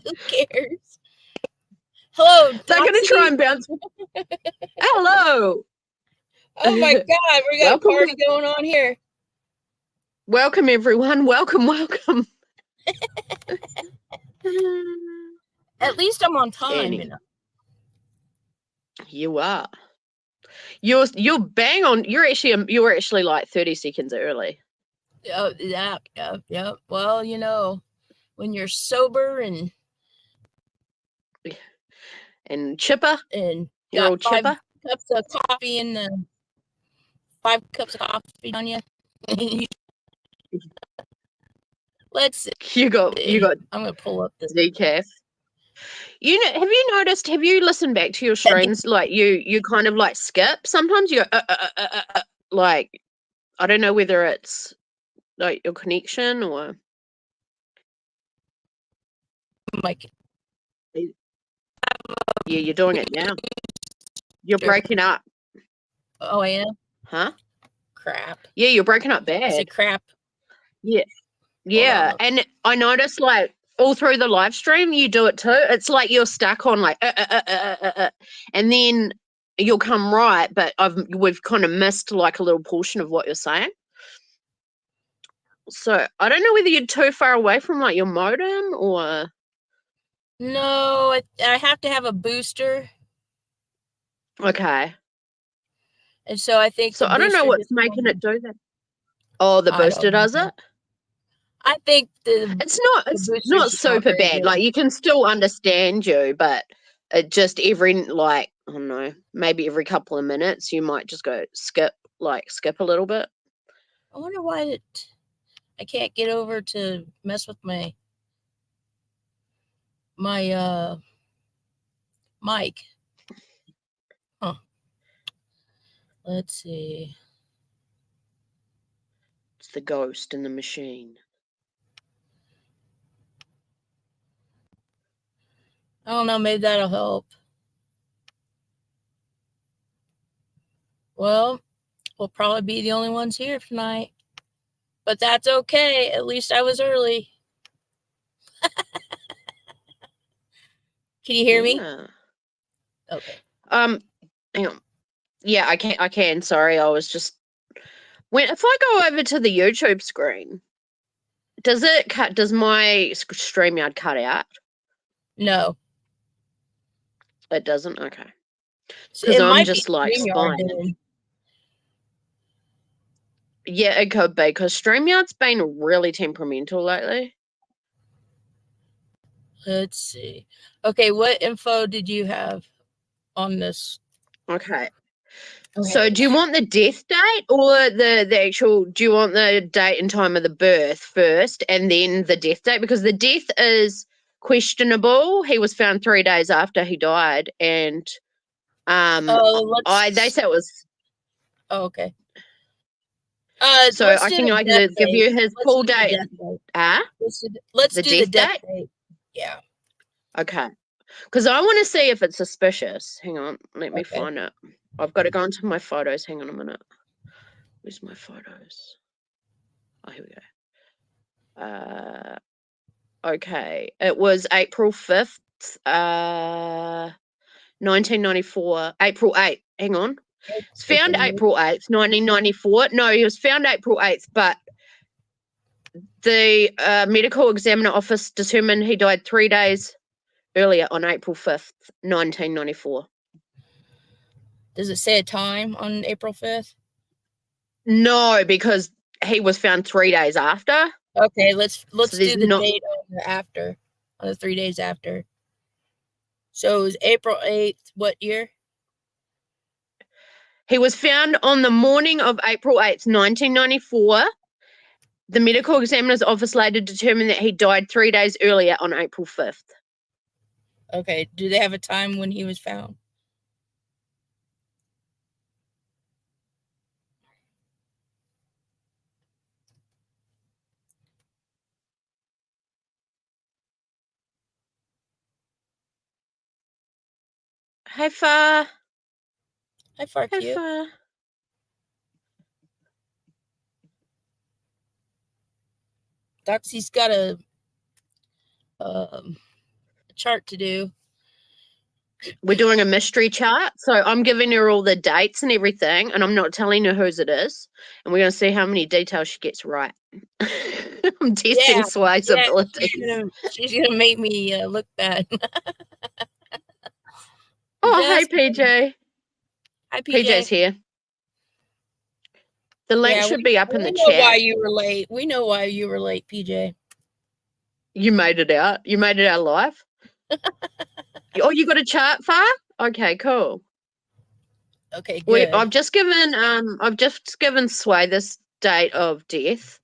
Who cares? Hello, They're going to try and bounce. Hello. Oh my God, we got a party going on here. Welcome, everyone. Welcome. At least I'm on time. You know. You are. You're bang on. You were actually like 30 seconds early. Oh, yeah. Well, you know, when you're sober and chipper, and you're all chipper. 5 cups of coffee and 5 cups of coffee on you. Let's see. You got. I'm gonna pull up this decaf. Have you listened back to your streams? Like you kind of like skip. Sometimes you go, like, I don't know whether it's like your connection or. Like, yeah, you're doing it now. You're breaking up. Oh, I am? Huh? Crap. Yeah, you're breaking up bad. Is it crap? Yeah. And I noticed like all through the live stream you do it too. It's like you're stuck on like and then you'll come right, but we've kind of missed like a little portion of what you're saying. So I don't know whether you're too far away from like your modem or. No, I have to have a booster. Okay. And so I think. So I don't know what's making it do that. Oh, the booster does it? I think it's not super bad. Like you can still understand you, but it just every like, I don't know, maybe every couple of minutes you might just go skip a little bit. I wonder why I can't get over to mess with my mic. Huh. Let's see. It's the ghost in the machine. I don't know, maybe that'll help. Well, we'll probably be the only ones here tonight. But that's okay. At least I was early. Can you hear me? Okay. Hang on. Yeah, I can. Sorry, I was just if I go over to the YouTube screen, does my StreamYard cut out? No. It doesn't? Okay. Because I'm just like spying. Yeah, it could be because StreamYard's been really temperamental lately. Let's see. Okay, what info did you have on this? Okay. So do you want the death date or the actual, do you want the date and time of the birth first and then the death date? Because the death is questionable. He was found 3 days after he died and they say it was. Oh, okay. So I can give you his full date. Let's do the death date. Yeah. Okay. Because I want to see if it's suspicious. Hang on. Let me find it. I've got to go into my photos. Hang on a minute. Where's my photos? Oh, here we go. Okay. It was April 5th, 1994. April 8th. Hang on. It's found April 8th, 1994. No, he was found April 8th, but the medical examiner office determined he died 3 days earlier on April 5th, 1994. Does it say a time on April 5th? No, because he was found 3 days after. Okay, let's do the date on the 3 days after. So it was April 8th, what year? He was found on the morning of April 8th, 1994. The medical examiner's office later determined that he died 3 days earlier on April 5th. Okay, do they have a time when he was found? Hi, Far. Hi, Far. Doxy's got a chart to do. We're doing a mystery chart. So I'm giving her all the dates and everything, and I'm not telling her whose it is. And we're going to see how many details she gets right. I'm testing Sway's abilities. She's gonna make me look bad. Oh, hey, PJ. Hi, PJ. PJ's here. The link should be up in the chat. We know why you were late. We know why you were late, PJ. You made it out. You made it out live. Oh, you got a chart, Far? Okay, cool. Okay, good. I've just given Sway this date of death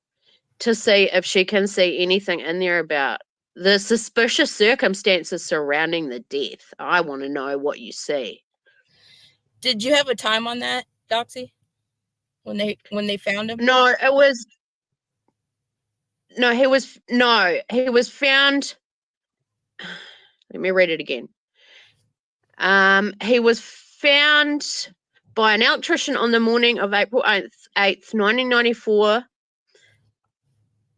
to see if she can see anything in there about the suspicious circumstances surrounding the death. I want to know what you see. Did you have a time on that, Doxy? When they found him? No, it was. No, he was found. Let me read it again. He was found by an electrician on the morning of April 8th, 1994.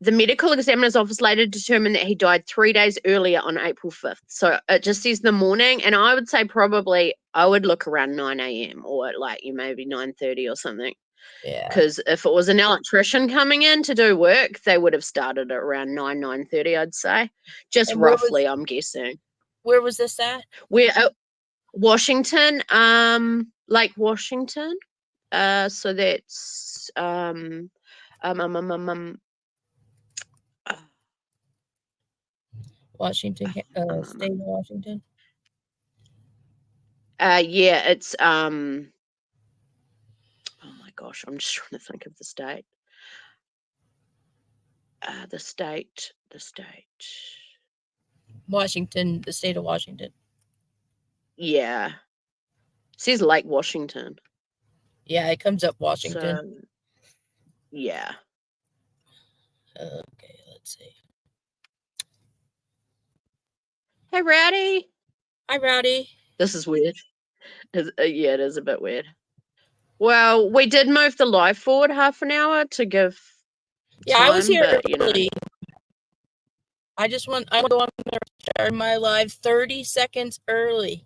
The medical examiner's office later determined that he died 3 days earlier on April 5th. So it just says the morning, and I would say probably I would look around 9 a.m. or like maybe 9:30 or something. Yeah. Because if it was an electrician coming in to do work, they would have started at around 9:30, I'd say. Just roughly, I'm guessing. Where was this at? Where Washington, Lake Washington. So that's Washington, state of Washington. Yeah, it's oh my gosh, I'm just trying to think of the state. The state. Washington, the state of Washington. Yeah. It says Lake Washington. Yeah, it comes up Washington. So, yeah. Okay, let's see. Hey, Rowdy. Hi, Rowdy. This is weird. Yeah, it is a bit weird. Well, we did move the live forward half an hour to give time, I was here but, early. I want to start my live 30 seconds early.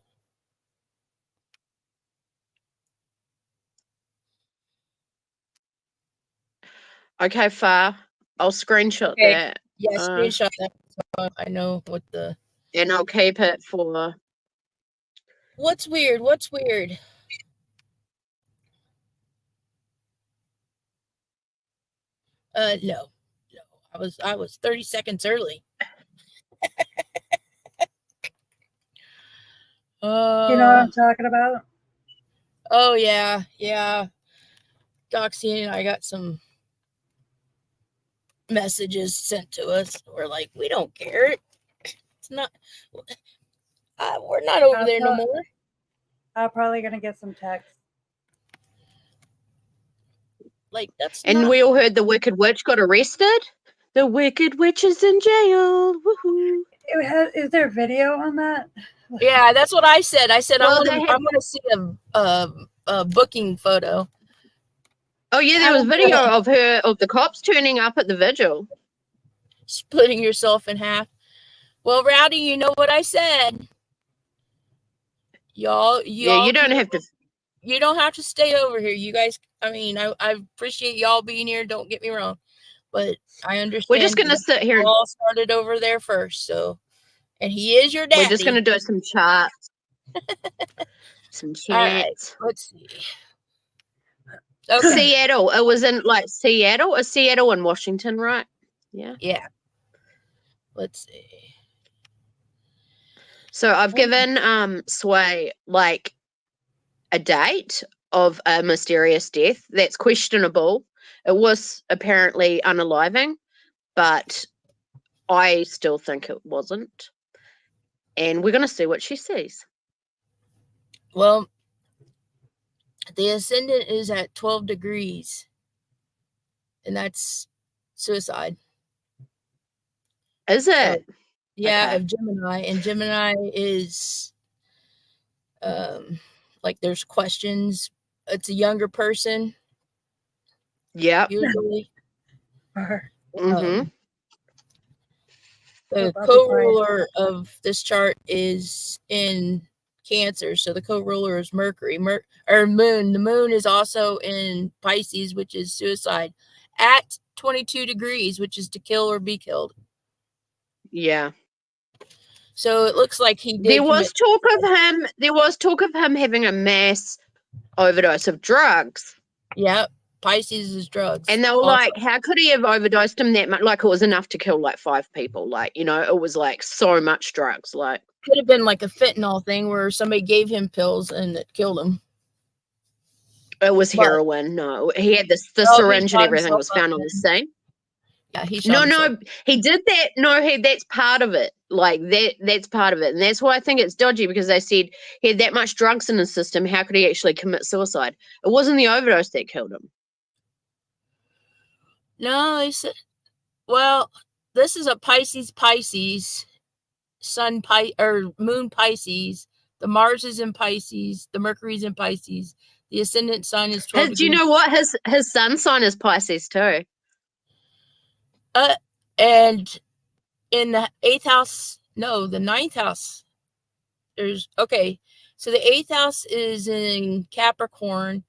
Okay, Far. I'll screenshot that. Yeah, screenshot that so I know what the... And I'll keep it for... What's weird? No. I was 30 seconds early. You know what I'm talking about? Oh, yeah. Doxy and I got some messages sent to us. We're like, we don't care. It's not... we're not over there no more. I'm probably going to get some text. Like, that's And we all heard the Wicked Witch got arrested. The Wicked Witch is in jail. Woohoo. Is there video on that? Yeah, that's what I said. I said, well, I want to see a booking photo. Oh, yeah, there was video of the cops turning up at the vigil. Splitting yourself in half. Well, Rowdy, you know what I said. Y'all, you don't have to. You don't have to stay over here. You guys, I mean, I appreciate y'all being here. Don't get me wrong. But I understand. We're just going to sit here. All started over there first, so. And he is your daddy. We're just going to do some charts. Some chats. Right, let's see. Okay. Seattle. It was in Seattle. Seattle and Washington, right? Yeah. Yeah. Let's see. So I've given Sway a date of a mysterious death that's questionable. It was apparently unaliving, but I still think it wasn't. And we're going to see what she sees. Well, the ascendant is at 12 degrees, and that's suicide. Is it? Yeah, okay. Of Gemini. And Gemini is, there's questions. It's a younger person. Yeah. Usually. Mm-hmm. The I'll be quiet. co-ruler of this chart is in Cancer, so the co-ruler is Mercury, or Moon. The Moon is also in Pisces, which is suicide, at 22 degrees, which is to kill or be killed. Yeah. So it looks like he did. There was talk of him having a mass overdose of drugs. Yep. Pisces is drugs. And they were like, how could he have overdosed him that much? Like, it was enough to kill like 5 people. Like, you know, it was like so much drugs. Like, could have been like a fentanyl thing where somebody gave him pills and it killed him. It was heroin. No, he had the syringe and everything was found on the scene. Yeah, he shot himself. He did that. No, that's part of it. Like that's part of it. And that's why I think it's dodgy, because they said he had that much drugs in his system. How could he actually commit suicide? It wasn't the overdose that killed him. No, they said, well, this is a Pisces, Sun or Moon Pisces. The Mars is in Pisces. The Mercury's in Pisces. The ascendant sign is 12 Do you know what? His sun sign is Pisces too. And in the 8th house, no, the 9th house, okay. So the 8th house is in Capricorn.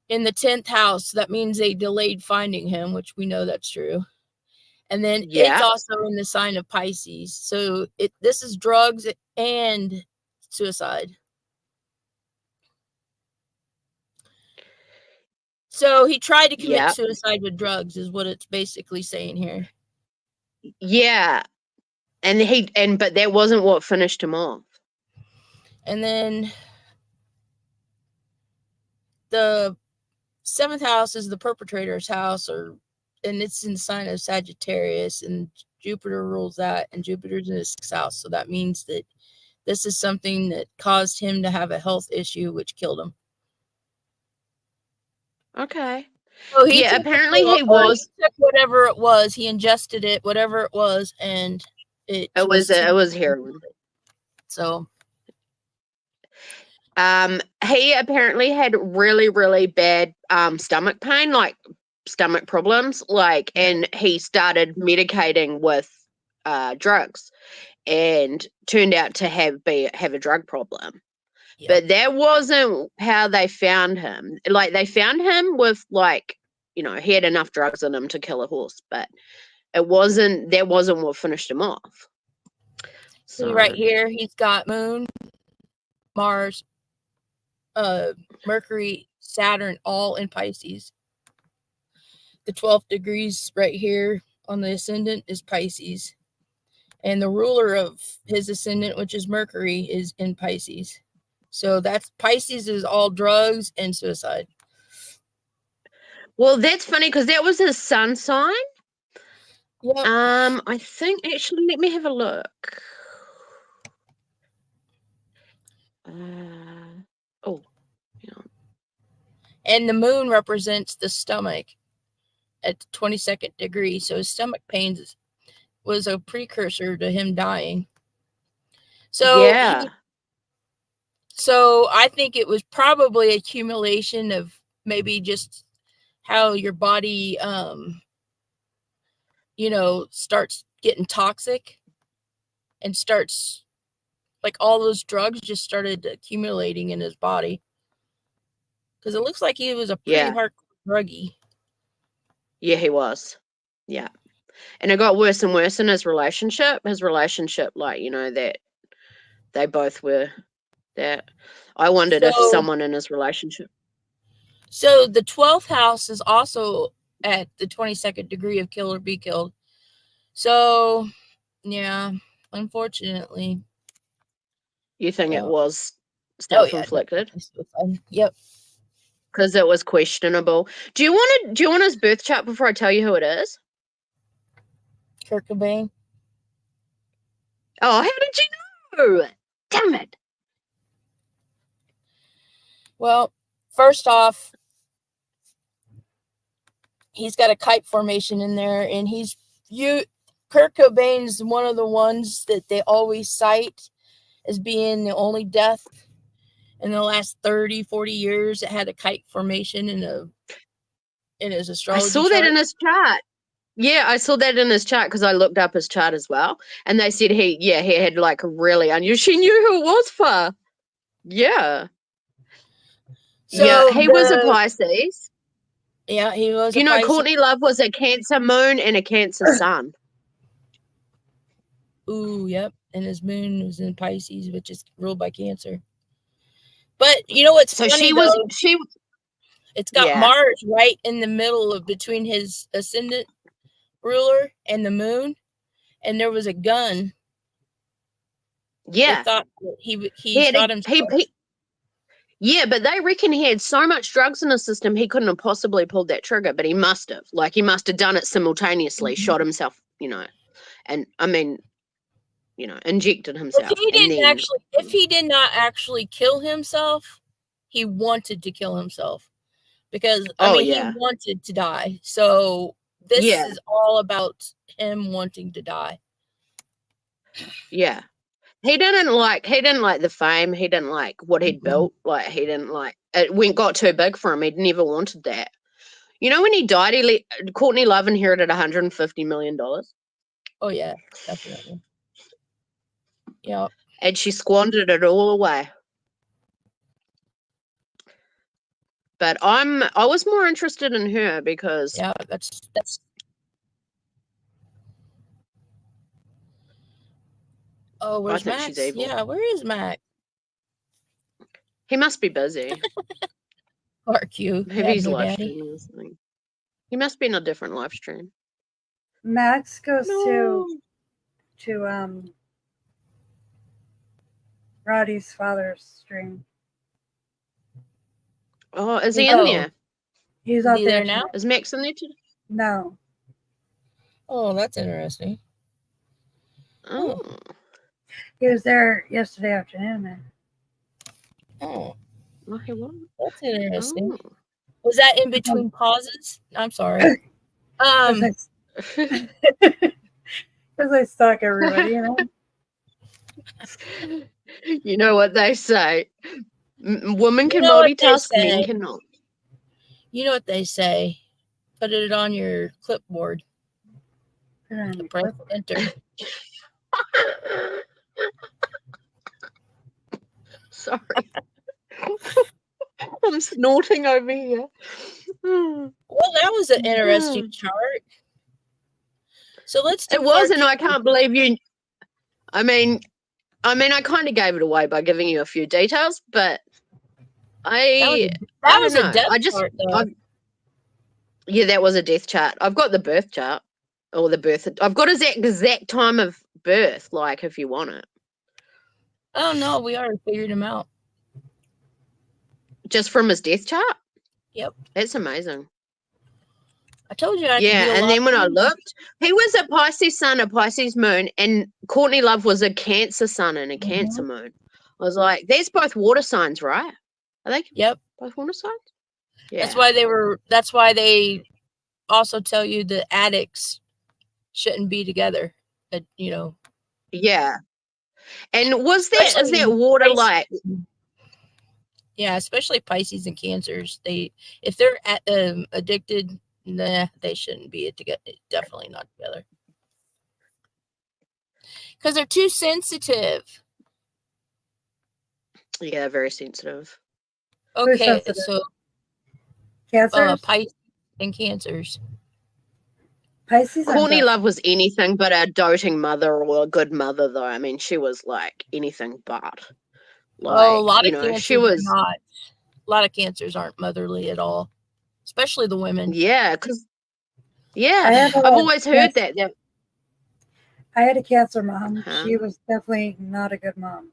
In the 10th house, that means they delayed finding him, which we know that's true. And then it's also in the sign of Pisces. So this is drugs and suicide. So he tried to commit suicide with drugs, is what it's basically saying here. Yeah. But that wasn't what finished him off. And then the 7th house is the perpetrator's house, and it's in the sign of Sagittarius, and Jupiter rules that, and Jupiter's in his 6th house. So that means that this is something that caused him to have a health issue, which killed him. Okay. So apparently he was. He took whatever it was, he ingested it, whatever it was, and it was heroin. So he apparently had really, really bad stomach pain, like stomach problems, like, and he started medicating with drugs, and turned out to have a drug problem. Yep. But that wasn't how they found him. Like, they found him with, like, you know, he had enough drugs in him to kill a horse, but that wasn't what finished him off. So right here, he's got Moon, Mars, Mercury, Saturn, all in Pisces. The 12th degrees right here on the ascendant is Pisces. And the ruler of his ascendant, which is Mercury, is in Pisces. So that's Pisces is all drugs and suicide. Well, that's funny because that was his sun sign. Yep. I think, actually, let me have a look. Oh, yeah. And the moon represents the stomach at the 22nd degree. So his stomach pains was a precursor to him dying. So yeah. So I think it was probably accumulation of maybe just how your body, you know, starts getting toxic and starts, like, all those drugs just started accumulating in his body. Because it looks like he was a pretty hardcore druggie. Yeah, he was. Yeah. And it got worse and worse in his relationship. Like, you know, that they both were that. I wondered if someone in his relationship. So the 12th house is also at the 22nd degree of kill or be killed. So, yeah, unfortunately. You think it was self-inflicted? Yep. Because it was questionable. Do you want his birth chart before I tell you who it is? Kurt Cobain. Oh, how did you know? Damn it. Well, first off, he's got a kite formation in there, and Kurt Cobain's one of the ones that they always cite as being the only death in the last 30, 40 years that had a kite formation in his astrology I saw that in his chart. Yeah, I saw that in his chart because I looked up his chart as well, and they said he had like a really unusual. She knew who it was for. Yeah, So he was a Pisces. yeah, he was a You know, Pisces. Courtney Love was a Cancer moon and a Cancer sun. Ooh, yep. And his moon was in Pisces, which is ruled by Cancer. But you know what's So funny it's got Mars right in the middle of between his ascendant ruler and the moon, and there was a gun. Yeah, they thought he shot himself. Yeah, but they reckon he had so much drugs in his system he couldn't have possibly pulled that trigger, but he must have. Like, he must have done it simultaneously, shot himself, and I mean, injected himself. If he did not actually kill himself, he wanted to kill himself because he wanted to die. So this is all about him wanting to die. Yeah. He didn't like the fame. He didn't like what he'd built. Like, he didn't like it. Got too big for him. He never wanted that. You know, when he died, Courtney Love inherited $150 million. Oh yeah, definitely. Yeah. And she squandered it all away. But I was more interested in her because that's. Oh, where's Max? She's evil. Yeah, where is Max? He must be busy. Park you. Maybe he's live streaming or something. He must be in a different live stream. Max goes to Roddy's father's stream. Oh, is he in there? He's out there now. Is Max in there too? No. Oh, that's interesting. Oh. He was there yesterday afternoon, man. Oh. He was. That's interesting. Oh. Was that in between pauses? I'm sorry. Because I stalk everybody, You know what they say. Women can multitask, men cannot. You know what they say. Put it on your clipboard. Press enter. Sorry. I'm snorting over here. Well, that was an interesting chart. So let's do it was, and I can't believe you. I mean, I kind of gave it away by giving you a few details, but that was a death chart, though. Yeah, that was a death chart. I've got the birth chart, or the birth. I've got his exact time of birth, like, if you want it. Oh no, we already figured him out. Just from his death chart? Yep. That's amazing. I told you I could do a and then when I looked, he was a Pisces sun, a Pisces moon, and Courtney Love was a Cancer sun and a Cancer moon. I was like, there's both water signs, right? Are they? Yep. Both water signs? Yeah. That's why they also tell you the addicts shouldn't be together. Yeah. And is that water Pisces, like? Yeah, especially Pisces and Cancers. If they're addicted, nah, they shouldn't be together. Definitely not together. Because they're too sensitive. Yeah, very sensitive. Okay, so Cancers? Pisces and Cancers. Pisces. Courtney Love was anything but a doting mother or a good mother, though. I mean, she was like anything but. Like, a lot of Cancers not. A lot of Cancers aren't motherly at all, especially the women. Yeah, because I've always heard that. I had a Cancer mom. She was definitely not a good mom.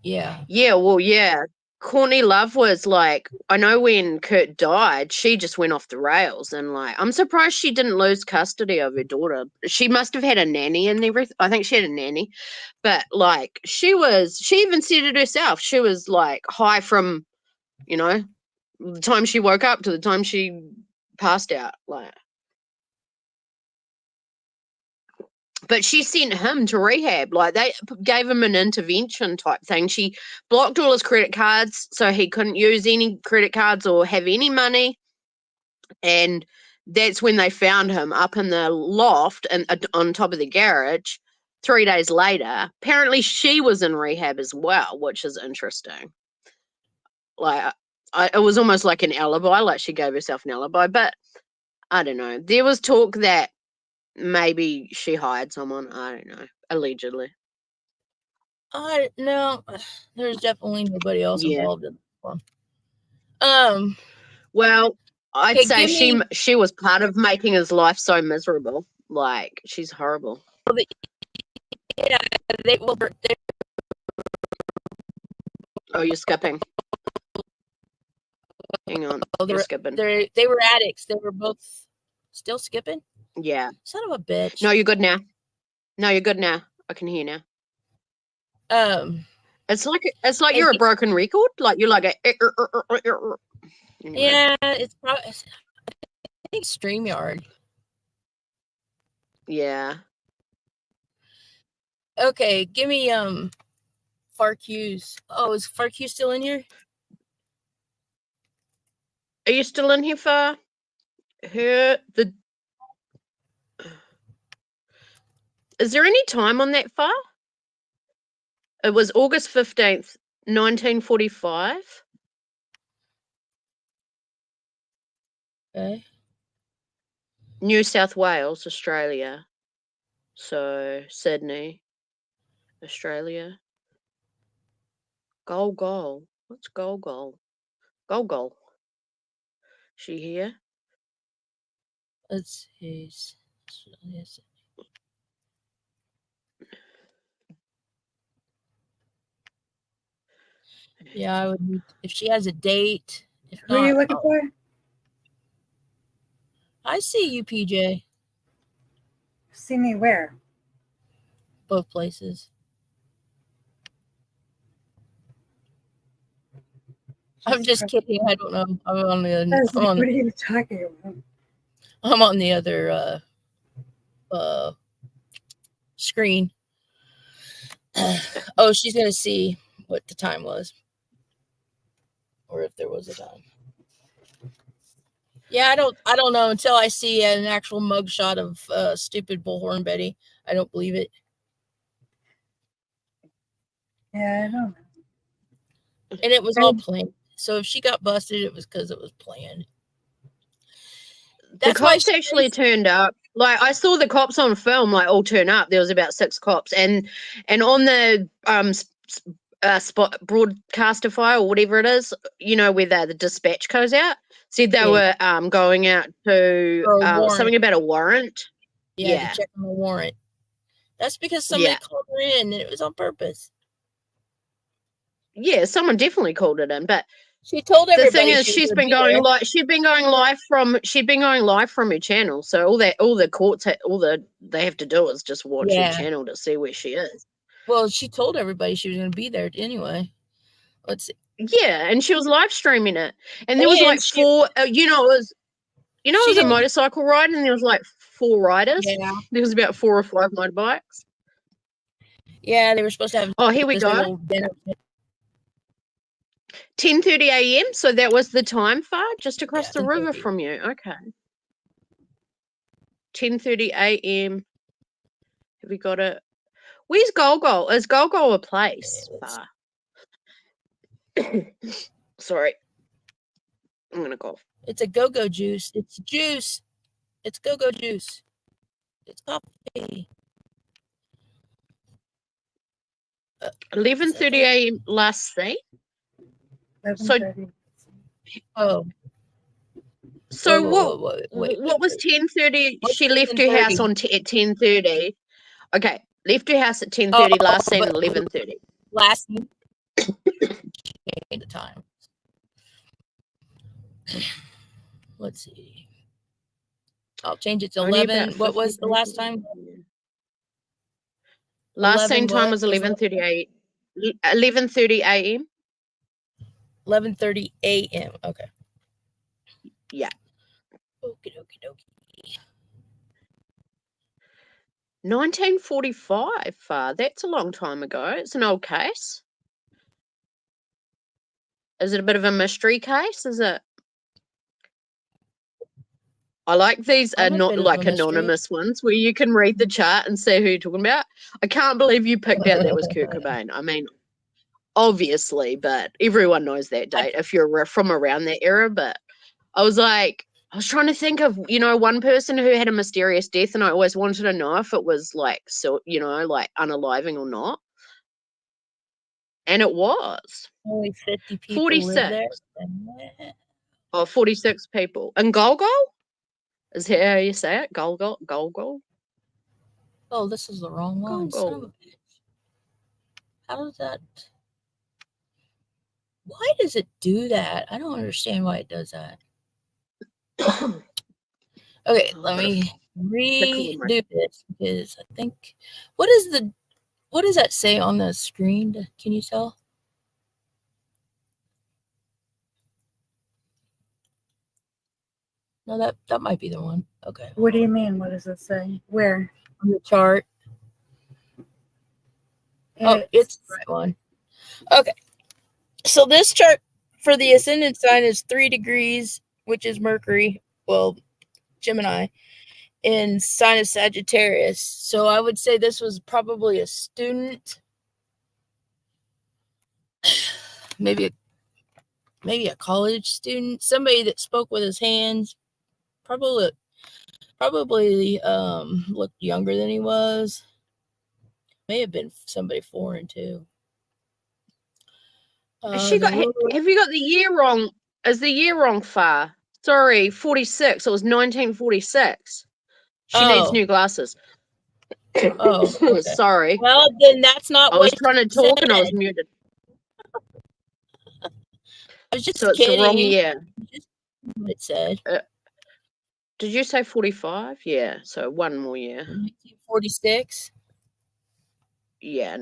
Yeah. Yeah, well, yeah. Courtney Love was like, I know when Kurt died, she just went off the rails, and like, I'm surprised she didn't lose custody of her daughter. She must have had a nanny and everything. I think she had a nanny, but like, she even said it herself. She was like high from, the time she woke up to the time she passed out, like. But she sent him to rehab. Like, they gave him an intervention type thing. She blocked all his credit cards so he couldn't use any credit cards or have any money. And that's when they found him up in the loft and on top of the garage 3 days later. Apparently she was in rehab as well, which is interesting. Like, it was almost like an alibi, like she gave herself an alibi, but I don't know. There was talk that maybe she hired someone. I don't know. Allegedly. No, there's definitely nobody else Yeah. involved in this one. Well, I'd Okay, say give me she was part of making his life so miserable. Like, she's horrible. yeah, they Oh, you're skipping. Hang on. You're skipping. they were addicts. They were both still skipping. Yeah. Son of a bitch. No, you're good now. No, you're good now. I can hear now. It's like you're a broken record. Like you're like a. Anyway. Yeah, it's probably. I think StreamYard. Yeah. Okay, give me FarQ's. Oh, is FarQ still in here? Are you still in here for her? Is there any time on that far? It was August 15th, 1945. Okay. New South Wales, Australia. So, Sydney, Australia. Goal. What's goal? Goal. She here? Let's see. Yeah, I would need, if she has a date. If Who are you looking for? I see you, PJ. See me where? Both places. I'm just kidding. I don't know. I'm on the. What are you talking about? I'm on the other screen. Oh, she's gonna see what the time was, or if there was a time. Yeah, I don't know until I see an actual mugshot of stupid Bullhorn Betty. I don't believe it. Yeah, I don't know. And it was all planned. So if she got busted, it was because it was planned. The cops actually turned up. Like, I saw the cops on film, like, all turn up. There was about 6 cops, and on the spot broadcaster file or whatever it is, you know, where the dispatch goes out, said they were going out to something about a warrant. Yeah, to check on the warrant. That's because somebody called her in, and it was on purpose. Yeah, someone definitely called it in, but she told everybody. The thing is, she'd been going live from her channel. So all the courts they have to do is just watch her channel to see where she is. Well, she told everybody she was going to be there anyway. Let's see. Yeah, and she was live streaming it, and there was like 4. It was a motorcycle ride, and there was like 4 riders. Yeah, there was about 4 or 5 motorbikes. Yeah, they were supposed to have. Oh, here we go. 10:30 a.m. So that was the time, Far, just across the river from you. Okay. 10:30 a.m. Have we got it? Where's Golgol? Is Golgol a place? Far. Sorry. I'm gonna cough. It's a go-go juice. It's juice. It's go-go juice. It's coffee. 11:30 a.m. last thing. 11:30. So what was 10:30? She left her house at 10:30. Okay, left her house at 10:30. Last seen 11:30. Last the time. Let's see. I'll change it to 11. What was the last time? Last seen time was 11:30 a.m. 11:30 a.m. 11:30 a.m. Okay. Yeah. Okie. 1945. That's a long time ago. It's an old case. Is it a bit of a mystery case? Is it? I like these I'm a not bit of like a mystery. anonymous ones where you can read the chart and see who you're talking about. I can't believe you picked out that was Kurt Cobain. I mean, obviously, but everyone knows that date if you're from around that era. But I was trying to think of, one person who had a mysterious death, and I always wanted to know if it was like, so, like unaliving or not. And it was. Only 50 people live there. 46 people. And Golgol? Is that how you say it? Golgol? Oh, this is the wrong one. Son of a bitch. How does that... Why does it do that? I don't understand why it does that. Okay, let me redo this because I think... What does that say on the screen? Can you tell? No, that might be the one. Okay. What do you mean? What does it say? Where? On the chart. It's the right one. Okay. So this chart for the ascendant sign is 3 degrees, which is Mercury, well, Gemini, in sign of Sagittarius. So I would say this was probably a student, maybe a college student, somebody that spoke with his hands, probably looked younger than he was. May have been somebody foreign too. Have you got the year wrong? Is the year wrong far? Sorry, 46. It was 1946. She needs new glasses. Oh, okay. Sorry. Well, then that's not I was trying to talk and I was muted. I was just so it's kidding. The wrong year. It said. Did you say 45? Yeah, so one more year. 1946? Yeah,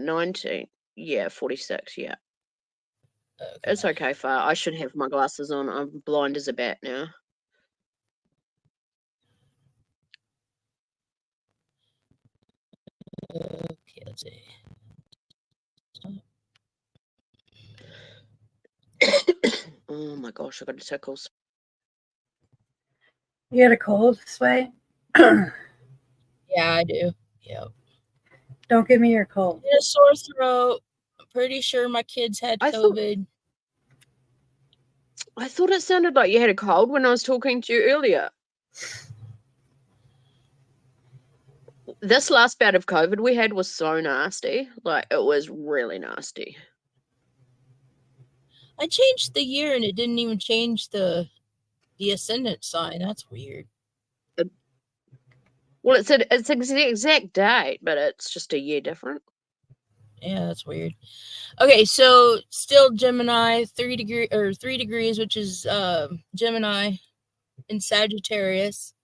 46, yeah. Okay. It's okay, Far. I should have my glasses on. I'm blind as a bat now. Okay, let's see. Oh my gosh, I got tickles. You had a cold, Sway? Yeah, I do. Yep. Don't give me your cold. A sore throat. I'm pretty sure my kids had COVID. I thought it sounded like you had a cold when I was talking to you earlier. This last bout of COVID we had was so nasty. Like, it was really nasty. I changed the year and it didn't even change the ascendant sign. That's weird. Well, it's the exact date, but it's just a year different. Yeah, that's weird. Okay, so still Gemini, 3 degrees, which is Gemini in Sagittarius.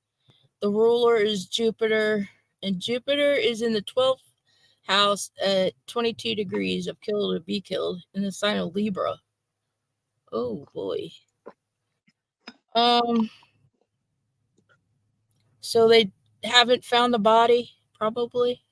The ruler is Jupiter, and Jupiter is in the 12th house at 22 degrees of killed or be killed in the sign of Libra. Oh boy. So they haven't found the body, probably.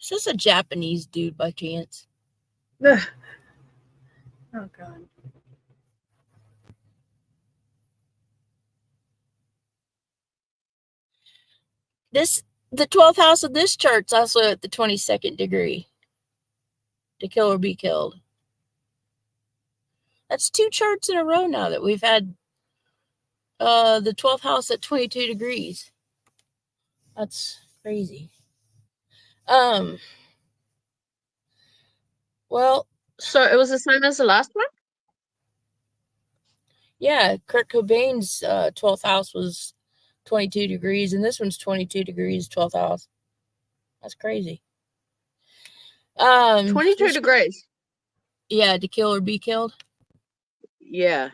Is this a Japanese dude by chance? Ugh. Oh God. The 12th house of this chart's also at the 22nd degree. To kill or be killed. That's 2 charts in a row now that we've had the 12th house at 22 degrees. That's crazy. Well, so it was the same as the last one? Yeah, Kurt Cobain's 12th house was 22 degrees, and this one's 22 degrees, 12th house. That's crazy. 22 degrees. Yeah, to kill or be killed. Yeah.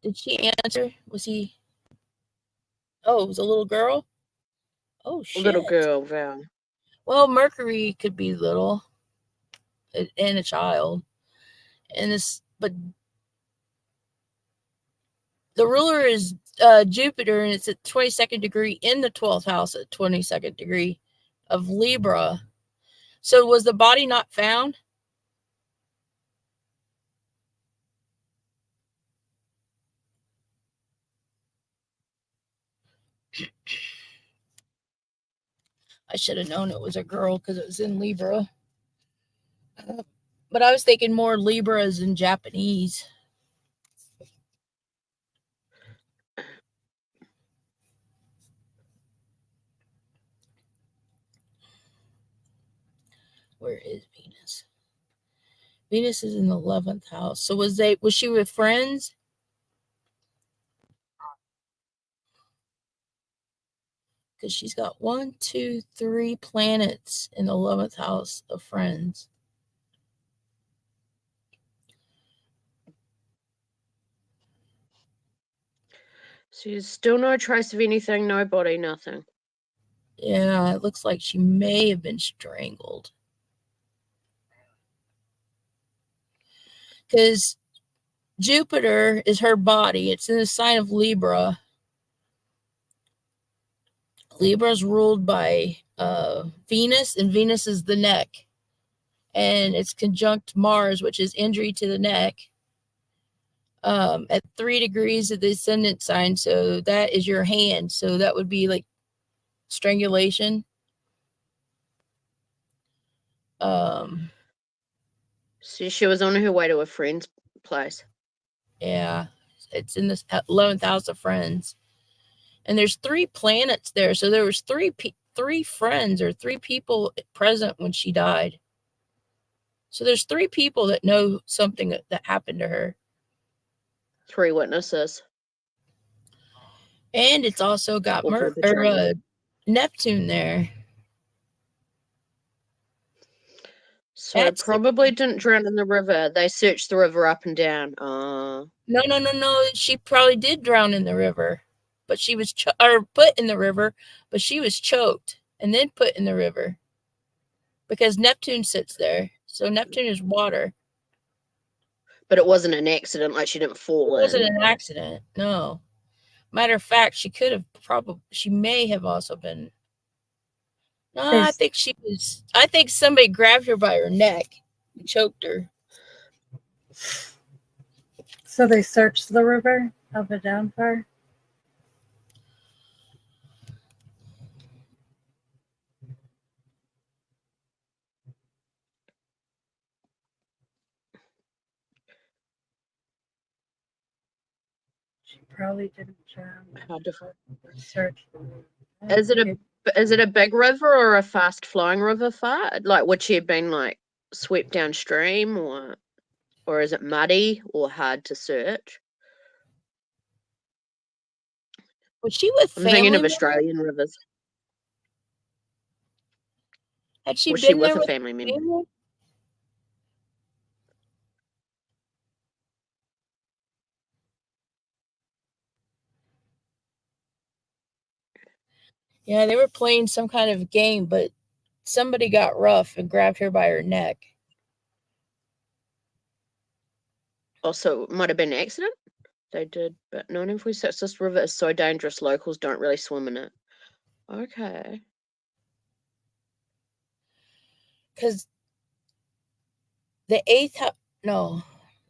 Did she answer? Was he? Oh, it was a little girl? Oh, shit. A little girl, Val. Well, Mercury could be little and a child. But the ruler is Jupiter, and it's at 22nd degree in the 12th house at 22nd degree of Libra. So was the body not found? I should have known it was a girl because it was in Libra. But I was thinking more Libra as in Japanese. Where is Venus? Venus is in the 11th house. So was she with friends? Because she's got 1, 2, 3 planets in the 11th house of friends. She's still no trace of anything, no body, nothing. Yeah, it looks like she may have been strangled. Because Jupiter is her body. It's in the sign of Libra. Libra is ruled by Venus, and Venus is the neck. And it's conjunct Mars, which is injury to the neck, at 3 degrees of the ascendant sign. So that is your hand. So that would be like strangulation. So she was on her way to a friend's place. Yeah, it's in this 11th house of friends. And there's 3 planets there. So there was 3 friends or 3 people present when she died. So there's 3 people that know something that happened to her. 3 witnesses. And it's also got Neptune there. So that's probably didn't drown in the river. They searched the river up and down. No. She probably did drown in the river. But she was put in the river, but she was choked and then put in the river. Because Neptune sits there. So Neptune is water. But it wasn't an accident, like she didn't fall in. It wasn't an accident, no. Matter of fact, she may have also been. No, I think somebody grabbed her by her neck and choked her. So they searched the river up and down for her? She probably didn't drown. Hard to search. Is it a big river or a fast flowing river? Like, would she have been like swept downstream, or is it muddy or hard to search? Was she with family? I'm thinking of Australian rivers. Had she Was been she with there a family member? Family? Yeah, they were playing some kind of game, but somebody got rough and grabbed her by her neck. Also, it might have been an accident. They did, but 1946, this river is so dangerous, locals don't really swim in it. Okay. Because the 8th house, no.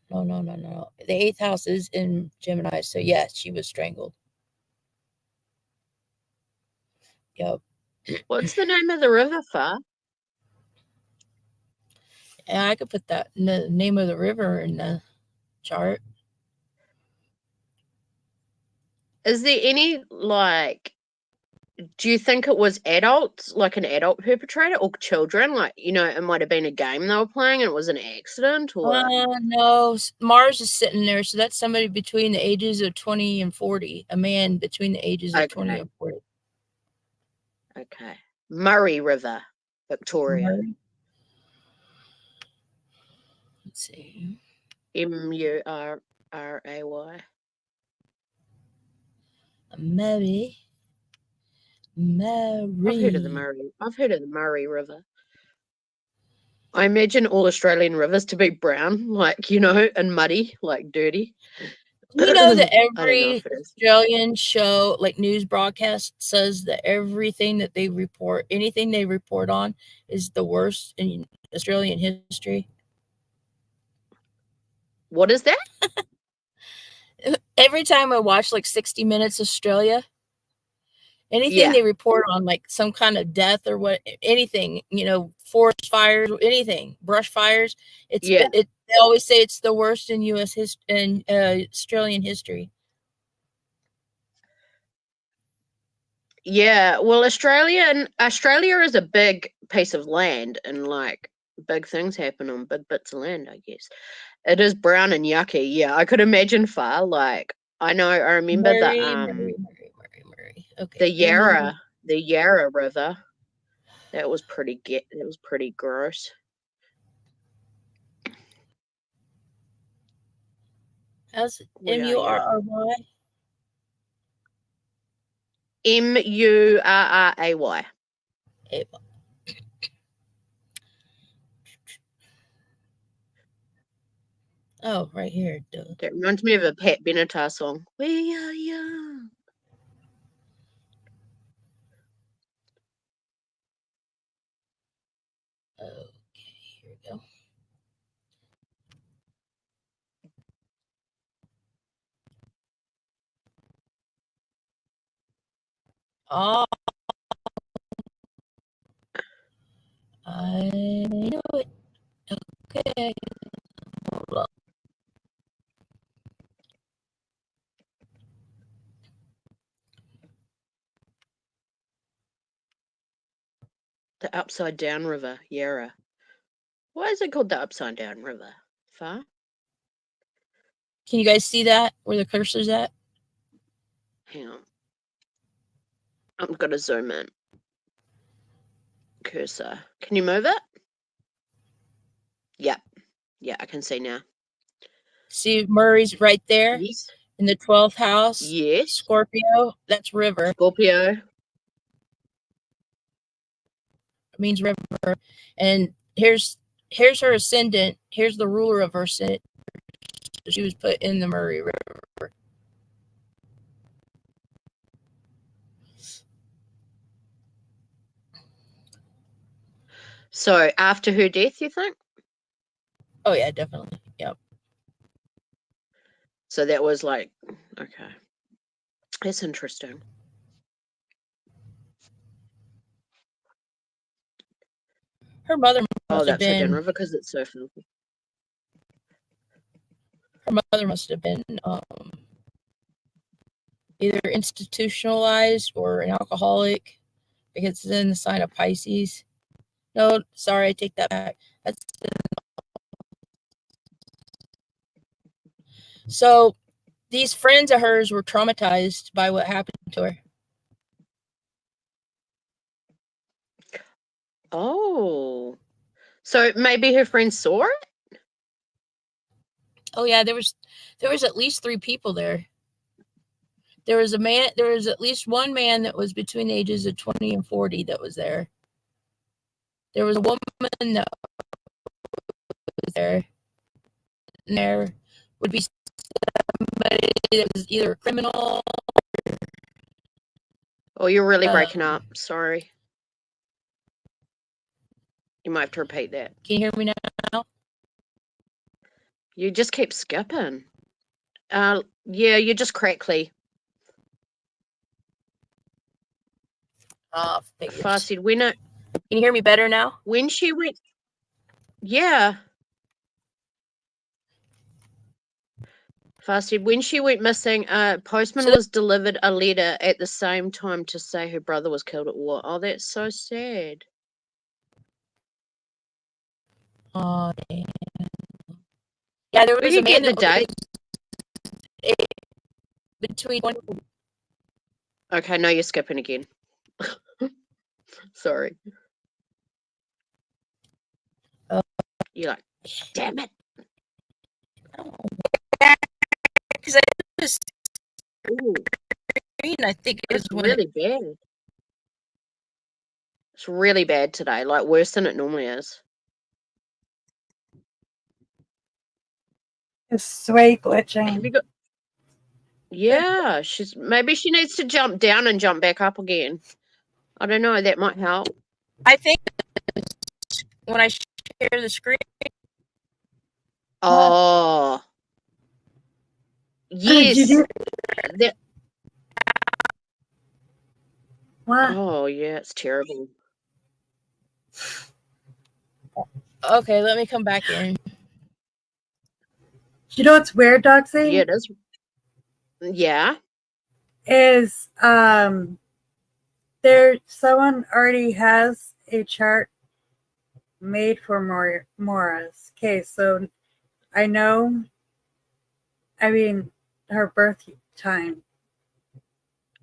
The 8th house is in Gemini, so yes, she was strangled. Yep. What's the name of the river, Far? Yeah, I could put that in the name of the river in the chart. Is there any, like, do you think it was adults, like an adult perpetrator, or children? Like, it might have been a game they were playing and it was an accident, or? No, Mars is sitting there, so that's somebody between the ages of 20 and 40. A man between the ages of 20 and 40. Okay. Murray River, Victoria. Murray. Let's see. Murray. Murray. I've heard of the Murray River. I imagine all Australian rivers to be brown, like, and muddy, like dirty. You know that I don't know every if it is. Australian show, like news broadcast, says that everything that they report, anything they report on, is the worst in Australian history. What is that? Every time I watch like 60 Minutes Australia, anything they report on, like some kind of death or what, anything, forest fires, anything, brush fires, they always say it's the worst in U.S. in Australian history. Yeah, well, Australia is a big piece of land, and like big things happen on big bits of land, I guess. It is brown and yucky. Yeah, I could imagine far. Like I remember Murray. Okay. The Yarra River. That was pretty gross. How's Murray? Murray. Oh, right here. Duh. That reminds me of a Pat Benatar song. We are young. Okay, here we go. Oh, I know it. Okay. Hold up. The Upside Down River, Yarra. Why is it called the Upside Down River? Far? Can you guys see that? Where the cursor's at? Hang on. I'm gonna zoom in. Cursor. Can you move it? Yep. Yeah, I can see now. See Murray's right there? Yes. In the 12th house? Yes. Scorpio, that's river. Scorpio. It means river. And here's her ascendant. Here's the ruler of her ascendant. She was put in the Murray River. So after her death, you think? Oh yeah, definitely. Yep. So that was like, okay. That's interesting. Her mother must have that's been Down River because it's so filthy. Her mother must have been either institutionalized or an alcoholic, because it's in the sign of Pisces. No, sorry, I take that back. So these friends of hers were traumatized by what happened to her. Oh. So maybe her friends saw it? Oh yeah, there was at least 3 people there. There was at least one man that was between the ages of 20 and 40 that was there. There was a woman that was there. And there would be somebody that was either a criminal. Oh, you're really breaking up. Sorry. You might have to repeat that. Can you hear me now? You just keep skipping. Yeah, you're just crackly. Farseed, can you hear me better now? When she went, yeah. Farseed, when she went missing, postman was delivered a letter at the same time to say her brother was killed at war. Oh, that's so sad. Oh, damn. Yeah, there was a man the date between. Okay, no, you're skipping again. Sorry. You're like, damn it. Because I just, I think it's really bad. It's really bad today, like worse than it normally is. It's sway glitching. Yeah, maybe she needs to jump down and jump back up again. I don't know. That might help. I think when I share the screen. Oh. Yes. What? Oh, yeah, it's terrible. Okay, let me come back in. You know what's weird, Doxy? Yeah, it is. Yeah. Is someone already has a chart made for Mora's case, so I know. I mean, her birth time.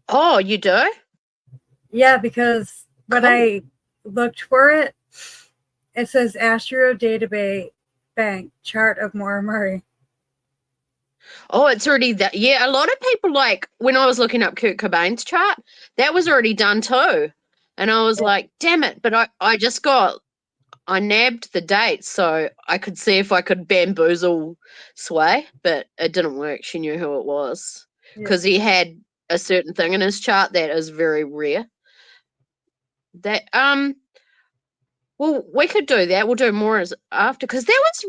Oh, you do? Yeah, because when Cool. I looked for it, it says Astro Database Bank chart of Maura Murray. Oh, it's already that. Yeah, a lot of people, like, when I was looking up Kurt Cobain's chart, that was already done too. And I was like, damn it. But I nabbed the dates so I could see if I could bamboozle Sway, but it didn't work. She knew who it was because he had a certain thing in his chart that is very rare. That well, we could do that. We'll do more as after because that's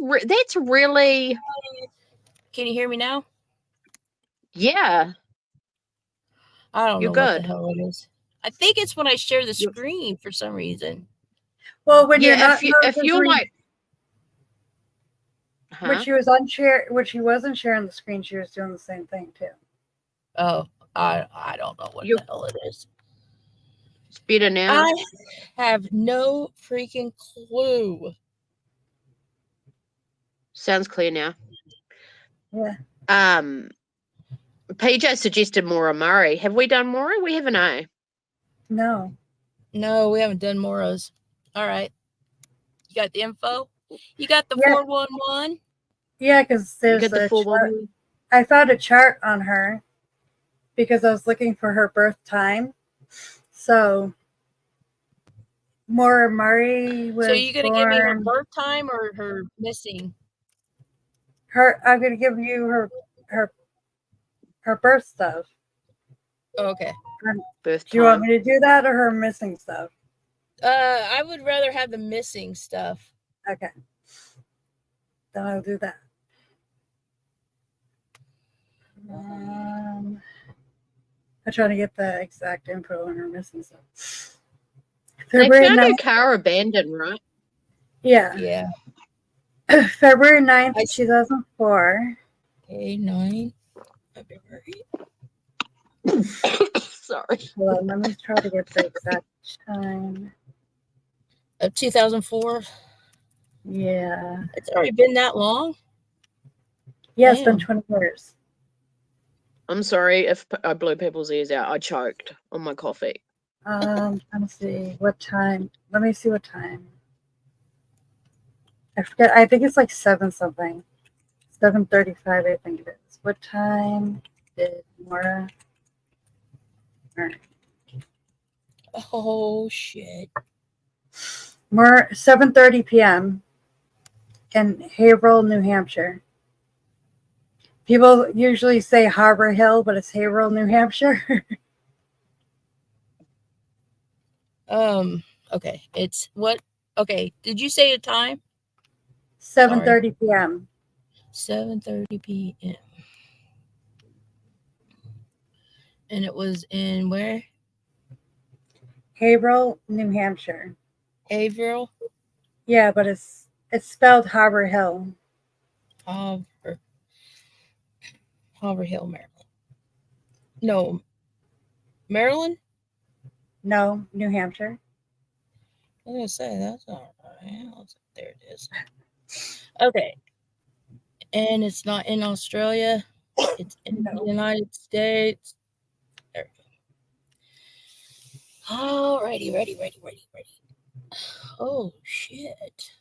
really. Can you hear me now? Yeah. I don't You're know what good. the hell it is. I think it's when I share the screen for some reason. Well, when you're not, if you're like, when she wasn't sharing the screen, she was doing the same thing too. Oh, I don't know what the hell it is. It's better now. I have no freaking clue. Sounds clear now. Yeah. PJ suggested Maura Murray. Have we done Maura? We haven't, eh? No. No, we haven't done Maura's. All right. You got the info? You got the 411? Yeah, because there's the 411. I found a chart on her because I was looking for her birth time. So Maura Murray was. So you're gonna give me her birth time or her missing? I'm gonna give you her birth stuff. Okay. Birth time. Do you want me to do that or her missing stuff? I would rather have the missing stuff. Okay. Then I'll do that. I'm trying to get the exact info on her missing stuff. They found her car abandoned, right? Yeah. Yeah. February 9th, 2004. Okay, 9 February. Sorry. Hold on, let me try to get the exact time. Of 2004? Yeah. It's already been that long? Yeah, it's been 20 years. I'm sorry if I blew people's ears out. I choked on my coffee. Let me see what time. Let me see what time. I forget. I think it's like 7 something. 7:35, I think it is. What time did Maura? Oh shit. Maura 7:30 p.m. in Haverhill, New Hampshire. People usually say Harbor Hill, but it's Haverhill, New Hampshire. Okay. It's what? Okay. Did you say a time? 7:30 p.m. 7:30 p.m. And it was in where? Haverhill, New Hampshire. Haverhill? Yeah, but it's spelled Harbor Hill. Harbor Hill, Maryland. No. Maryland? No, New Hampshire. I was going to say, that's not right. There it is. Okay. And it's not in Australia. It's in the United States. There we go. Alrighty, ready. Oh, shit.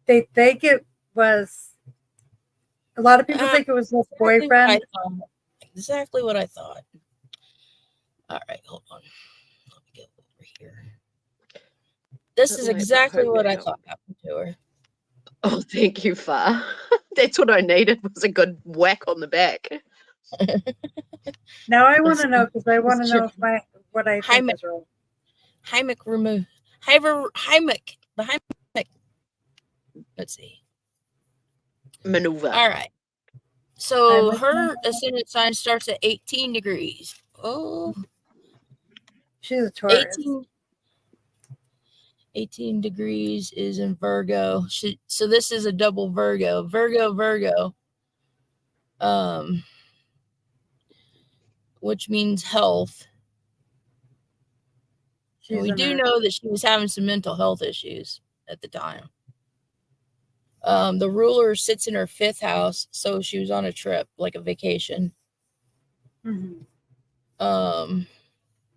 They think it was. A lot of people think it was his boyfriend. Exactly what I thought. All right, hold on. Let me get over here. This is exactly what I thought happened to her. Oh, thank you, Far. That's what I needed, was a good whack on the back. Now I want to know because I want to It's know if what I think is wrong. Heimlich remove. Heimlich. The Heimlich. Let's see. Maneuver. All right. So Heimlich her maneuver? ascendant sign starts at 18 degrees. Oh, She's a Taurus. 18 degrees is in Virgo. So this is a double Virgo. Virgo. Which means health. And we do know that she was having some mental health issues at the time. The ruler sits in her 5th house, so she was on a trip, like a vacation. Mm-hmm.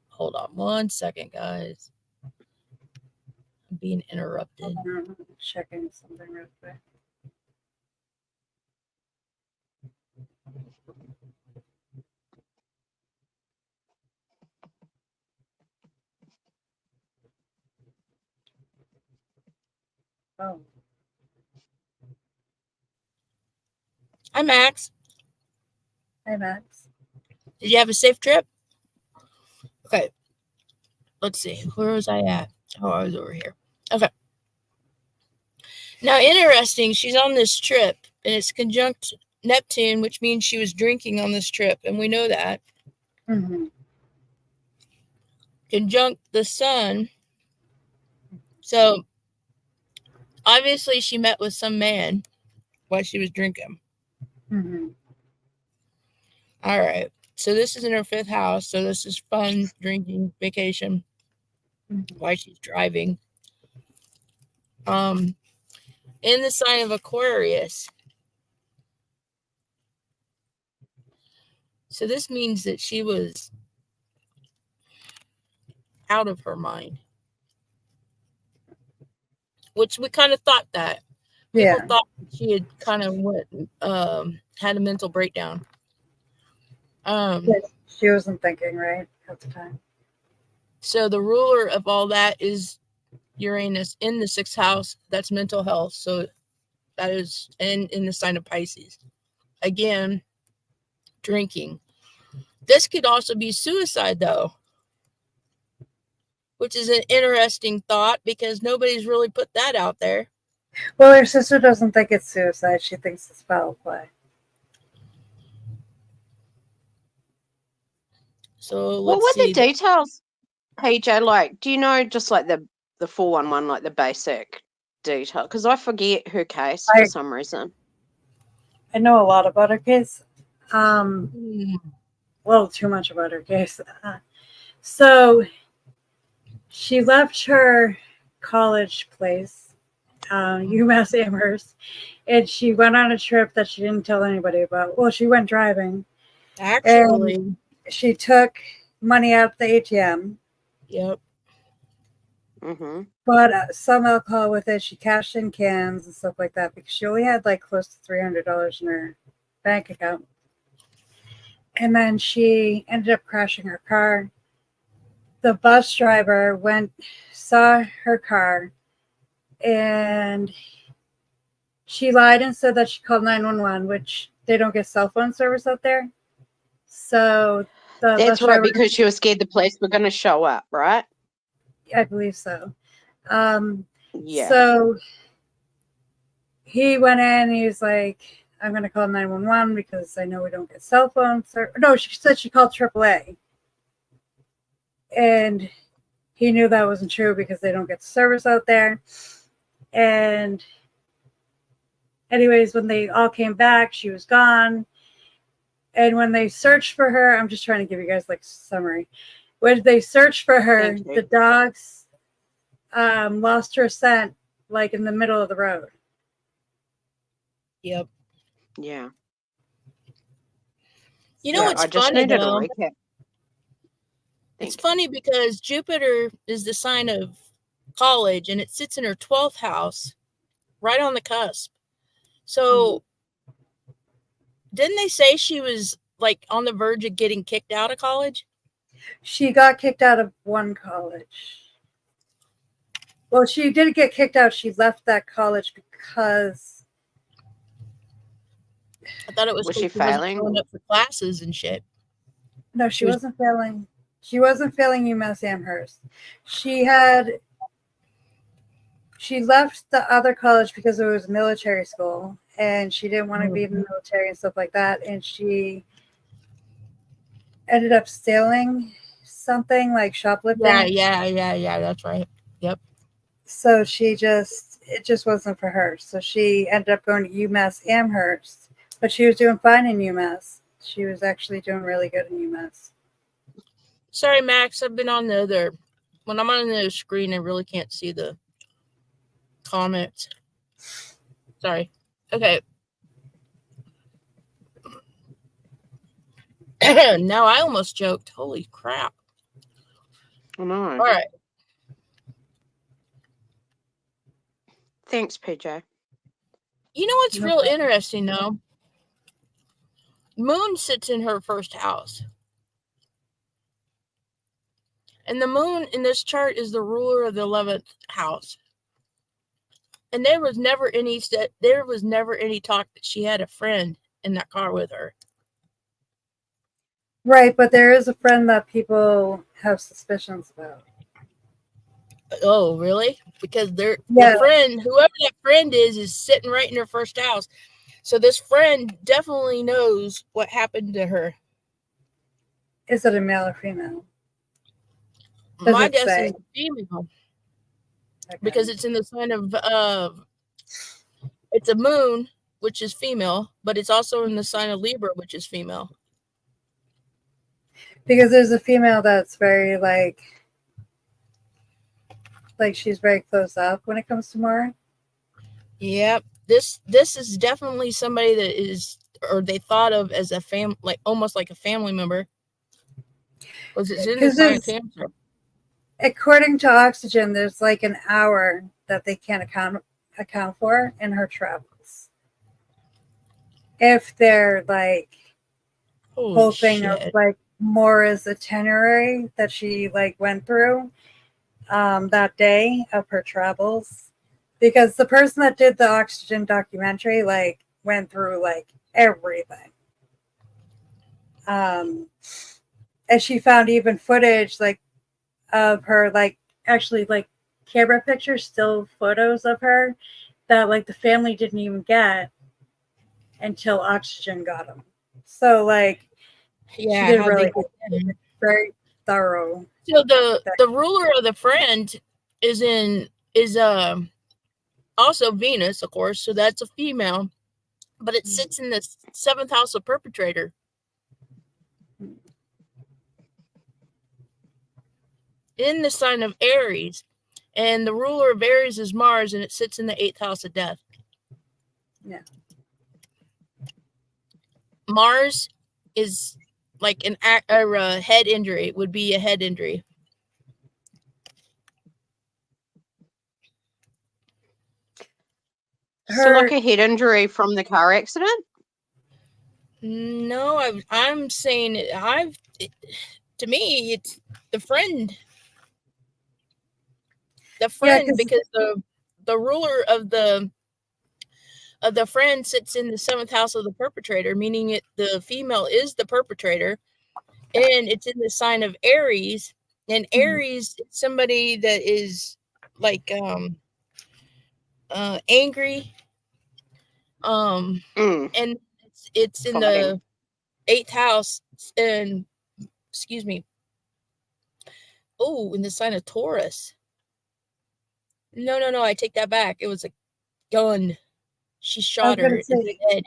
Hold on 1 second, guys. I'm being interrupted. I'm checking something real quick. Oh. Hi, Max. Hi, Max. Did you have a safe trip? Okay. Let's see. Where was I at? Oh, I was over here. Okay. Now, interesting, she's on this trip, and it's conjunct Neptune, which means she was drinking on this trip, and we know that. Mm-hmm. Conjunct the sun. So, obviously, she met with some man while she was drinking. Mm-hmm. All right. So, this is in her 5th house. So, this is fun, drinking, vacation while she's driving. In the sign of Aquarius. So, this means that she was out of her mind. Which we kind of thought that. People thought she had kind of had a mental breakdown. She wasn't thinking right at the time. So the ruler of all that is Uranus in the 6th house. That's mental health. So that is in the sign of Pisces. Again, drinking. This could also be suicide, though, which is an interesting thought because nobody's really put that out there. Well, her sister doesn't think it's suicide. She thinks it's foul play. So What were the details, PJ? Like, do you know just like the 411, like the basic detail? Because I forget her case for some reason. I know a lot about her case. A little too much about her case. So she left her college place, UMass Amherst, and she went on a trip that she didn't tell anybody about. Well, she went driving. Actually. And she took money out of the ATM. Yep. Mm-hmm. Bought some alcohol with it. She cashed in cans and stuff like that because she only had like close to $300 in her bank account. And then she ended up crashing her car. The bus driver saw her car, and she lied and said that she called 911, which they don't get cell phone service out there. So that's right, because she was scared the police were going to show up, right? I believe so. Yeah. So he went in and he was like, I'm going to call 911 because I know we don't get cell phones. No, she said she called AAA. And he knew that wasn't true because they don't get service out there. And anyways, when they all came back, she was gone. And when they searched for her, I'm just trying to give you guys like a summary. When they searched for her, the dogs lost her scent like in the middle of the road. Yep. Yeah. You know what's funny though? It's funny because Jupiter is the sign of college and it sits in her 12th house, right on the cusp. So didn't they say she was like on the verge of getting kicked out of college? She got kicked out of one college. Well, she didn't get kicked out. She left that college because I thought it was Was she because wasn't failing? showing up for classes and shit. No, she She was- wasn't failing. She wasn't failing UMass Amherst. She left the other college because it was military school, and she didn't want to be in the military and stuff like that. And she ended up stealing something like shoplifting. Yeah. That's right. Yep. So it just wasn't for her. So she ended up going to UMass Amherst, but she was doing fine in UMass. She was actually doing really good in UMass. Sorry, Max. I've been on the other. When I'm on the screen, I really can't see the comments. Sorry. Okay. Now I almost joked. Holy crap. I know. All right. Thanks, PJ. You know what's real interesting, though? Moon sits in her first house. And the moon in this chart is the ruler of the 11th house. And there was never any talk that she had a friend in that car with her. Right, but there is a friend that people have suspicions about. Oh, really? Because the Yeah. friend, whoever that friend is sitting right in her first house. So this friend definitely knows what happened to her. Is it a male or female? Does My it guess say? is female. Okay. Because it's in the sign of it's a moon, which is female, but it's also in the sign of Libra, which is female. Because there's a female that's very like she's very close up when it comes to Mara. Yep. This is definitely somebody that is, or they thought of as a like almost like a family member. Because it's in the sign of Cancer. According to Oxygen, there's like an hour that they can't account for in her travels. If they're like whole thing of like Mora's itinerary that she like went through that day of her travels, because the person that did the Oxygen documentary like went through like everything, and she found even footage like of her like actually like camera pictures, still photos of her that like the family didn't even get until Oxygen got them. So like yeah, she did really very thorough. So the ruler of the friend is also Venus, of course, so that's a female, but it sits in the 7th house of perpetrator. In the sign of Aries, and the ruler of Aries is Mars, and it sits in the 8th house of death. Yeah. Mars is like a head injury. It would be a head injury. So like a head injury from the car accident? No, I'm saying to me, it's the friend. The friend, yeah, because the ruler of the friend sits in the 7th house of the perpetrator, meaning the female is the perpetrator, and it's in the sign of Aries. And Aries, somebody that is like angry, and it's in the 8th house, and excuse me. Oh, in the sign of Taurus. No, I take that back. It was a gun. She shot her in the head.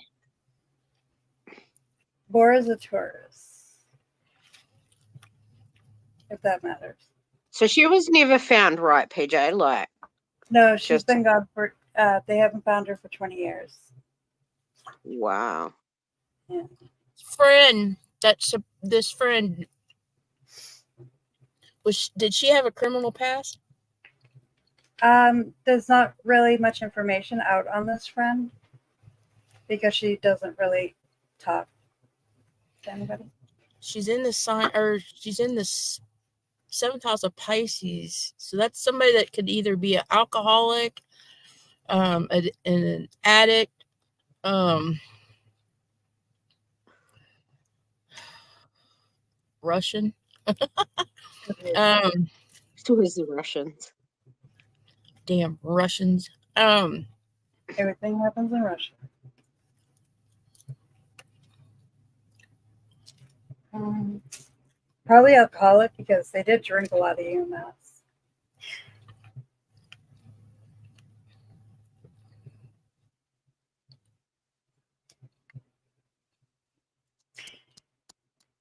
Bora's a Taurus, if that matters. So she was never found, right, PJ? Like, no, she's been gone for. They haven't found her for 20 years. Wow. Yeah. Friend, this friend. Did she have a criminal past? There's not really much information out on this friend because she doesn't really talk to anybody. She's in the sign, or she's in the 7th house of Pisces, so that's somebody that could either be an alcoholic, an addict, Russian. Okay. It's always the Russians. Damn Russians. Everything happens in Russia. Probably alcoholic because they did drink a lot of UMass.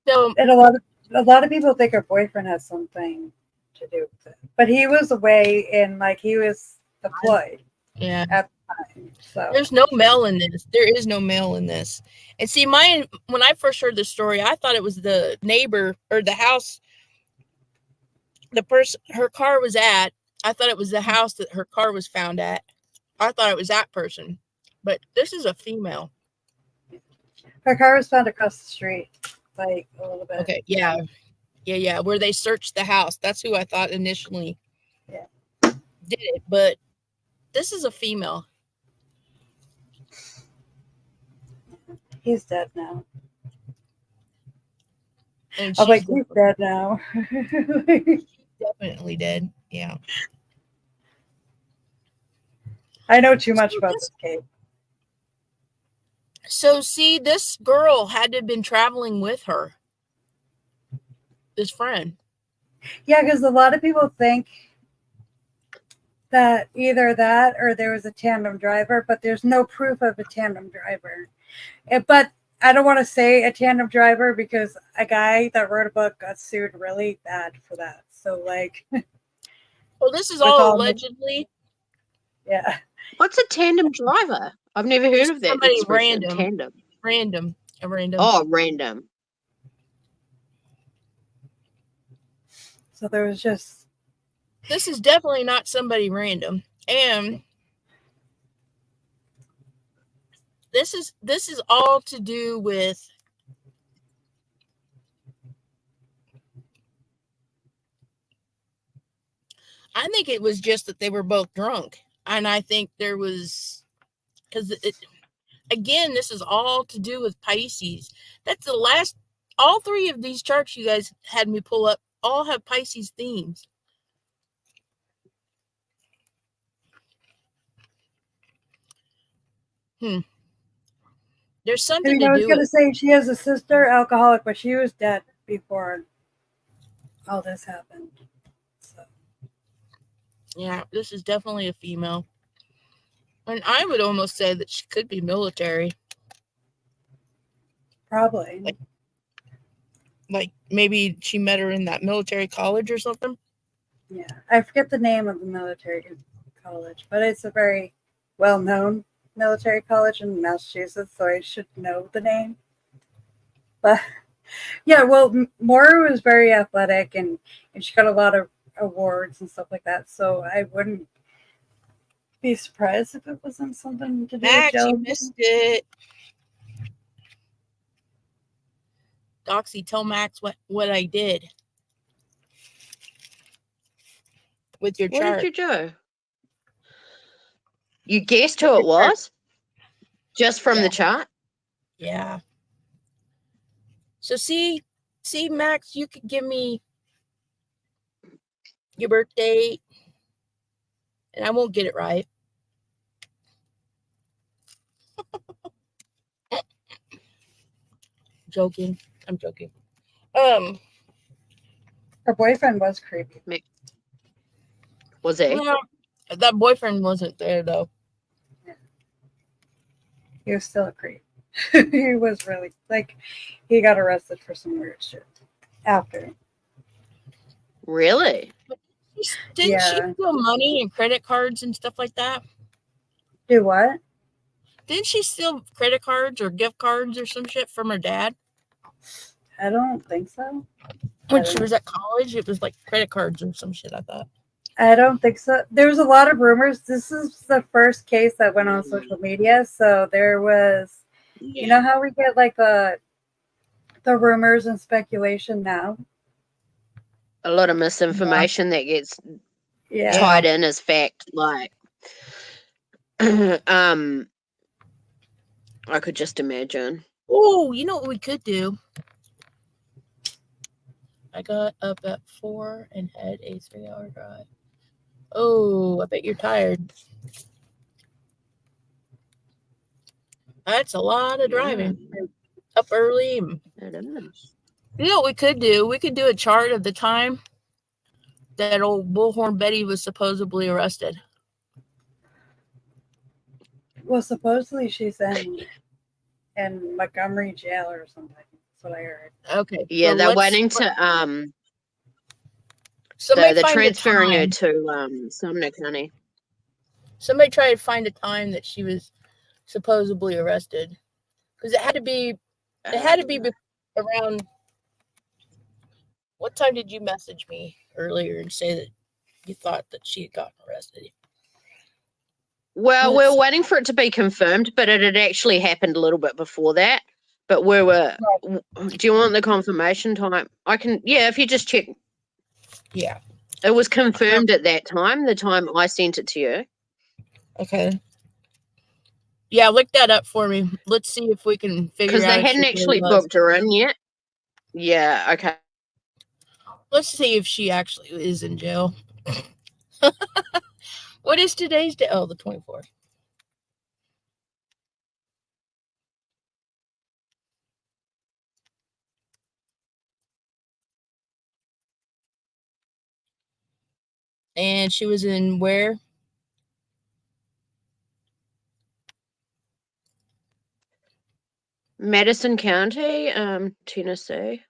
So And a lot of people think her boyfriend has something to do with it, but he was away and like he was deployed yeah, at the time. So there's no male in this. There is no male in this. And see, when I first heard the story, I thought it was the neighbor or the house. The person her car was at. I thought it was the house that her car was found at. I thought it was that person, but this is a female. her car was found across the street, like a little bit. Okay, yeah. Where they searched the house. That's who I thought initially Yeah. did it, but this is a female. He's dead now. And I'm like, she's he's dead now. definitely dead. Yeah. I know too much about this case. So see, this girl had to have been traveling with her. This friend. Yeah, because a lot of people think that either that or there was a tandem driver, but there's no proof of a tandem driver. But I don't want to say a tandem driver because a guy that wrote a book got sued really bad for that. So like, Well, this is all allegedly. Yeah. What's a tandem driver? I've never heard of that Somebody expression. random. Tandem. A random. Oh, random. So there was just. This is definitely not somebody random, and this is all to do with I think it was just that they were both drunk, and I think there was because again, this is all to do with Pisces. That's the last. All three of these charts you guys had me pull up all have Pisces themes. There's something I to was do going to with. say she has a sister, alcoholic, but she was dead before all this happened. So. Yeah, this is definitely a female. And I would almost say that she could be military. Probably. Like maybe she met her in that military college or something. Yeah. I forget the name of the military college, but it's a very well-known military college in Massachusetts, so I should know the name. But yeah, well, Maura was very athletic and she got a lot of awards and stuff like that, so I wouldn't be surprised if it wasn't something to do with Max, you jealousy. missed it. Doxy, tell Max what I did with your chart. What did you do? You guessed who it was? Just from the chart? Yeah. So see, Max, you could give me your birth date, and I won't get it right. Joking. I'm joking. Her boyfriend was creepy. Was he? Well, that boyfriend wasn't there though. Yeah. He was still a creep. He was really like he got arrested for some weird shit after. Really? Didn't she steal money and credit cards and stuff like that? Do what? Didn't she steal credit cards or gift cards or some shit from her dad? I don't think so. When she was at college, it was like credit cards or some shit, I thought. I don't think so. There's a lot of rumors. This is the first case that went on social media. So there was, you know how we get like the rumors and speculation now? A lot of misinformation that gets tied in as fact. Like, I could just imagine. Oh, you know what we could do? I got up at 4 and had a 3-hour drive. Oh, I bet you're tired. That's a lot of driving. Yeah, Up early. it is. You know what we could do? We could do a chart of the time that old Bullhorn Betty was supposedly arrested. Well, supposedly she's in Montgomery jail or something. That's what I heard. Okay. Yeah, well, they're let's- waiting to Somebody they're find a transferring her time. to Sumner County. Somebody try to find a time that she was supposedly arrested, because it had to be around. What time did you message me earlier and say that you thought that she had gotten arrested? Well, we were waiting for it to be confirmed, but it had actually happened a little bit before that. But we were. Do you want the confirmation time? I can. Yeah, if you just check. Yeah. It was confirmed at that time, the time I sent it to you. Okay. Yeah, look that up for me. Let's see if we can figure out. Because they hadn't actually booked her in yet. Yeah, okay. Let's see if she actually is in jail. What is today's day? Oh, the 24th. And she was in where? Madison County, Tennessee.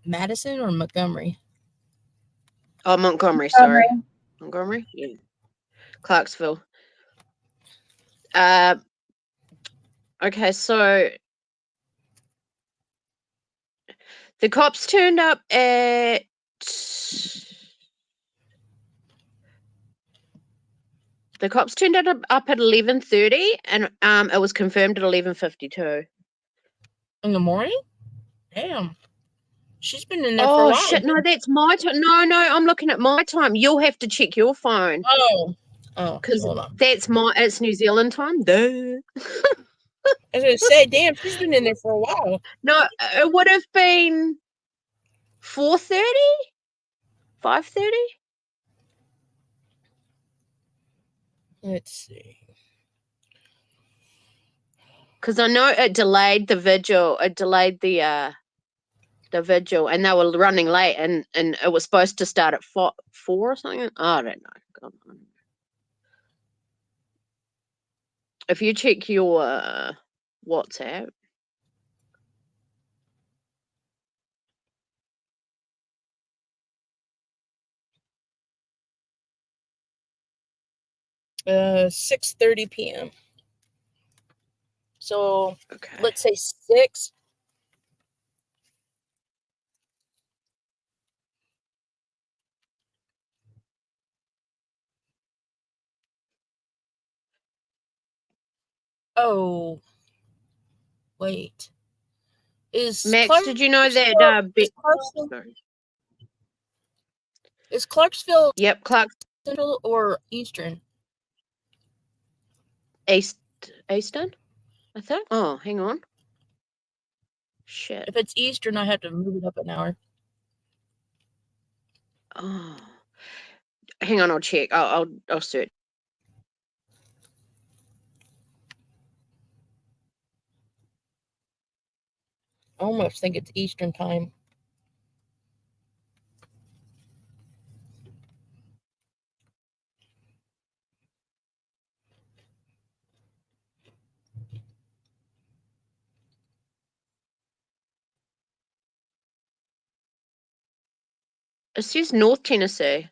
Madison or Montgomery? Oh, Montgomery, sorry. Montgomery? Yeah. Clarksville. Okay, so the cops turned up at up at 11:30, and it was confirmed at 11:52. In the morning? Damn. She's been in there for a while. Oh shit! No, that's my time. No, I'm looking at my time. You'll have to check your phone. Oh, because hold on. It's New Zealand time. Duh. I was gonna say, damn, she's been in there for a while. No, it would have been 4:30, 5:30. Let's see. Because I know it delayed the vigil. It delayed the vigil, and they were running late, and it was supposed to start at 4 or something. I don't know. God, I don't know. If you check your WhatsApp. Uh, 6:30 p.m. So Okay. let's say 6. Oh, wait. Is Max, did you know that? Is Clarksville Yep, Clark Central or Eastern? Eastern, I think. Oh, hang on. Shit. If it's Eastern, I have to move it up an hour. Oh, hang on. I'll check. I'll search. I almost think it's Eastern time. It says North Tennessee.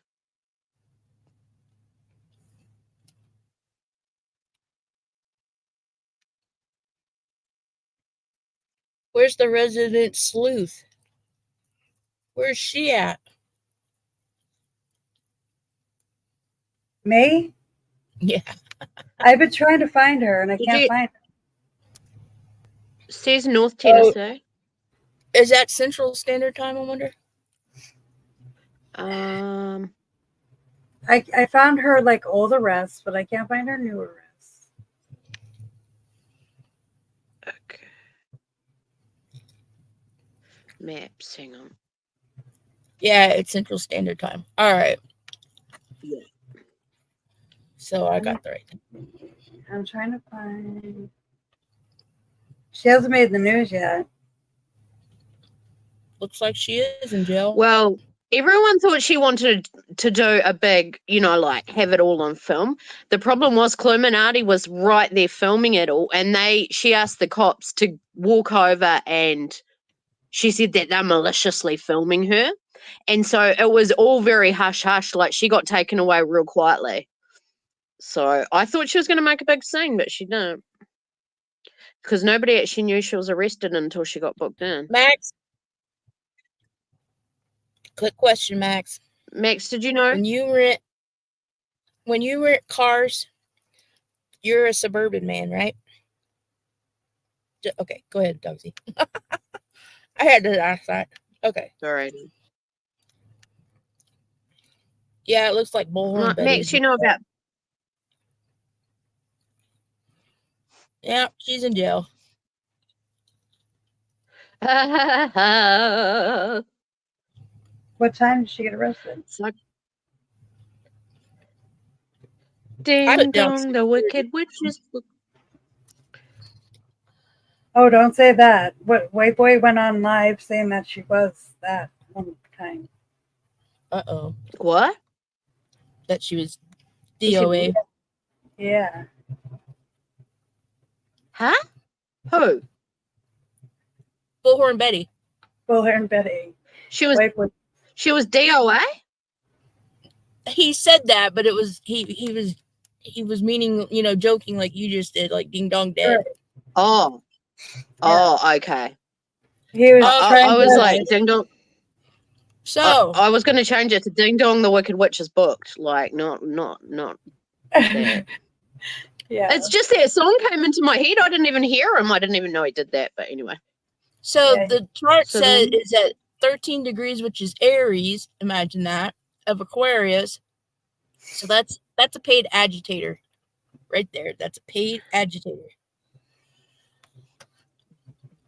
Where's the resident sleuth? Where's she at? Me? Yeah. I've been trying to find her and I can't find her. It says North Tennessee. Is that Central Standard Time, I wonder? I found her like old arrests, but I can't find her new arrests. Okay. Maps, hang on. Yeah, it's Central Standard Time. All right. Yeah. So I got the right thing. I'm trying to find. She hasn't made the news yet. Looks like she is in jail. Well, everyone thought she wanted to do a big, like have it all on film. The problem was Illuminati was right there filming it all, and she asked the cops to walk over, and she said that they're maliciously filming her. And so it was all very hush-hush, like she got taken away real quietly. So I thought she was going to make a big scene, but she didn't. Because nobody actually knew she was arrested until she got booked in. Max? Quick question, Max. Max, did you know? When you rent cars, you're a suburban man, right? Okay, go ahead, Dogsy. I had to ask that. Okay. Sorry. Yeah, it looks like Bullhorn Betty. Max, you know about... Yeah, she's in jail. What time did she get arrested? It's like... Ding dong, the wicked witches. Oh, don't say that. What White Boy went on live saying that she was that one time. Uh-oh. What? That she was DOA. Yeah. Huh? Who? Bullhorn Betty. Bullhorn Betty. She was DOA? He said that, but it was he was meaning, joking like you just did, like ding dong dead. Right. Oh. Yeah. Oh, okay. He was I was like, ding dong. So I was going to change it to ding dong, the wicked witch is booked. Like, not that. Yeah. It's just that song came into my head. I didn't even hear him. I didn't even know he did that. But anyway. So Yeah. the chart says it's at 13 degrees, which is Aries. Imagine that, of Aquarius. So that's a paid agitator right there. That's a paid agitator.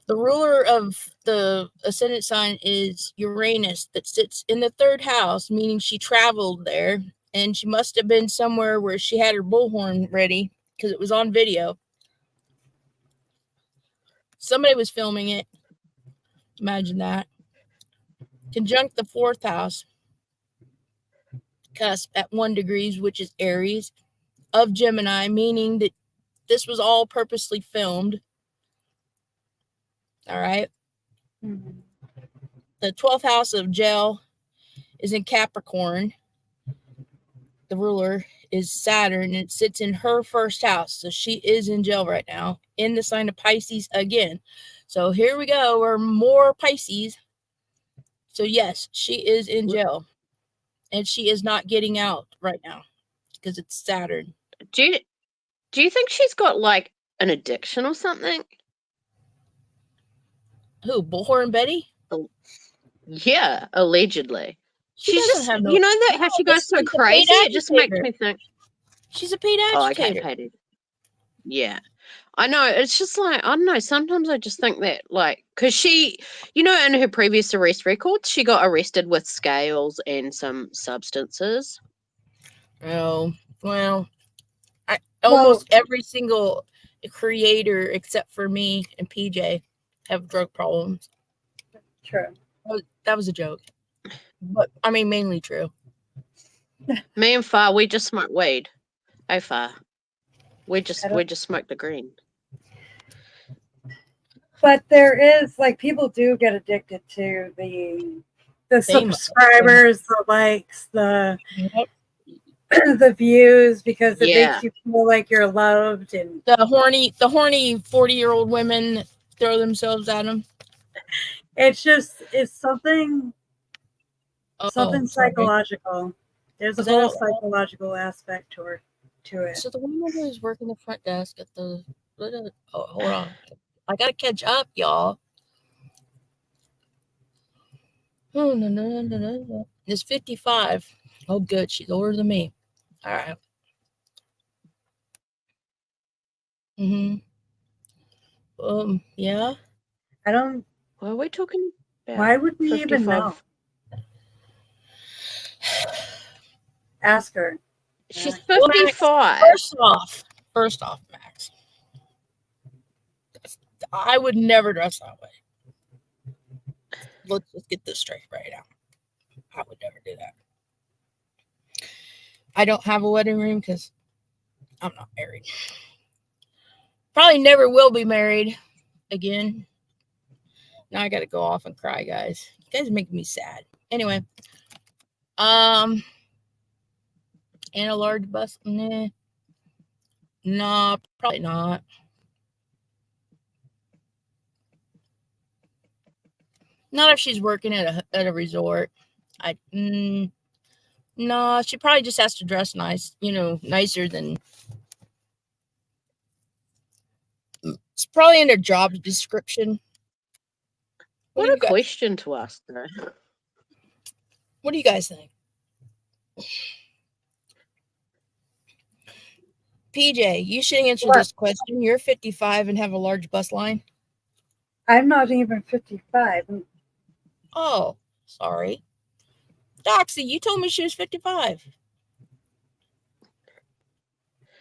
The ruler of the ascendant sign is Uranus, that sits in the 3rd house, meaning she traveled there, and she must have been somewhere where she had her bullhorn ready because it was on video. Somebody was filming it. Imagine that. Conjunct the 4th house, cusp at 1 degrees, which is Aries, of Gemini, meaning that this was all purposely filmed. All right. Mm-hmm. The 12th house of jail is in Capricorn. The ruler is Saturn, and it sits in her 1st house. So she is in jail right now in the sign of Pisces again. So here we go. We're more Pisces. So yes, she is in jail, and she is not getting out right now because it's Saturn. Do you think she's got like an addiction or something? Who, Bullhorn Betty? Yeah, allegedly. She She's doesn't just, have no. you know that how she goes so she's a paid crazy. It just makes agitator. me think. She's a paid Oh, agitator. okay, paid. Yeah, I know. It's just like, I don't know. Sometimes I just think that, like, because she, in her previous arrest records, she got arrested with scales and some substances. Oh, well, almost every single creator except for me and PJ have drug problems. True. That was a joke, but I mean mainly true. Me and Far, we just smoke weed. Oh, Far, we just smoke the green. But there is, like, people do get addicted to the subscribers, the likes, the views, because it makes you feel like you're loved, and the horny 40-year-old women throw themselves at them. It's something psychological. There's a whole psychological aspect to it. So the woman who's working the front desk at the hold on, I gotta catch up, y'all. Oh no. It's 55. Oh good, she's older than me. All right. Yeah. I don't. What are we talking? Why would we even know? Ask her. She's Well, Max, 55. First off, Max, I would never dress that way. Let's just get this straight right now. I would never do that. I don't have a wedding ring because I'm not married. Probably never will be married again. Now I got to go off and cry, guys. You guys are making me sad. Anyway, and a large bus? Nah. No, probably not. Not if she's working at a resort. No, she probably just has to dress nice, nicer than. It's probably in her job description. What a question to ask, though. What do you guys think? PJ, you should answer this question. You're 55 and have a large bus line? I'm not even 55. Oh, sorry. Doxy, you told me she was 55.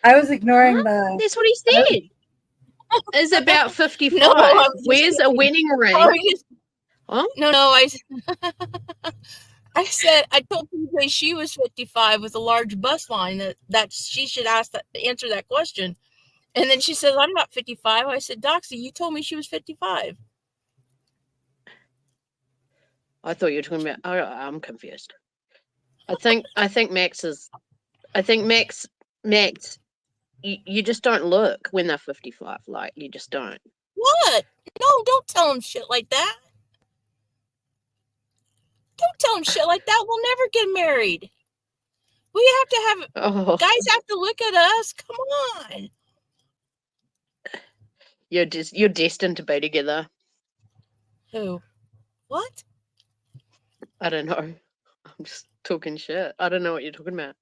I was ignoring the... That's what he said. Is about 55. No, where's a wedding ring? Huh? No, I said I told PJ she was 55 with a large bus line that she should answer that question. And then she says, I'm not 55. I said, Doxy, you told me she was 55. I thought you were talking about I'm confused. I think Max is Max you just don't look when they're 55. Like, you just don't. What? No, don't tell him shit like that. Don't tell him shit like that. We'll never get married. We have to have guys have to look at us. Come on. You're destined to be together. Who? What? I don't know. I'm just talking shit. I don't know what you're talking about.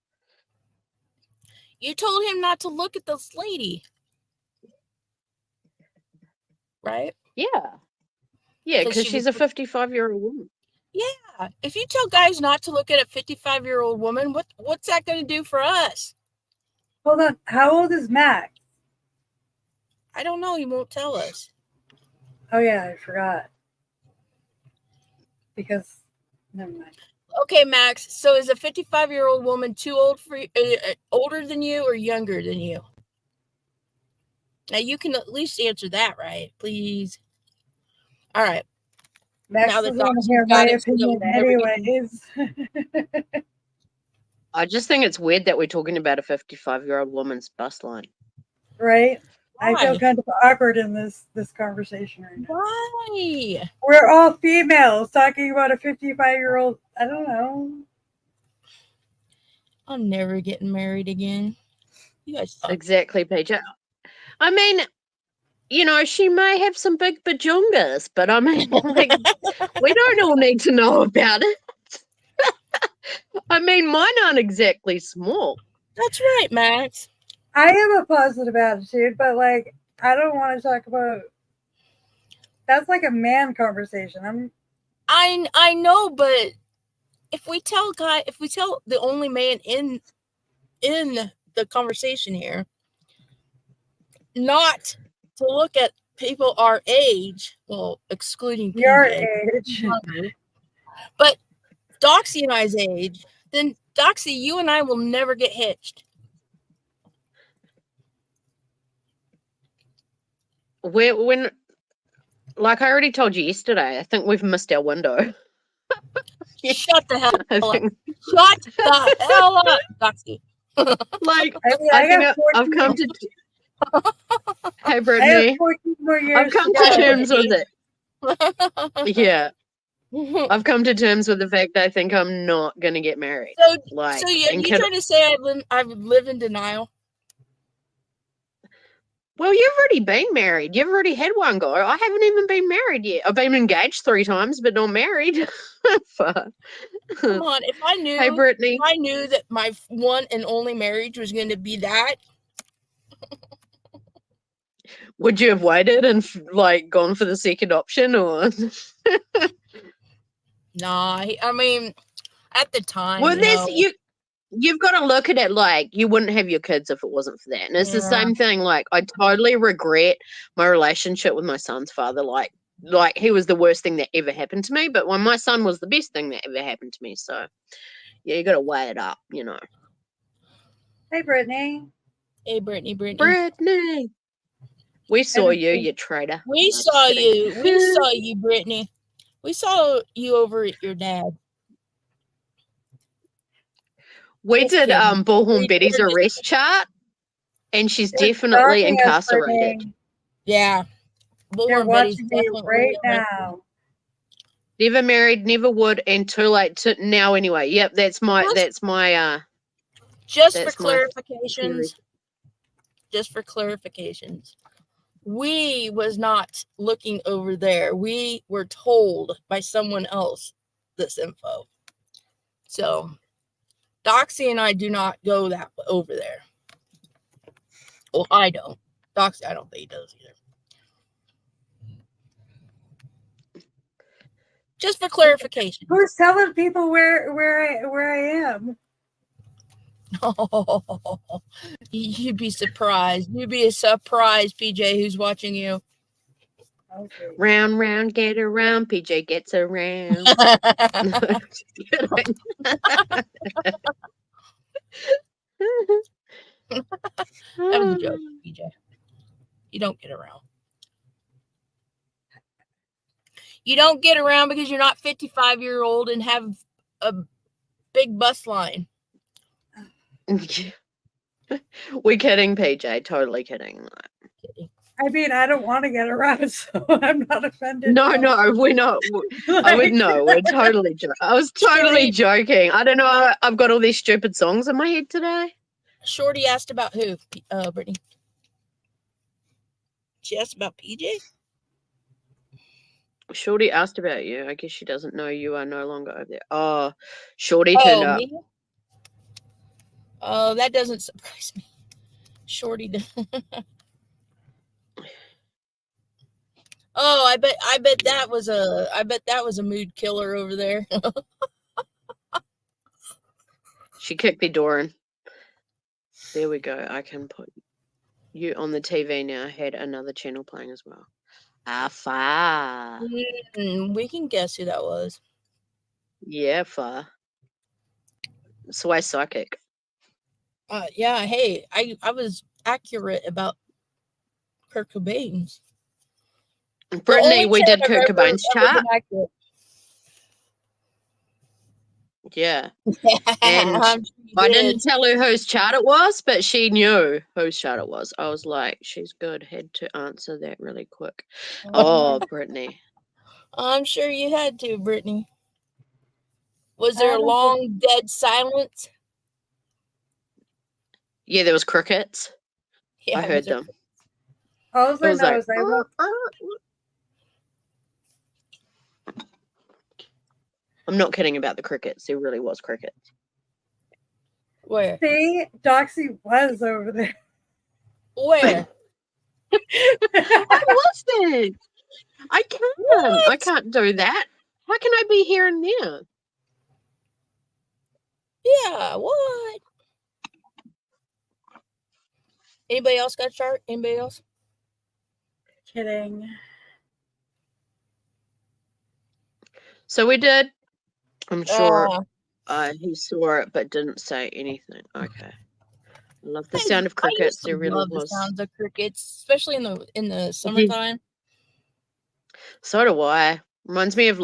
You told him not to look at this lady. Right? Yeah. Yeah, because she's a 55-year-old woman. Yeah. If you tell guys not to look at a 55-year-old woman, what's that going to do for us? Hold on. How old is Max? I don't know. He won't tell us. Oh, yeah. I forgot. Because, never mind. Okay, Max. So is a 55-year-old woman too old for you, older than you or younger than you? Now, you can at least answer that, right? Please. All right. Max doesn't want to hear my opinion anyways. I just think it's weird that we're talking about a 55-year-old woman's bus line. Right? Why? I feel kind of awkward in this conversation right now. Why? We're all females talking about a 55-year-old. I don't know. I'm never getting married again. You guys suck. Exactly, PJ. I mean, she may have some big bajungas, but I mean, like, we don't all need to know about it. I mean, mine aren't exactly small. That's right, Max. I have a positive attitude, but like, I don't want to talk about. That's like a man conversation. I know, but if we tell the only man in the conversation here not to look at people our age, well, excluding your PJ, age, but Doxy and I's age, then Doxy, you and I will never get hitched. When, like I already told you yesterday, I think we've missed our window. Shut the hell up. Shut the hell up, Doxy. Like, I think I've come to... Hey, Brittany. I've come to terms with it. Yeah. I've come to terms with the fact that I think I'm not going to get married. So you trying to say I live in denial? Well, you've already been married. You've already had one go. I haven't even been married yet. I've been engaged 3 times, but not married. Come on, if I knew, hey, Brittany, if I knew that my one and only marriage was going to be that, would you have waited and like gone for the second option, or? Nah, I mean, at the time, Well, you know, you've got to look at it like you wouldn't have your kids if it wasn't for that. And it's the yeah. same thing. Like, I totally regret my relationship with my son's father. Like he was the worst thing that ever happened to me. But when my son was the best thing that ever happened to me. So, yeah, you got to weigh it up, you know. Hey, Brittany. Hey, Brittany. Brittany. We saw you, you traitor. We No, saw just kidding. you. We saw you, Brittany. We saw you over at your dad. We Just did kidding. Bullhorn We Betty's did. arrest chart, and she's They're definitely stalking us, incarcerated. Brittany. Yeah. They're Bullhorn Betty's watching me definitely right arrested. now. Never married, never would, and too late to now anyway. Yep, that's my Just that's for my clarifications. theory. Just for clarifications. We was not looking over there. We were told by someone else this info. So Doxy and I do not go that over there. Well, I don't. Doxy, I don't think he does either. Just for clarification. Who's telling people where I am? Oh, you'd be surprised. You'd be a surprise, PJ, who's watching you. Okay. Round, round, get around. PJ gets around. That Just kidding. was a joke, PJ. You don't get around. You don't get around because you're not 55-year-old and have a big bus line. We're kidding, PJ. Totally kidding. I mean, I don't want to get around, so I'm not offended. No, we're not. I would know. We're totally joking. I was totally joking. I don't know. I've got all these stupid songs in my head today. Shorty asked about who, Brittany? She asked about PJ? Shorty asked about you. I guess she doesn't know you are no longer over there. Oh, Shorty turned up. Me? Oh, that doesn't surprise me. Shorty. Oh, I bet that was a mood killer over there. She kicked the door in. There we go. I can put you on the TV now. I had another channel playing as well. Far. We can guess who that was. Yeah, far. Sway psychic. Yeah, hey, I was accurate about Kurt Cobain's. Brittany, we did Kurt Cobain's chart. Yeah. And I didn't tell her whose chart it was, but she knew whose chart it was. I was like, she's good. Had to answer that really quick. Oh, Brittany. I'm sure you had to, Brittany. Was there a long dead silence? Yeah, there was crickets. Yeah, I heard them. All I know is I will. I'm not kidding about the crickets. There really was crickets. Where? See, Doxy was over there. Where? I was there. I can't. What? I can't do that. How can I be here and there? Yeah, what? Anybody else got a chart? Anybody else? Kidding. So we did. I'm sure he saw it but didn't say anything. Okay. I love the sound of crickets. I love the sounds of crickets, especially in the summertime. So do I. Reminds me of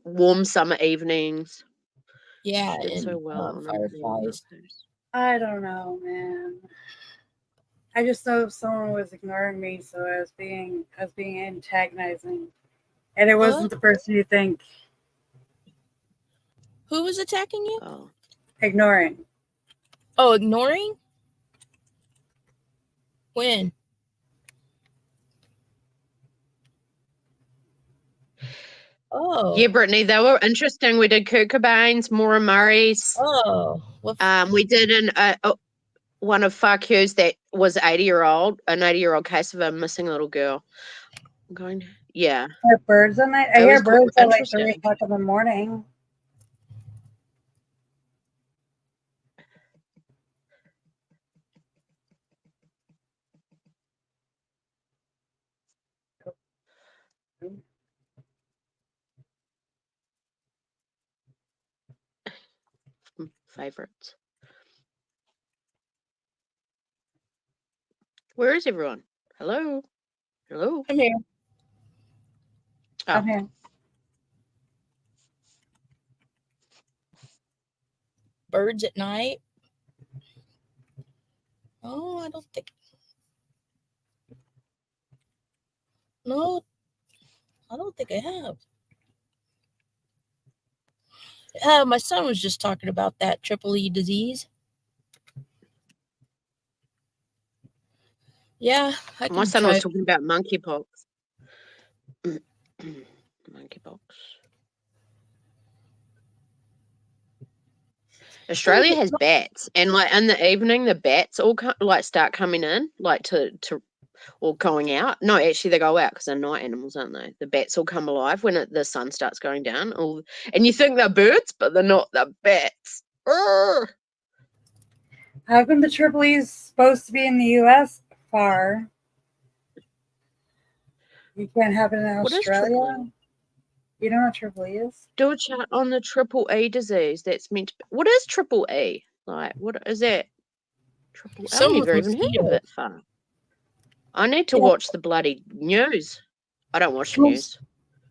warm summer evenings. Yeah, she did so well on Fireflies. I don't know, man. I just know someone was ignoring me, so I was being antagonizing, and it wasn't the person you think. Who was attacking you? Oh. Ignoring. Oh, ignoring? When? Oh. Yeah, Brittany, they were interesting. We did Kurt Cobain's, Maura Murray's. Oh. We did one of Fuck Hughes that was an 80-year-old case of a missing little girl. I'm going Yeah. I hear birds at night. I It hear was birds at like 3 interesting. o'clock in the morning. Favorites. Where is everyone? Hello? Hello? I'm here. Oh. I'm here. Birds at night. Oh, I don't think. No, I don't think I have. My son was just talking about that triple E disease. Yeah, I My can son try was it. talking about monkeypox. Monkeypox. Australia has bats, and like in the evening, the bats all like start coming in, like to or going out. No, actually, they go out because they're night animals, aren't they? The bats all come alive when the sun starts going down. And you think they're birds, but they're not. They're bats. Urgh. How come the Triple E is supposed to be in the U.S. far? You can't have it in What is Australia? triple E? You know what Triple E is? Do a chart on the triple E disease. That's meant to be. What is triple E? Like, what is that? Triple. I Some with never even heard of mosquitoes. it. Far. I need to Yeah. watch the bloody news. I don't watch the news.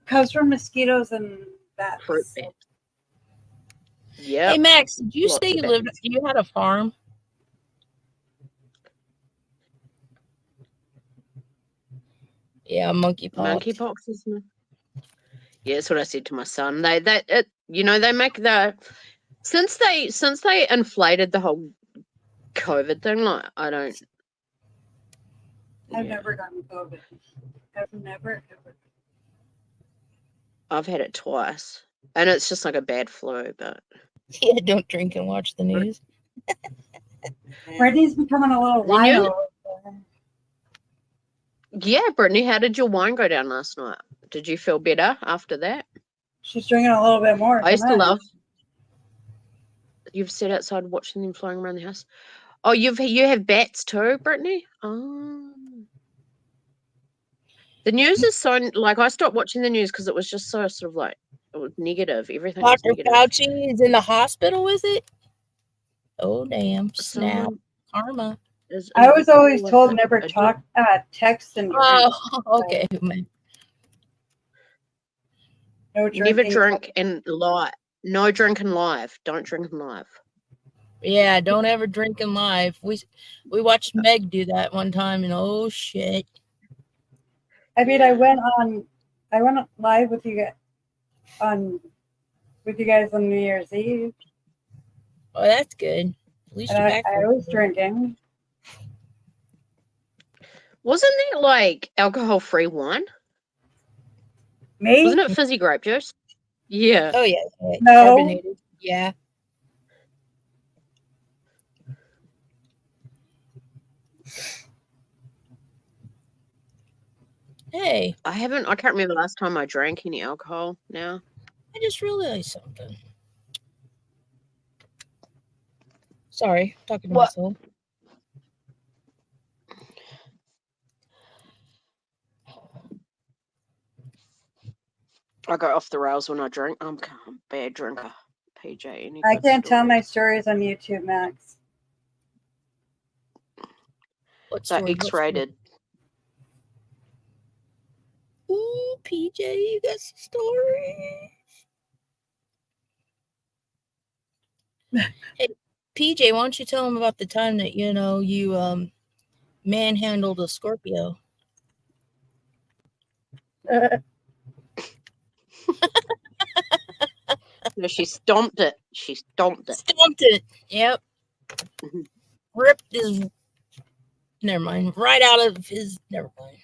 Comes from mosquitoes and bats. Fruit bats. Yeah. Hey Max, did you Lots say of you had a farm? Yeah, monkeypox. Monkeypox is. Yeah, that's what I said to my son. They make the since they inflated the whole COVID thing. Like, I don't. I've Yeah. never gotten COVID. I've never ever. I've had it twice, and it's just like a bad flu. But Yeah, don't drink and watch the news. Brittany's becoming a little The news- wino. yeah, Brittany, how did your wine go down last night? Did you feel better after that? She's drinking a little bit more. I used to tonight. love. You've sat outside watching them flying around the house. Oh, you have bats too, Brittany? Oh. The news is so like I stopped watching the news because it was just so sort of like it was negative. Everything was Dr. negative. Fauci is in the hospital, is it? Oh damn! Snap. Someone Karma. is I was always infected told with never it. talk, text and drink. Oh, okay. No Never drinking. drink and live. No drinking live. Don't drink and live. Yeah, don't ever drink in live. We watched Meg do that one time, and oh shit. I mean, I went live with you guys on New Year's Eve, Oh, that's good. At least and you're back. I was drinking. Wasn't that like alcohol-free wine? Me? Wasn't it fizzy grape juice? Yeah. Oh yeah. No. Carbonated. Yeah. Hey, I can't remember the last time I drank any alcohol now. I just realized something. Sorry, talking to What? myself. I go off the rails when I drink. I'm a bad drinker. PJ, any I good can't tell my stories? stories on YouTube, Max. What They're story? X-rated. Ooh, PJ, you got some story. Hey, PJ, why don't you tell them about the time that you manhandled a Scorpio? No, she stomped it. She stomped it. Stomped it. Yep. Mhm. Ripped his. Never mind. Right out of his. Never mind.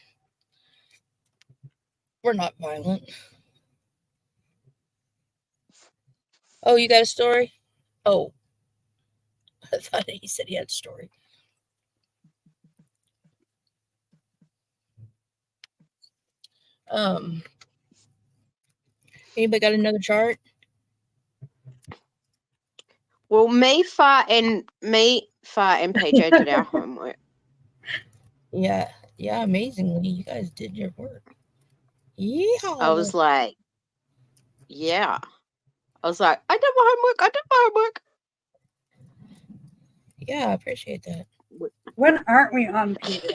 We're not violent. Oh, you got a story? Oh. I thought he said he had a story. Anybody got another chart? Well, me, Far, and PJ did our homework. Yeah, amazingly, you guys did your work. Yeehaw. I was like, yeah. I was like, I did my homework. Yeah, I appreciate that. When aren't we on PJ?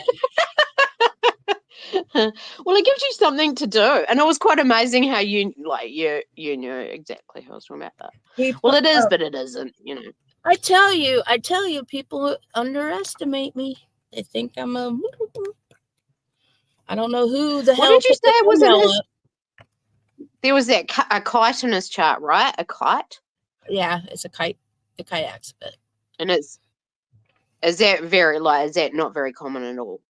Well, it gives you something to do, and it was quite amazing how you knew exactly who I was talking about that. Well, it is, but it isn't. I tell you, people underestimate me. They think I'm a. I don't know who the hell. What did you say was in his? There was a kite in his chart, right? A kite. Yeah, it's a kite. The kayaks bit. And is that is that not very common at all?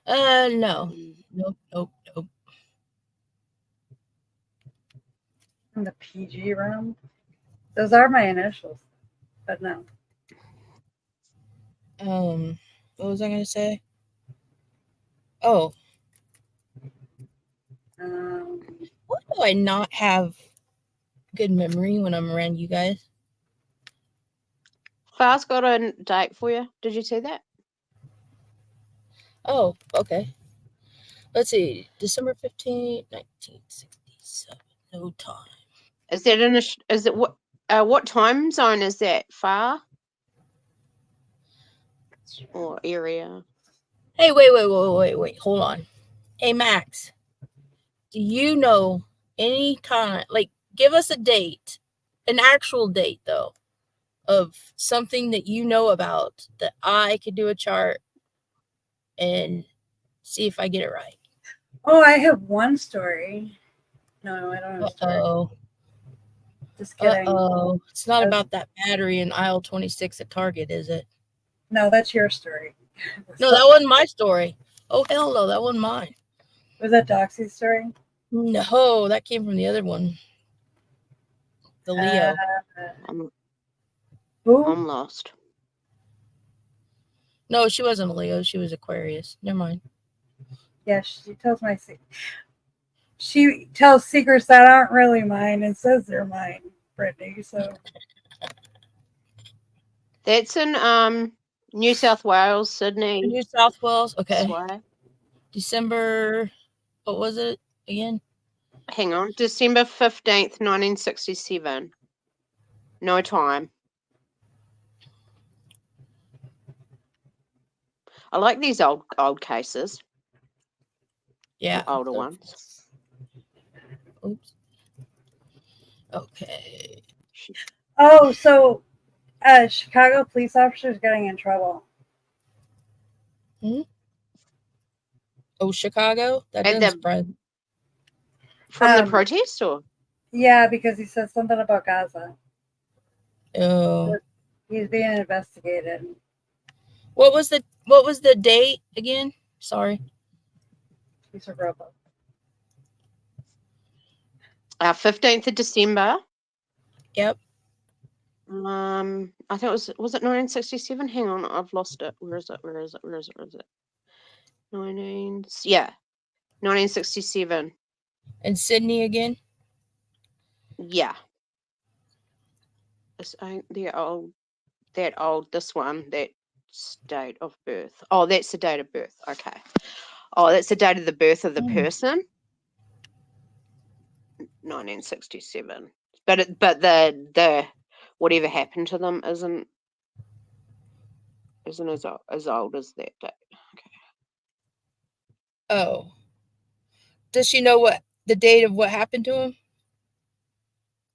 No. Nope. In the PG room? Those are my initials, but no. What was I going to say? Oh. Why do I not have good memory when I'm around you guys? Far's got a date for you. Did you see that? Oh, okay. Let's see. December 15th, 1967. No time. Is it what time zone is that? Far or area? Hey, wait. Hold on. Hey, Max. Do you know any time, like, give us a date, an actual date, though, of something that you know about that I could do a chart and see if I get it right. Oh, I have one story. No, I don't have a story. Uh-oh. Just kidding. Uh-oh. It's not about that battery in aisle 26 at Target, is it? No, that's your story. No, that wasn't my story. Oh, hell no, that wasn't mine. Was that Doxy's story? No, that came from the other one. The Leo. I'm lost. No, she wasn't a Leo. She was Aquarius. Never mind. Yeah, she tells my secret. She tells secrets that aren't really mine and says they're mine, Brittany. So that's in New South Wales, Sydney. New South Wales. Okay. Sway. December. What was it again? Hang on. December 15th, 1967. No time. I like these old cases. Yeah. The older ones. Oops. Okay. Oh, so Chicago police officers getting in trouble. Oh, Chicago? That doesn't spread. From the protest, or? Yeah, because he said something about Gaza. Oh. He's being investigated. What was the date again? Sorry. He's a robot. 15th of December. Yep. I think it was it 1967? Hang on, I've lost it. Where is it? 1967. And Sydney again? Yeah. This ain't this one, that date of birth. Oh, that's the date of birth. Okay. Oh, that's the date of the birth of the person. 1967. But the whatever happened to them isn't as old as that date. Okay. Oh. Does she know what the date of what happened to him?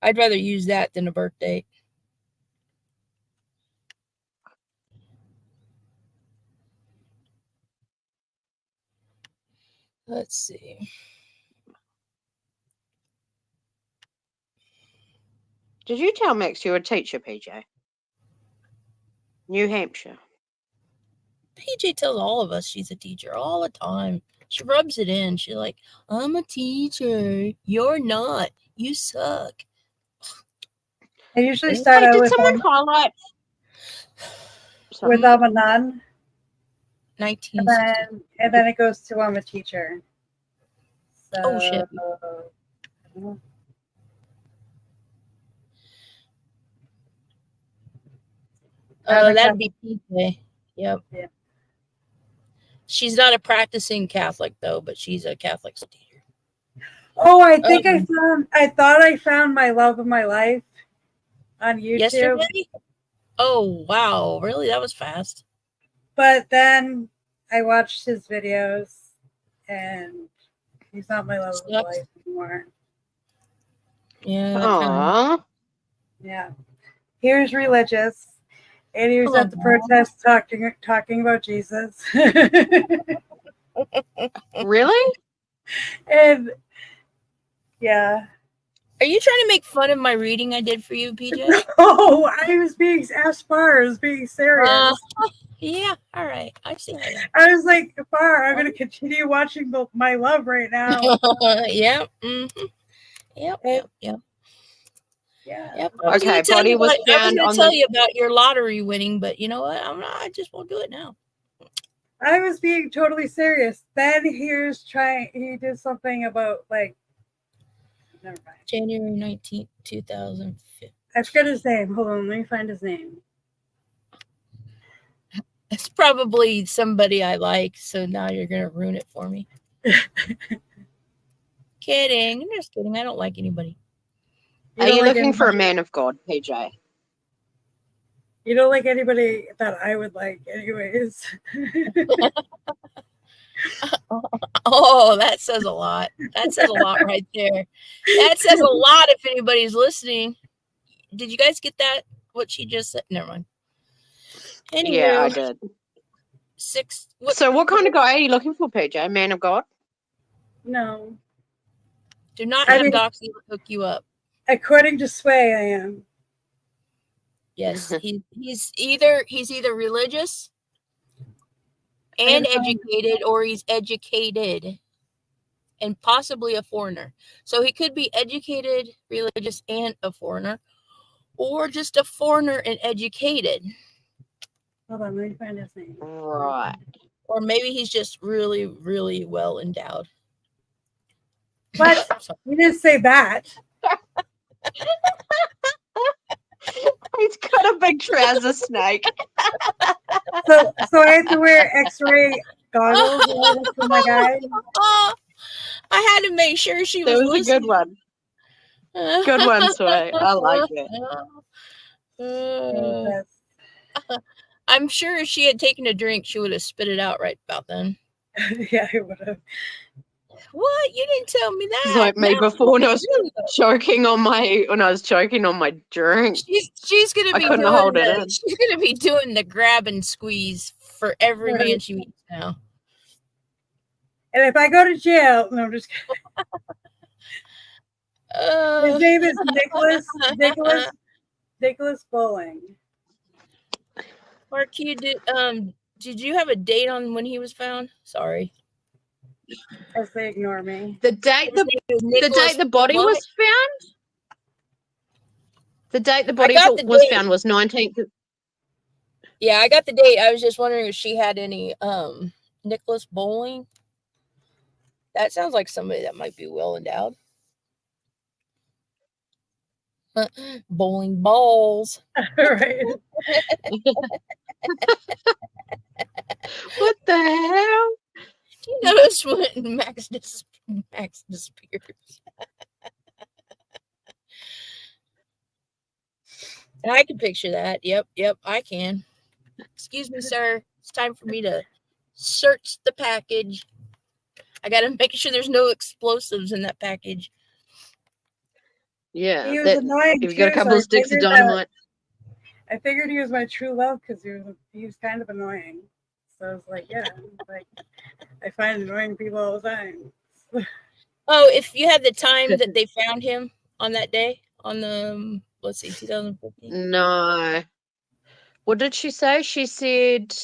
I'd rather use that than a birth date. Let's see. Did you tell Max you're a teacher, PJ? New Hampshire. PJ tells all of us she's a teacher all the time. She rubs it in. She's like, I'm a teacher. You're not. You suck. I usually start out with someone highlight with I'm a nun. 1960. And then it goes to I'm a teacher. Oh, shit. That'd be PJ. Yep. Yeah. She's not a practicing Catholic though, but she's a Catholic teacher. Oh, I think I thought I found my love of my life on YouTube. Yesterday? Oh, wow. Really? That was fast. But then I watched his videos and he's not my love of my life anymore. Yeah. Aww. Yeah. He was religious. And he was at the protest talking about Jesus. Really? And yeah. Are you trying to make fun of my reading I did for you, PJ? Oh, I was being Far. I was being serious. Yeah, all right. I see. I was like, Far, I'm going to continue watching my love right now. Yep. Mm-hmm. Yep. Yeah. Yep. Okay, body was found I was going on to tell you about your lottery winning, but you know what? I just won't do it now. I was being totally serious. Then he did something about like, never mind. January 19th, 2005. I forget his name. Hold on, let me find his name. It's probably somebody I like, so now you're going to ruin it for me. Kidding. I'm just kidding. I don't like anybody. Are you looking for a man of God, PJ? You don't like anybody that I would like anyways. Oh, that says a lot. That says a lot right there. That says a lot if anybody's listening. Did you guys get that? What she just said? Never mind. Anyway, yeah, I did. So what kind of guy are you looking for, PJ? A man of God? No. Do not have Doxy hook you up. According to Sway, I am. Yes, he's either religious and educated, or he's educated and possibly a foreigner. So he could be educated, religious, and a foreigner, or just a foreigner and educated. Hold on, let me find his name. Right. Or maybe he's just really, really well endowed. What? You didn't say that. He's got a big trouser snake. So I have to wear X-ray goggles for my guy. I had to make sure she was. That was listening. a good one. Good one, Sway. I like it. I'm sure if she had taken a drink, she would have spit it out right about then. Yeah, I would have. What? You didn't tell me that. It's like me before when I was choking on my drink. She's gonna be couldn't hold it in. She's gonna be doing the grab and squeeze for every man she meets now. And if I go to jail, no, I'm just kidding. His name is Nicholas Bowling. Mark, did you have a date on when he was found? Sorry. As they ignore me. The date the body was found? The date the body was found was 19th. Yeah, I got the date. I was just wondering if she had any Nicholas Bowling. That sounds like somebody that might be well endowed. Bowling balls. Right. What the hell? You notice when Max disappears. I can picture that. Yep, I can. Excuse me, sir. It's time for me to search the package. I got to make sure there's no explosives in that package. Yeah. He was annoying. You've got a couple of sticks of dynamite. I figured he was my true love because he was kind of annoying. So I was like, yeah, like I find annoying people all the time. Oh, if you had the time that they found him on that day, on the, let's see, 2015? No. What did she say? She said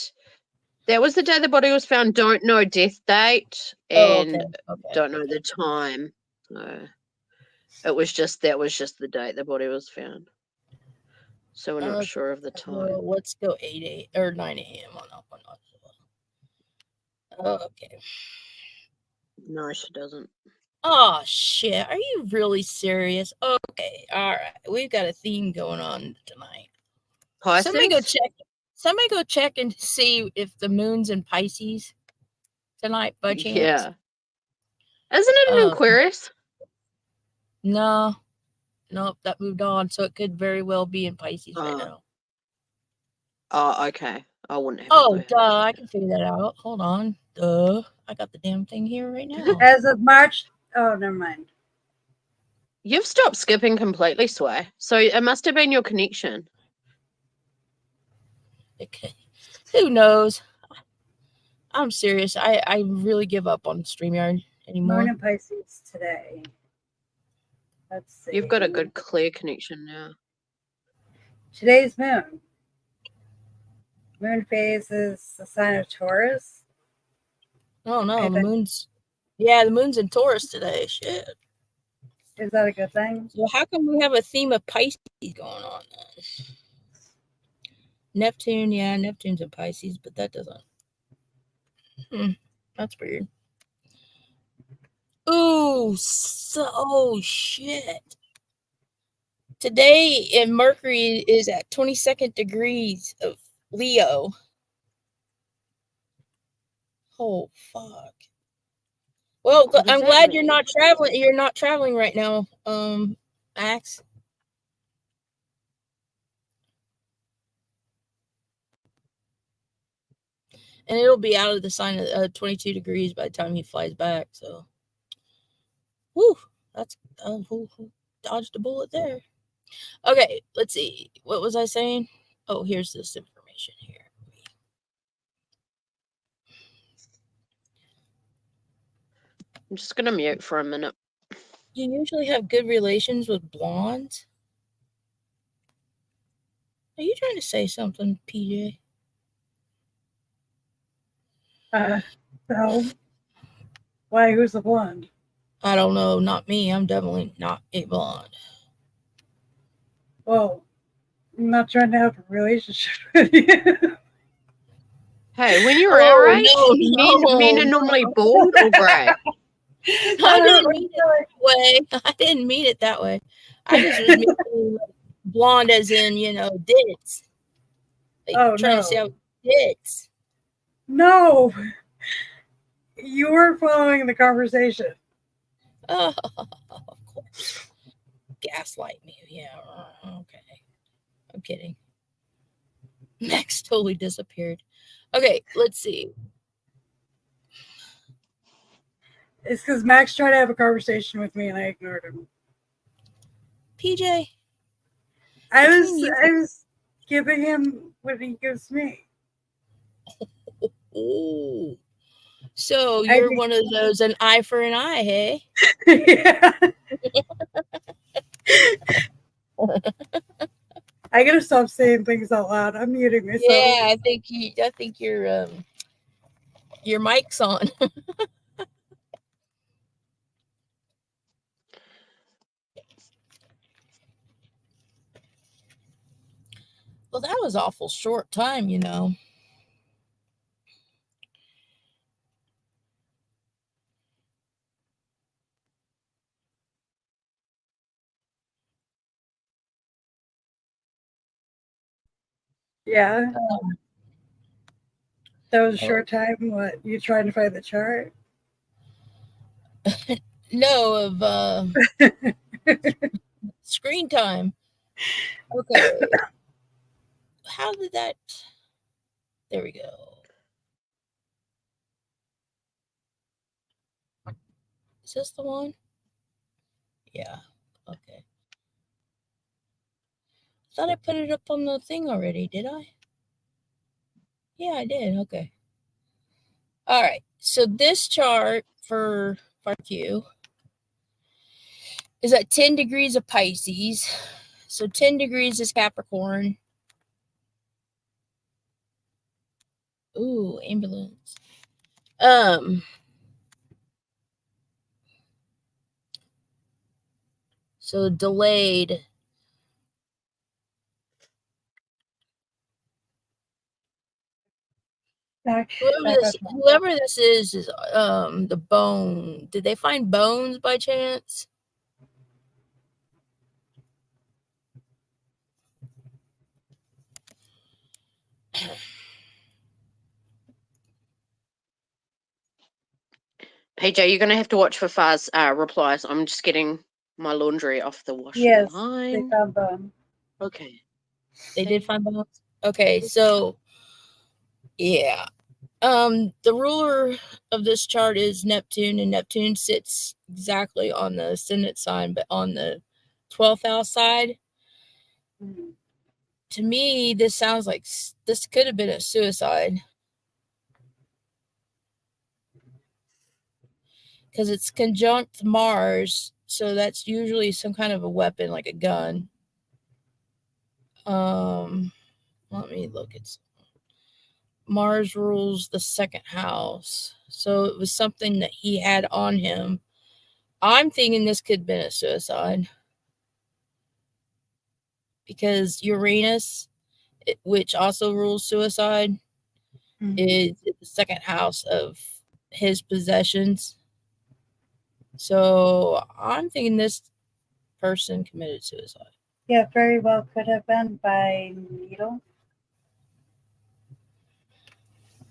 that was the day the body was found. Don't know death date and don't know the time. So that was just the date the body was found. So we're not sure of the time. Well, let's go 8 or 9 a.m. on that one. Okay. No, she doesn't. Oh shit! Are you really serious? Okay, all right. We've got a theme going on tonight. Pisces? Somebody go check. Somebody go check and see if the moon's in Pisces tonight by chance. Yeah. Isn't it an Aquarius? No, nope, that moved on. So it could very well be in Pisces right now. Oh, okay. I wouldn't have. Oh, duh! I can figure that out. Hold on, duh! I got the damn thing here right now. As of March. Oh, never mind. You've stopped skipping completely, Sway. So it must have been your connection. Okay. Who knows? I'm serious. I really give up on StreamYard anymore. Moon and Pisces today. Let's see. You've got a good clear connection now. Today's moon. Moon phase is the sign of Taurus. Oh no, the moon's the moon's in Taurus today. Shit. Is that a good thing? So how come we have a theme of Pisces going on then? Neptune, yeah, Neptune's in Pisces, but that doesn't. That's weird. Ooh, so shit. Today, Mercury is at 22nd degrees of Leo. Oh fuck. Well, I'm glad you're not traveling. You're not traveling right now, Axe. And it'll be out of the sign of 22 degrees by the time he flies back. So, whew, that's dodged a bullet there. Okay, let's see. What was I saying? Oh, here's this information here. I'm just gonna mute for a minute. You usually have good relations with blondes. Are you trying to say something, PJ? No. Why? Who's the blonde? I don't know. Not me. I'm definitely not a blonde. Well, I'm not trying to have a relationship with you. Hey, when you're our age, men are normally bald or grey. I didn't mean it that way. I didn't mean it that way. I just was meaning blonde as in, dits. Like, trying to say out dits. No. You weren't following the conversation. Oh, of course. Gaslight me. Yeah, okay. I'm kidding. Max totally disappeared. Okay, let's see. It's because Max tried to have a conversation with me and I ignored him. PJ, I was giving him what he gives me. Oh, so you're one of those an eye for an eye, hey? Yeah. I gotta stop saying things out loud. I'm muting myself. Yeah, I think your mic's on. Well, that was awful short time, Yeah. That was a short time. What? You trying to find the chart? No, of screen time. Okay. How did that? There we go. Is this the one? Yeah. Okay. I thought I put it up on the thing already, did I? Yeah, I did. Okay. All right. So this chart for you is at 10 degrees of Pisces. So 10 degrees is Capricorn. Ooh, ambulance. So delayed. Back Whoever this is the bone. Did they find bones by chance? PJ, you're gonna have to watch for Far's replies. I'm just getting my laundry off the washer Yes, line. they found bone. Okay. They did find bones. Okay, so yeah. The ruler of this chart is Neptune, and Neptune sits exactly on the ascendant sign, but on the 12th house side. Mhm. To me, this sounds like this could have been a suicide. Because it's conjunct Mars, so that's usually some kind of a weapon, like a gun. Let me look at Mars rules the second house, so it was something that he had on him. I'm thinking this could have been a suicide because Uranus, which also rules suicide, Mhm. is the second house of his possessions. So I'm thinking this person committed suicide. Yeah, very well could have been by needle.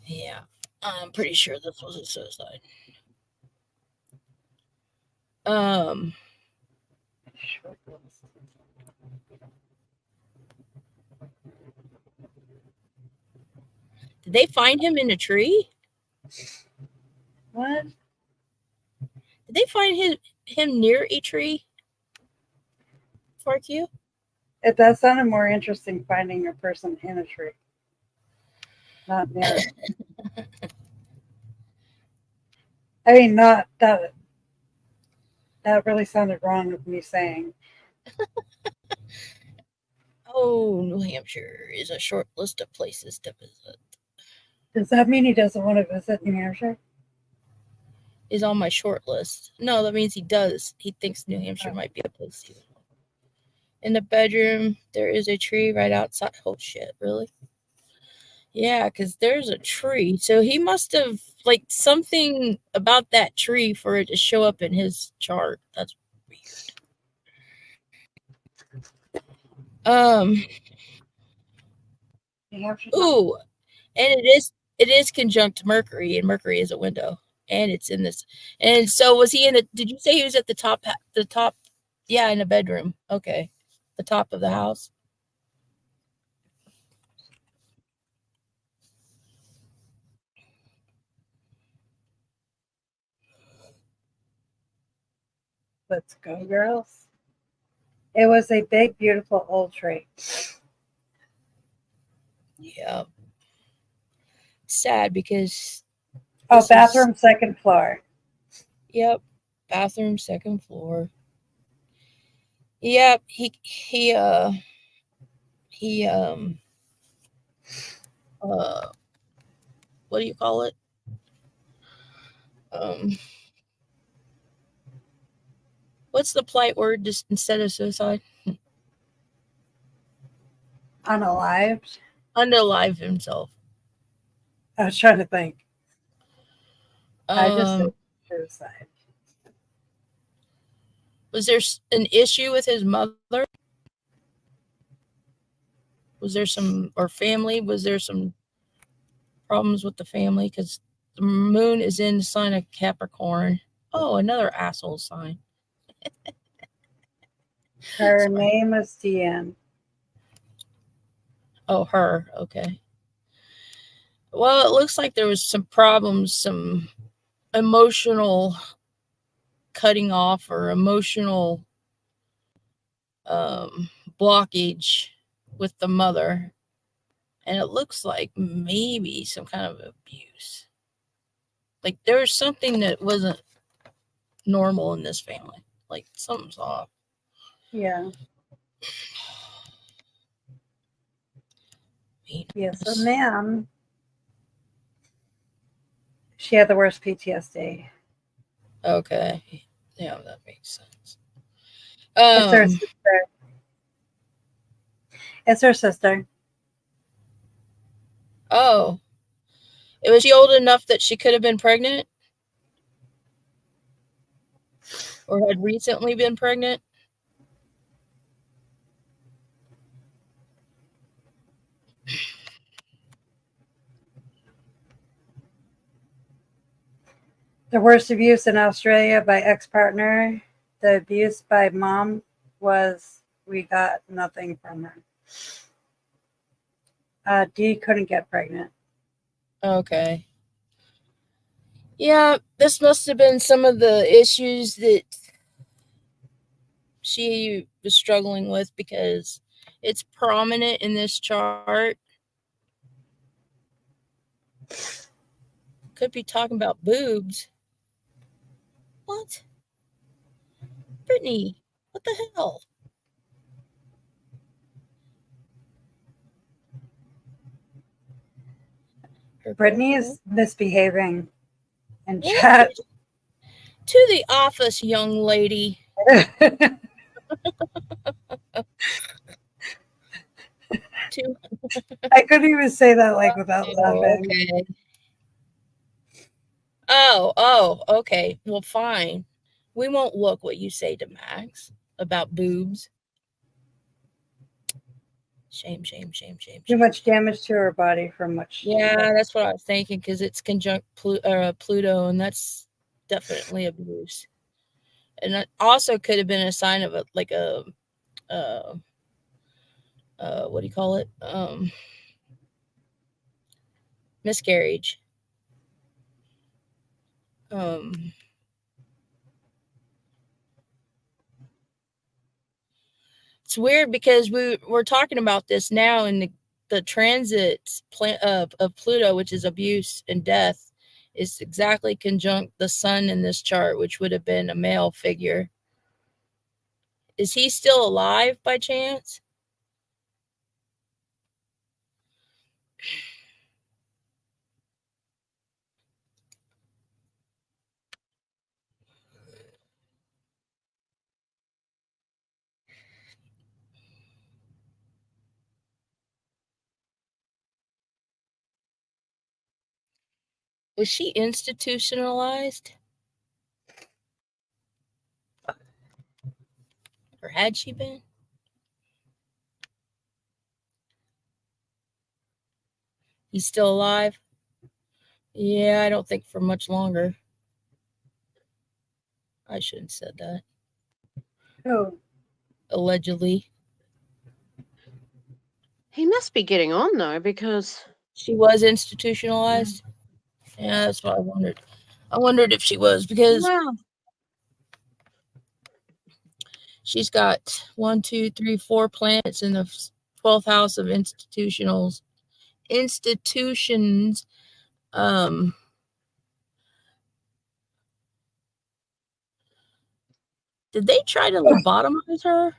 Yeah, I'm pretty sure this was a suicide. Short list. Did they find him in a tree? What? Did they find him near a tree? Fork you? That sounded more interesting, finding a person in a tree, not near it. I mean, not that. That really sounded wrong of me saying. Oh, New Hampshire is a short list of places to visit. Does that mean he doesn't want to visit New Hampshire? Is on my short list. No, that means he does. He thinks New Hampshire might be a place to. In the bedroom, there is a tree right outside. Oh shit, really? Yeah, because there's a tree. So he must have like something about that tree for it to show up in his chart. That's weird. New Hampshire. Ooh, and it is conjunct Mercury, and Mercury is a window, and it's in this. And so was he in the? Did you say he was at the top? The top? Yeah, in the bedroom. Okay, the top of the house. Let's go, girls. It was a big, beautiful old tree. Yeah. Sad because. Oh, bathroom, second floor. Yep, bathroom, second floor. Yep, what do you call it? What's the polite word just instead of suicide? Unalived. Unalive himself. I was trying to think. I just said suicide. Was there an issue with his mother? Was there some, or family? Was there some problems with the family? Because the moon is in the sign of Capricorn. Oh, another asshole sign. Her name is Deanne. Oh, her. Okay. Well, it looks like there was some problems, some emotional cutting off or emotional blockage with the mother. And it looks like maybe some kind of abuse. Like there was something that wasn't normal in this family. Like something's off. Yeah. Venus. Yes, and then she had the worst PTSD. Okay. Yeah, that makes sense. It's her sister. It's her sister. Oh. Was she old enough that she could have been pregnant? Or had recently been pregnant? The worst abuse in Australia by ex-partner. The abuse by mom was we got nothing from her. D couldn't get pregnant. Okay. Yeah, this must have been some of the issues that she was struggling with, because it's prominent in this chart. Could be talking about boobs. What? Brittany, what the hell? Brittany is misbehaving in chat. To the office, young lady. I couldn't even say that like without laughing. Okay. Oh, okay. Well, fine. We won't look what you say to Max about boobs. Shame. Too much damage to her body from much. Yeah, that's what I was thinking, because it's conjunct Pluto, and that's definitely abuse. And that also could have been a sign of what do you call it? Miscarriage. It's weird because we're talking about this now in the transit of Pluto, which is abuse and death, is exactly conjunct the sun in this chart, which would have been a male figure. Is he still alive by chance? Was she institutionalized? Or had she been? He's still alive? Yeah, I don't think for much longer. I shouldn't have said that. Oh. Allegedly. He must be getting on though, because she was institutionalized. Yeah, that's what I wondered. I wondered if she was, because she's got 1, 2, 3, 4 planets in the 12th house of institutions. Did they try to lobotomize her?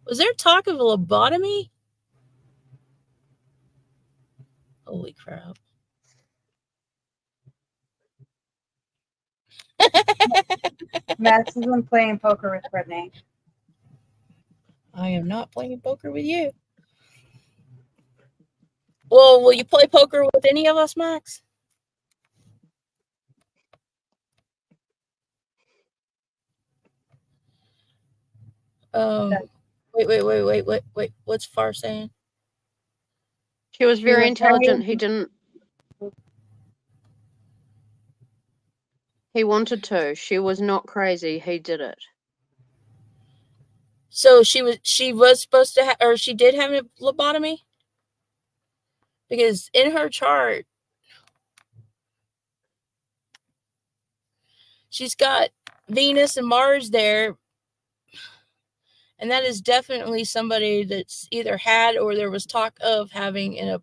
Was there talk of a lobotomy? Holy crap. Max isn't playing poker with Brittany. I am not playing poker with you. Well, will you play poker with any of us, Max? Wait. What's Far saying? She was very intelligent. He didn't. He wanted to. She was not crazy. He did it. So she was supposed to have, or she did have a lobotomy? Because in her chart, she's got Venus and Mars there. And that is definitely somebody that's either had or there was talk of having a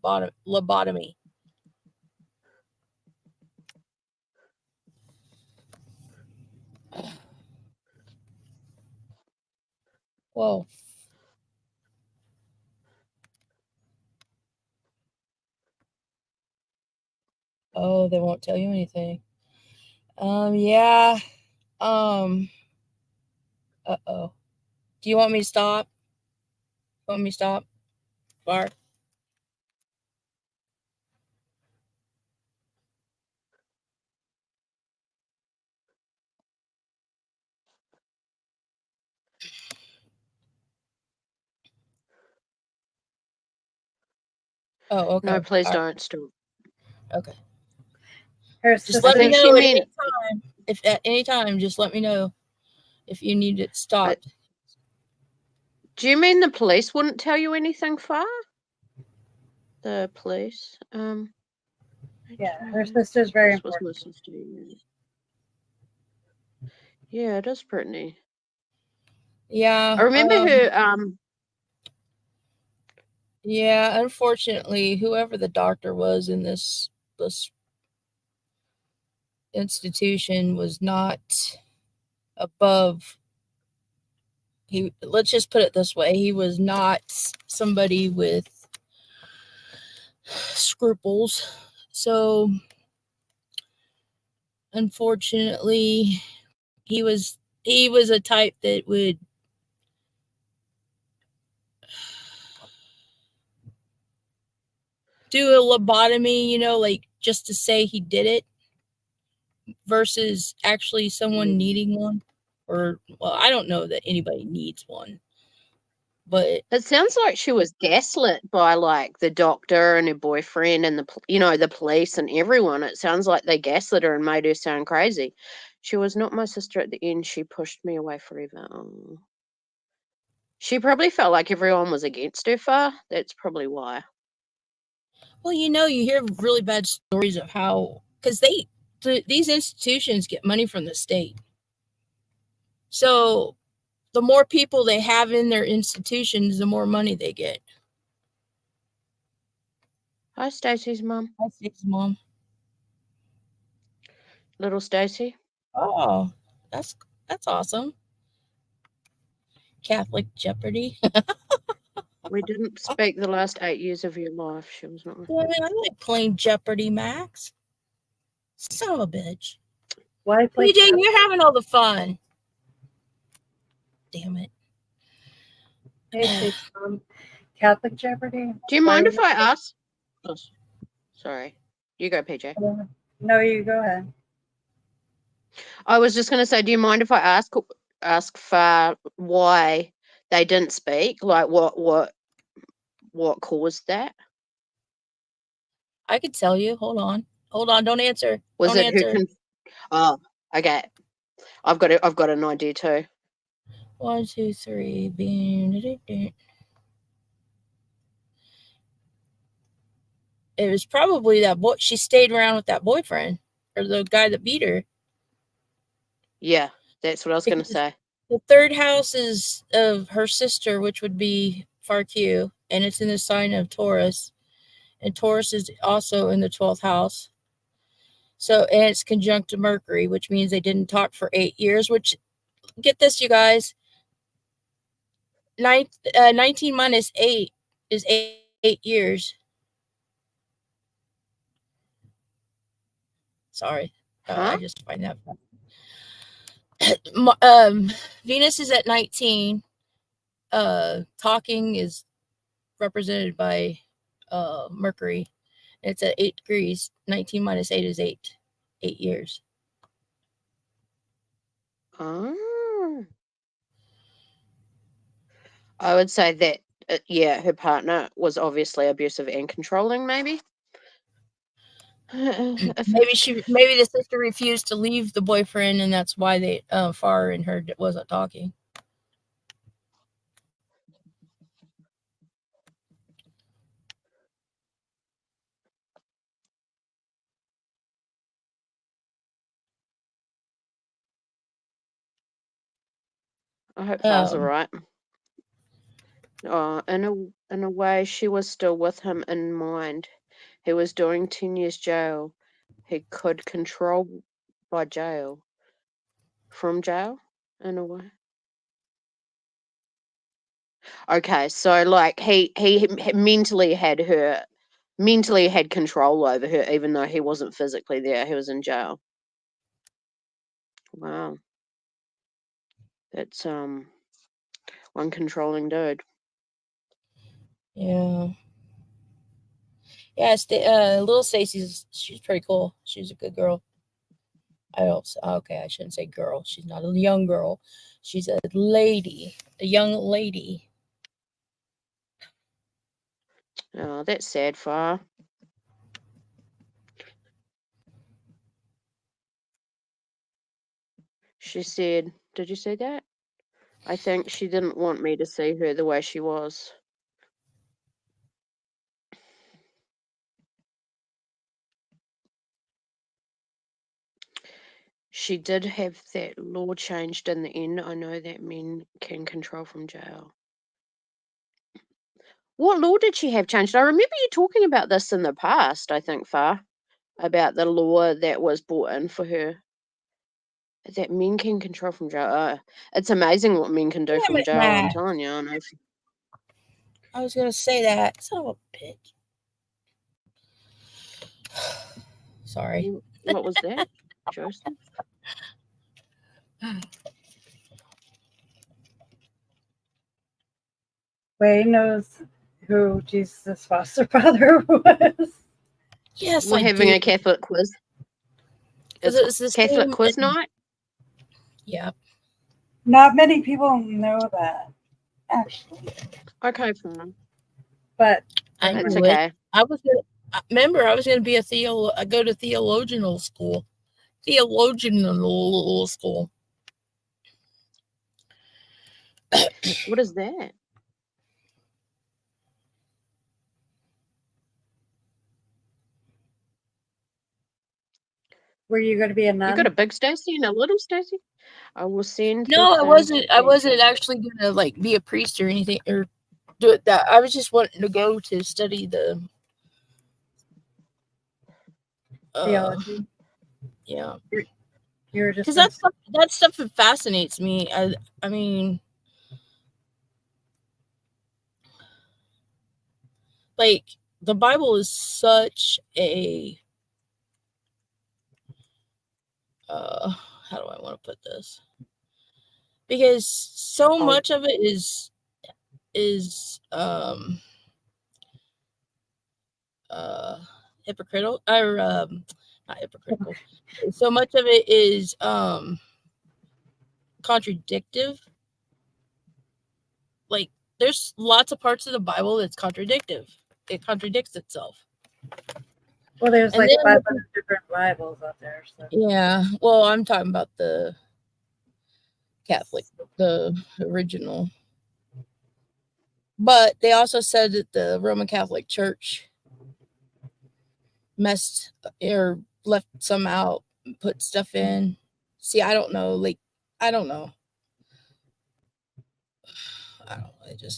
lobotomy. Whoa. Oh, they won't tell you anything. Yeah. Uh-oh. Do you want me to stop? Want me to stop? Bar? Oh, okay. No, please All right. don't stop. Okay. Her Just sister, let me think she know at meant- any time. If at any time, just let me know if you need it stopped. Do you mean the police wouldn't tell you anything, Far? The police? yeah, her sister's very This was my important. sister. Yeah, it is Brittany. Yeah. I remember her. Yeah. Unfortunately, whoever the doctor was in this institution was not above. Let's just put it this way: he was not somebody with scruples. So, unfortunately, he was a type that would do a lobotomy, like just to say he did it, versus actually someone needing one. Or, well, I don't know that anybody needs one, but It sounds like she was gaslit by like the doctor and her boyfriend and the police and everyone. It sounds like they gaslit her and made her sound crazy. She was not my sister at the end. She pushed me away forever. Oh. She probably felt like everyone was against her. Far. That's probably why. well, you hear really bad stories of how, because these institutions get money from the state. So the more people they have in their institutions, the more money they get. Hi, Stacey's mum. Hi, Stacy's mom. Little Stacey. Oh, that's awesome. Catholic Jeopardy. We didn't speak the last 8 years of your life. She was not. Yeah, I like playing Jeopardy, Max. Son of a bitch. Why play PJ, you're having all the fun. Damn it. Hey, Catholic Jeopardy? Do you Why mind is if I ask? Oh, sorry. You go, PJ. No, you go ahead. I was just going to say, do you mind if I ask for why they didn't speak? Like what caused that? I could tell you. Hold on. Don't answer. Was Don't it answer. Oh, okay. I've got an idea too. 1, 2, 3. It was probably that boy. She stayed around with that boyfriend, or the guy that beat her. Yeah, that's what I was going to say. The third house is of her sister, which would be Farq, and it's in the sign of Taurus. And Taurus is also in the 12th house. So, and it's conjunct to Mercury, which means they didn't talk for 8 years, which, get this, you guys, 19 minus 8 is 8 years. Sorry. I just find that Venus is at 19. Talking is represented by Mercury. It's at 8 degrees. 19 minus 8 is 8 years. Oh. I would say that, her partner was obviously abusive and controlling, maybe. Maybe the sister refused to leave the boyfriend, and that's why they Far and her wasn't talking. I hope Far's all right. In a way, she was still with him in mind. He was doing 10 years jail. He could control by jail. From jail, in a way. Okay, so like he mentally had control over her, even though he wasn't physically there. He was in jail. Wow, that's one controlling dude. Yeah. Yeah, little she's pretty cool. She's a good girl. I shouldn't say girl. She's not a young girl. She's a lady, a young lady. Oh, that's sad, Far. She said, did you see that? I think she didn't want me to see her the way she was. She did have that law changed in the end. I know that men can control from jail. What law did she have changed? I remember you talking about this in the past, I think, Far, about the law that was brought in for her. That men can control from jail. It's amazing what men can do Damn from it, jail, I'm Matt. telling you. I was gonna say that. Son of a bitch. Sorry. What was that, Joseph? Wayne knows who Jesus' foster father was. Yes, We're I having do. a Catholic quiz. Because it's the Catholic same. quiz night? Yeah. Not many people know that, actually. Okay, fine. But I That's knew okay. it. I was gonna remember. I was gonna be I go to theological school. Theological school. What is that? were you going to be a nun? You got a big Stacy and a little Stacy? I will send. No, I wasn't. I wasn't notification. actually gonna like be a priest or anything or do it. That I was just wanting to go to study the Theology. Yeah, You were just because that stuff fascinates me. I mean, like the Bible is such a how do I want to put this? Because so much of it is hypocritical or not hypocritical. So much of it is contradictive. Like there's lots of parts of the Bible that's contradictive. It contradicts itself. Well, there's And like then- 500 different Bibles out there. So. Yeah. Well, I'm talking about the Catholic, the original. But they also said that the Roman Catholic Church messed or left some out, put stuff in. See, I don't know. Like, I don't know. I don't know.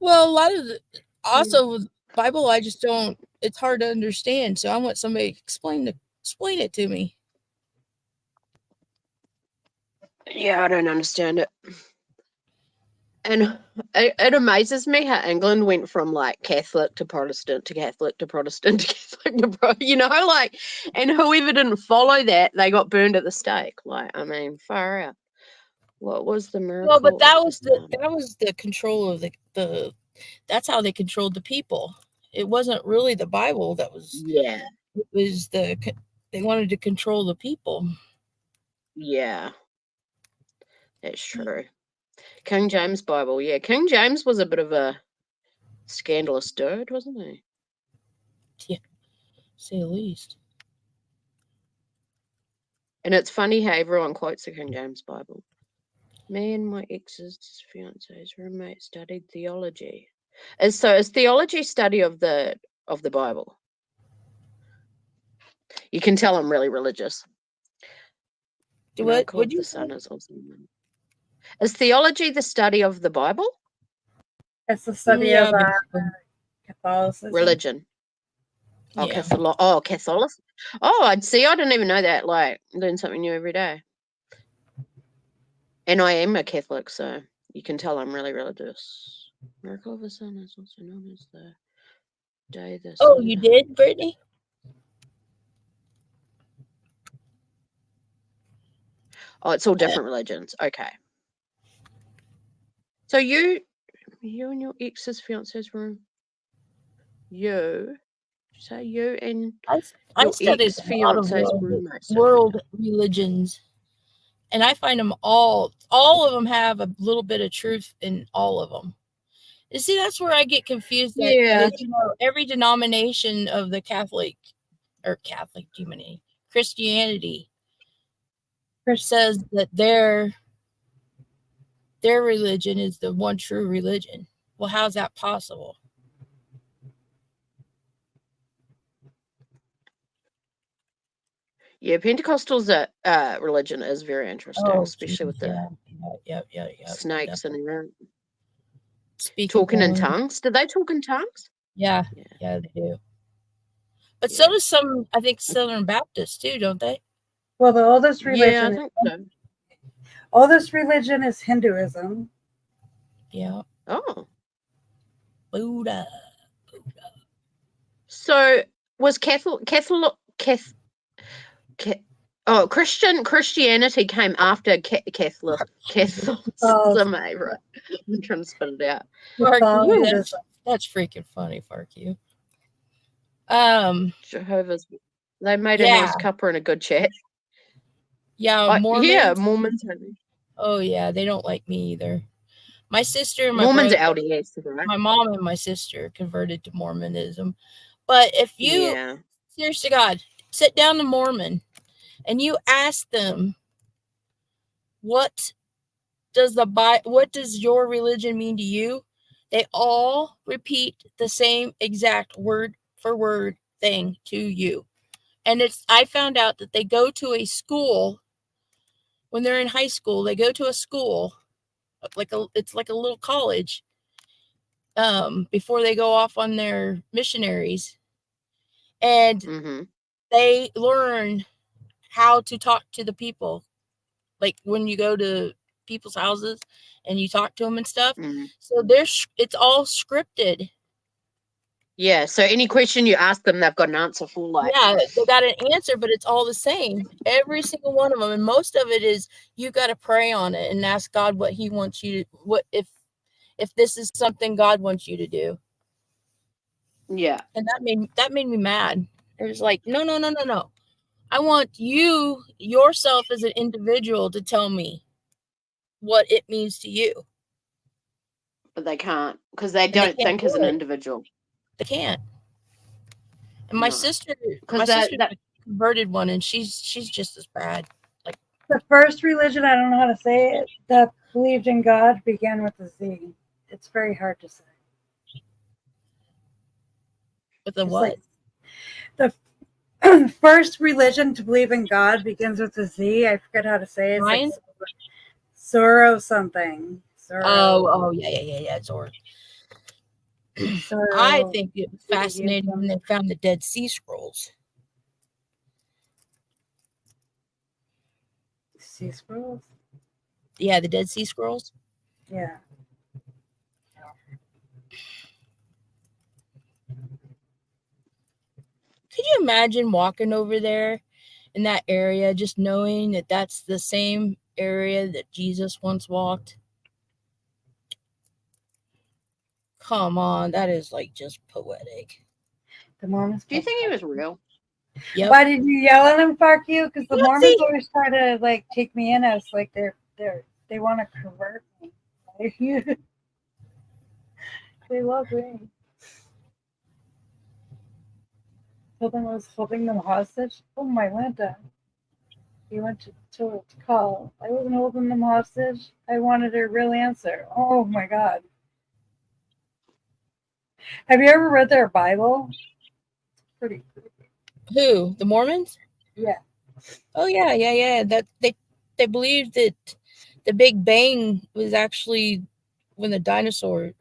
Well, a lot of the also Bible, I just don't. It's hard to understand. So I want somebody to explain it to me. Yeah, I don't understand it. And it amazes me how England went from like Catholic to Protestant to Catholic to Protestant to Catholic to like, and whoever didn't follow that, they got burned at the stake. Like, I mean, far out. What was the miracle? Well, but that was the control of the that's how they controlled the people. It wasn't really the Bible that was. Yeah. It was they wanted to control the people. Yeah. That's true. King James Bible. Yeah, King James was a bit of a scandalous dude, wasn't he? Yeah, say the least. And it's funny how everyone quotes the King James Bible. Me and my ex's fiance's roommate studied theology. Is theology study of the Bible? You can tell I'm really religious. What would you the Son is also known. Is theology the study of the Bible? It's the study of Catholicism. Religion. Oh, yeah. Catholicism. Oh, I didn't even know that. Like, learn something new every day. And I am a Catholic, so you can tell I'm really religious. Miracle of the Sun is also known as the day the Oh, sun you did, Brittany? Oh, it's all different religions. Okay. So you and your ex's fiance's room. You and I studied a lot of world religions, and I find them all of them have a little bit of truth in all of them. You see, that's where I get confused. Yeah. Every denomination of the Catholic Christianity says that their religion is the one true religion. Well, how's that possible? Yeah, Pentecostal's religion is very interesting, especially with the snakes and everything. Talking in tongues. Did they talk in tongues? Yeah, they do. But so does some, I think, Southern Baptists too, don't they? Well, the oldest religion. Yeah, I think so. Oldest religion is Hinduism. Yeah. Oh. Buddha. So was Christianity came after Catholicism, right? I'm trying to spell it out. That's freaking funny, fuck you. Jehovah's, they made a nice cuppa and a good chat. Yeah, Mormons. Yeah, Mormons. Oh yeah, they don't like me either. My sister and my Mormons brother, are LDS, right? my mom and my sister converted to Mormonism. But if you, serious to God, sit down to Mormon and you ask them, what does your religion mean to you? They all repeat the same exact word for word thing to you. And I found out that they go to a school when they're in high school. They go to a school it's like a little college before they go off on their missionaries, and they learn how to talk to the people, like when you go to people's houses and you talk to them and stuff. So it's all scripted. Yeah, so any question you ask them, they've got an answer for. They got an answer, but it's all the same, every single one of them. And most of it is you got to pray on it and ask God what He wants you to, if this is something God wants you to do. Yeah. And that made me mad. It was like, no. I want you yourself as an individual to tell me what it means to you. But they can't, because they don't think as an individual. They can't. And my sister converted one, and she's just as bad. Like the first religion, I don't know how to say it, that believed in God began with a Z. It's very hard to say. With the what? Like the first religion to believe in God begins with a Z. I forget how to say it. It's like Zorro something. Zorro. Oh, yeah, Zorro. I think it was fascinating when they found the Dead Sea Scrolls. Sea Scrolls? Yeah, the Dead Sea Scrolls. Yeah. Could you imagine walking over there in that area, just knowing that that's the same area that Jesus once walked? Come on, that is like just poetic. The Mormons. Do you think he was real? Yep. Why did you yell at him, fuck you? Because the Mormons always try to like take me in as like they want to convert me. They love me. Someone was holding them hostage. Oh my Linda. He went to call. I wasn't holding them hostage. I wanted a real answer. Oh my God. Have you ever read their Bible? It's pretty creepy. Who? The Mormons? Yeah. Oh yeah. That they believe that the Big Bang was actually when the dinosaurs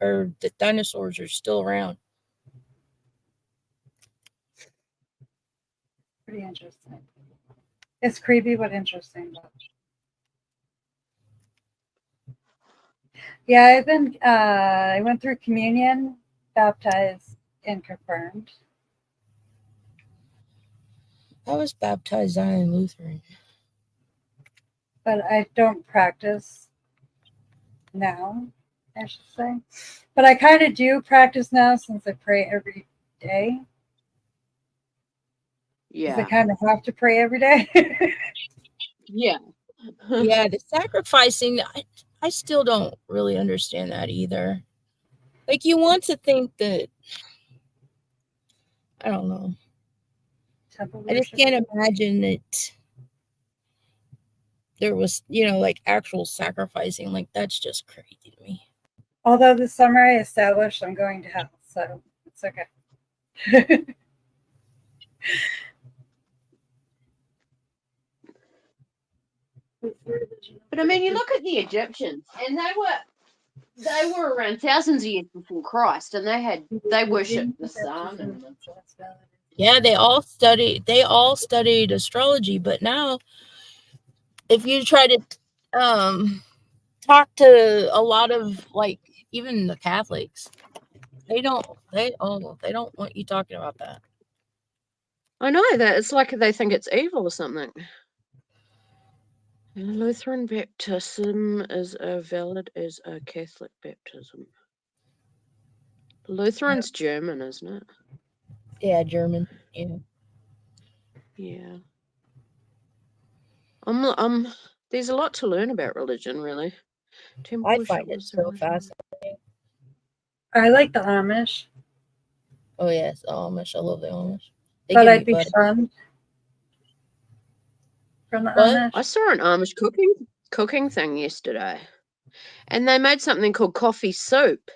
are still around. Pretty interesting. It's creepy but interesting. Yeah, I went through communion, baptized, and confirmed. I was baptized Zion Lutheran. But I don't practice now, I should say. But I kind of do practice now since I pray every day. Yeah. I kind of have to pray every day. Yeah. Yeah, the sacrificing, I still don't really understand that either. Like, you want to think that, I don't know. Temple I just worship. can't imagine that there was, like actual sacrificing. Like, that's just crazy to me. Although this summer I established I'm going to hell, so it's okay. But I mean, you look at the Egyptians, and they were around thousands of years before Christ, and they worshipped the sun. And Yeah, they all studied astrology, but now if you try to talk to a lot of, like, even the Catholics, they don't want you talking about that. I know that it's like they think it's evil or something. Lutheran baptism is as valid as a Catholic baptism. Lutheran's German, isn't it? Yeah, German. Yeah. Yeah. There's a lot to learn about religion, really. I find it so fascinating. I like the Amish. Oh yes, the Amish. I love the Amish. They But give I'd me be butter. shunned from the What? Amish. I saw an Amish cooking thing yesterday, and they made something called coffee soup.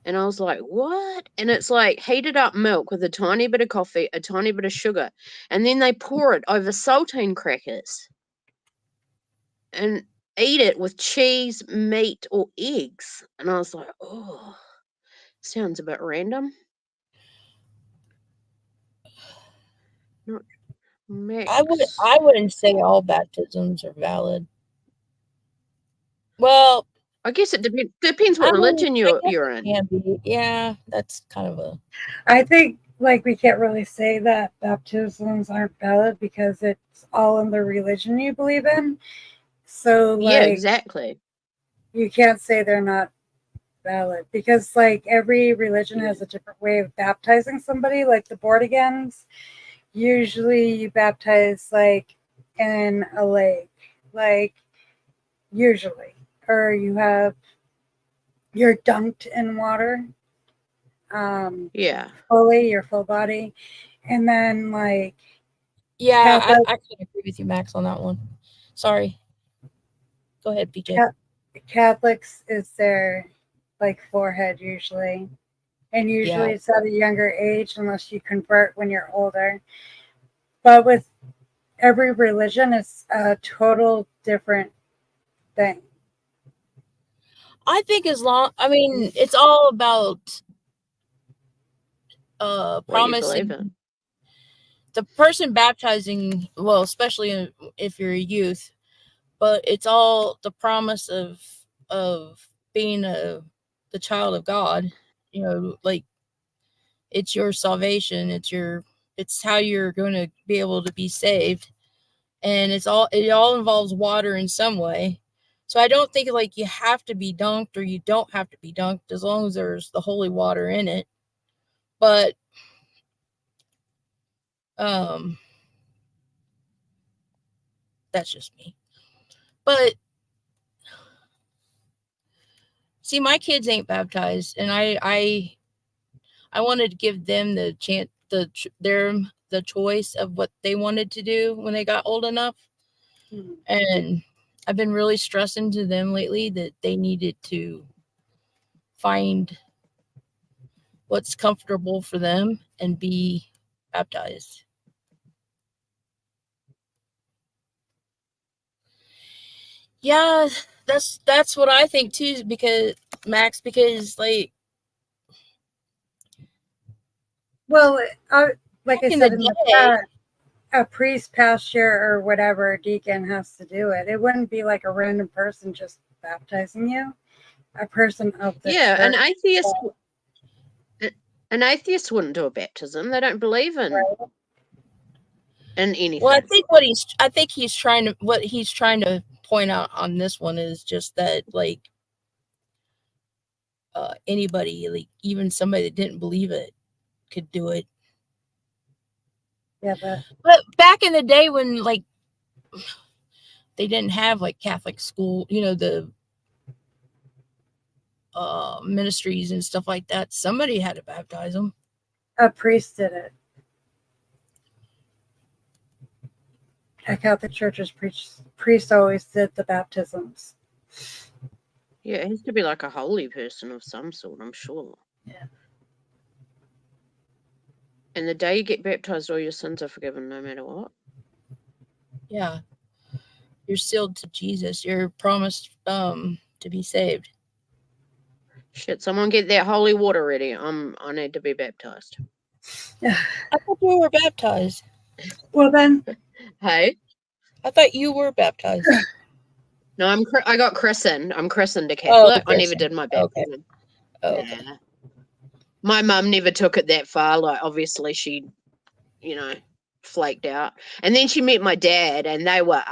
And I was like, what? And it's like heated up milk with a tiny bit of coffee, a tiny bit of sugar, and then they pour it over saltine crackers and eat it with cheese, meat, or eggs. And I was like, oh, sounds a bit random. Max. I wouldn't say all baptisms are valid. Well, I guess it depends what religion you're in. Can be. Yeah, that's kind of a. I think like we can't really say that baptisms aren't valid because it's all in the religion you believe in. So like, yeah, exactly. You can't say they're not valid because like every religion has a different way of baptizing somebody. Like the Bordigans, usually you baptize like in a lake, like usually, or you're dunked in water. Yeah. Fully, your full body, and then like Yeah, I can agree with you, Max, on that one. Sorry. Go ahead, PJ. Catholics is their like forehead usually, and usually it's at a younger age unless you convert when you're older. But with every religion, it's a total different thing. I think it's all about promising the person baptizing, well, especially if you're a youth, but it's all the promise of being the child of God, like it's your salvation, it's how you're going to be able to be saved, and it all involves water in some way. So I don't think like you have to be dunked or you don't have to be dunked as long as there's the holy water in it. But that's just me. But see, my kids ain't baptized, and I wanted to give them the chance, the choice of what they wanted to do when they got old enough. And I've been really stressing to them lately that they needed to find what's comfortable for them and be baptized. Yeah, that's what I think too, because like, well, like I said in the past, a priest, pastor, or whatever deacon has to do it. It wouldn't be like a random person just baptizing you. A person of the church. An atheist wouldn't do a baptism. They don't believe in anything. Well, I think he's trying to point out on this one is just that like anybody, like even somebody that didn't believe it, could do it. Yeah, but back in the day when like they didn't have like Catholic school, ministries and stuff like that. Somebody had to baptize them. A priest did it. At Catholic churches, priests always did the baptisms. Yeah, it has to be like a holy person of some sort, I'm sure. Yeah. And the day you get baptized, all your sins are forgiven no matter what. Yeah. You're sealed to Jesus. You're promised to be saved. Shit, someone get that holy water ready. I need to be baptized. I thought you were baptized. Well, then. Hey? I thought you were baptized. No, I got christened. I'm christened a Catholic. I never did my baptism. Okay. Yeah. My mum never took it that far. Like, obviously, she, flaked out. And then she met my dad, and they were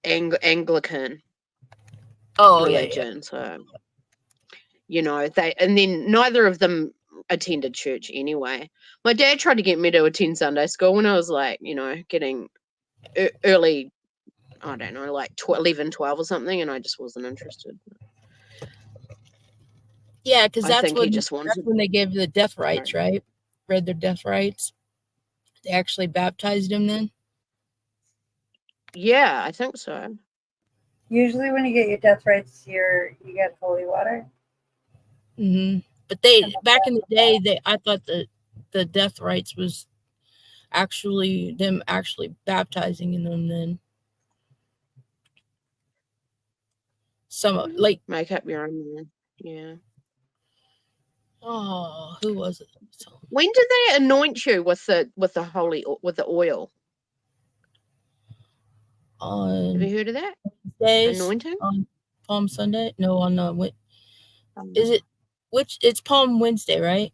Anglican religion. Yeah. So, and then neither of them attended church anyway. My dad tried to get me to attend Sunday school when I was like, getting early, I don't know, like 11, 12 or something, and I just wasn't interested. Yeah, because that's when they gave the death rites, right? Read their death rites. They actually baptized him then? Yeah, I think so. Usually when you get your death rites, you get holy water. Mm-hmm. But back in the day, I thought the death rites was actually them actually baptizing in them then. Make up your own, yeah. Oh, who was it? When did they anoint you with the oil? Have you heard of that? Days, anointing on Palm Sunday? No, on is it which? It's Palm Wednesday, right?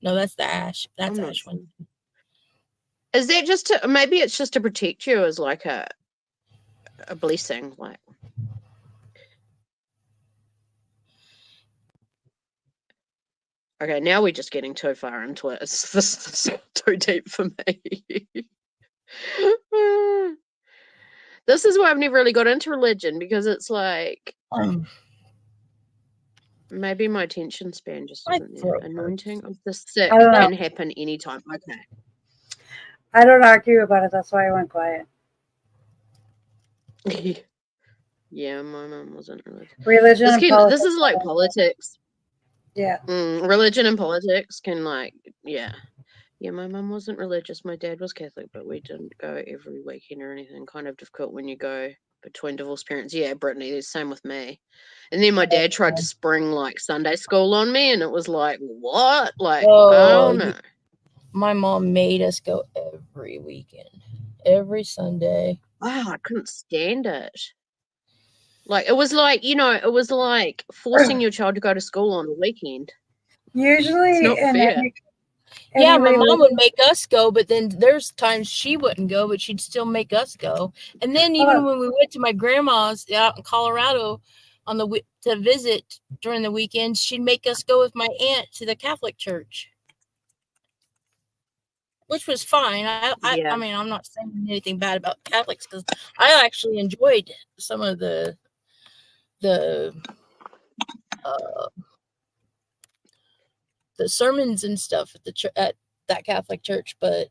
No, that's the Ash. That's Ash Wednesday. Is that just to? Maybe it's just to protect you as like a blessing, like. Okay, now we're just getting too far into it. This is too deep for me. This is why I've never really got into religion, because it's like maybe my attention span just isn't there. Anointing of the sick can happen anytime. Okay. I don't argue about it. That's why I went quiet. Yeah, my mom wasn't religious. Religion and politics. This is like politics. Yeah. Religion and politics can yeah. Yeah, my mum wasn't religious. My dad was Catholic, but we didn't go every weekend or anything. Kind of difficult when you go between divorced parents. Yeah, Brittany, the same with me. And then my dad tried to spring Sunday school on me, and it was like, what? Oh no. My mom made us go every weekend, every Sunday. Wow, I couldn't stand it. It was it was like forcing your child to go to school on a weekend. Usually, it's not fair. Yeah, my mom would make us go, but then there's times she wouldn't go, but she'd still make us go. And then even when we went to my grandma's out in Colorado to visit during the weekends, she'd make us go with my aunt to the Catholic church, which was fine. I mean, I'm not saying anything bad about Catholics, because I actually enjoyed some of the sermons and stuff at that Catholic church. But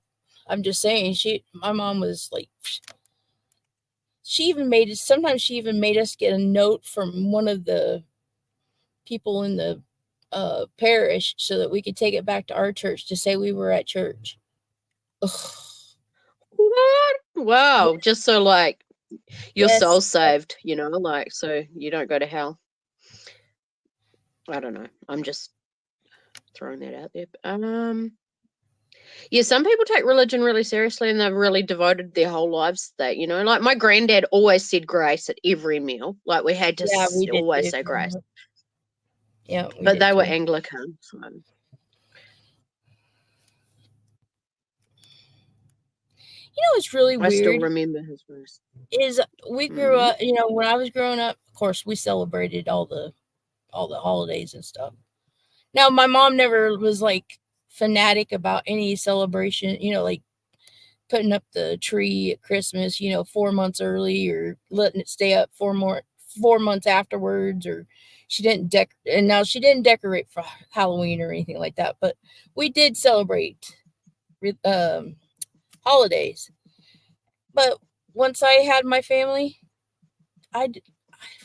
I'm just saying, my mom was like, sometimes she even made us get a note from one of the people in the parish so that we could take it back to our church to say we were at church. Ugh. What? Wow. Yeah. Just so your soul's saved, so you don't go to hell. I don't know. I'm just throwing that out there. Yeah, some people take religion really seriously, and they've really devoted their whole lives to that, my granddad always said grace at every meal. We had to always say grace. Yeah. But they were Anglican, so. It's really weird. I still remember his verse. Is we grew up, when I was growing up, of course, we celebrated all the holidays and stuff. Now, my mom never was fanatic about any celebration, putting up the tree at Christmas, 4 months early, or letting it stay up 4 4 months afterwards, or she didn't and now she didn't decorate for Halloween or anything like that, but we did celebrate holidays. But once I had my family,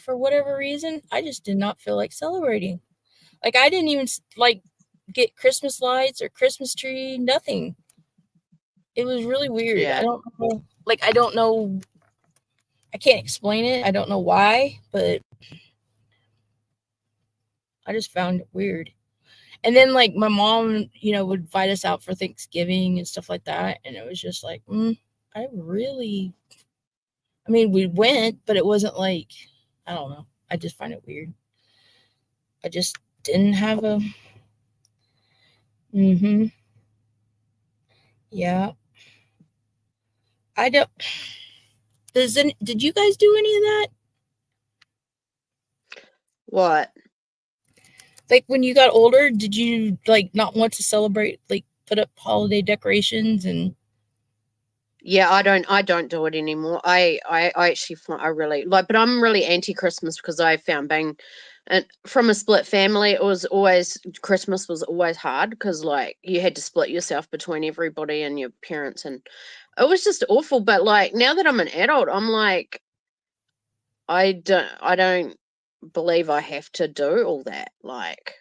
for whatever reason, I just did not feel like celebrating. Like, I didn't even like get Christmas lights or Christmas tree, nothing. It was really weird. Yeah. I don't know. Like, I don't know. I can't explain it. I don't know why, but I just found it weird. And then, like, my mom, would invite us out for Thanksgiving and stuff like that. And it was just like, I mean, we went, but it wasn't like, I don't know. I just find it weird. I just didn't have a, yeah. I don't, did you guys do any of that? What? Like, when you got older, did you, like, not want to celebrate, like, put up holiday decorations and... Yeah, I don't do it anymore. I actually find I really like, but I'm really anti-Christmas because I found being and from a split family, it was always Christmas was always hard because like you had to split yourself between everybody and your parents, and it was just awful. But like now that I'm an adult, I'm like, I don't believe I have to do all that. Like,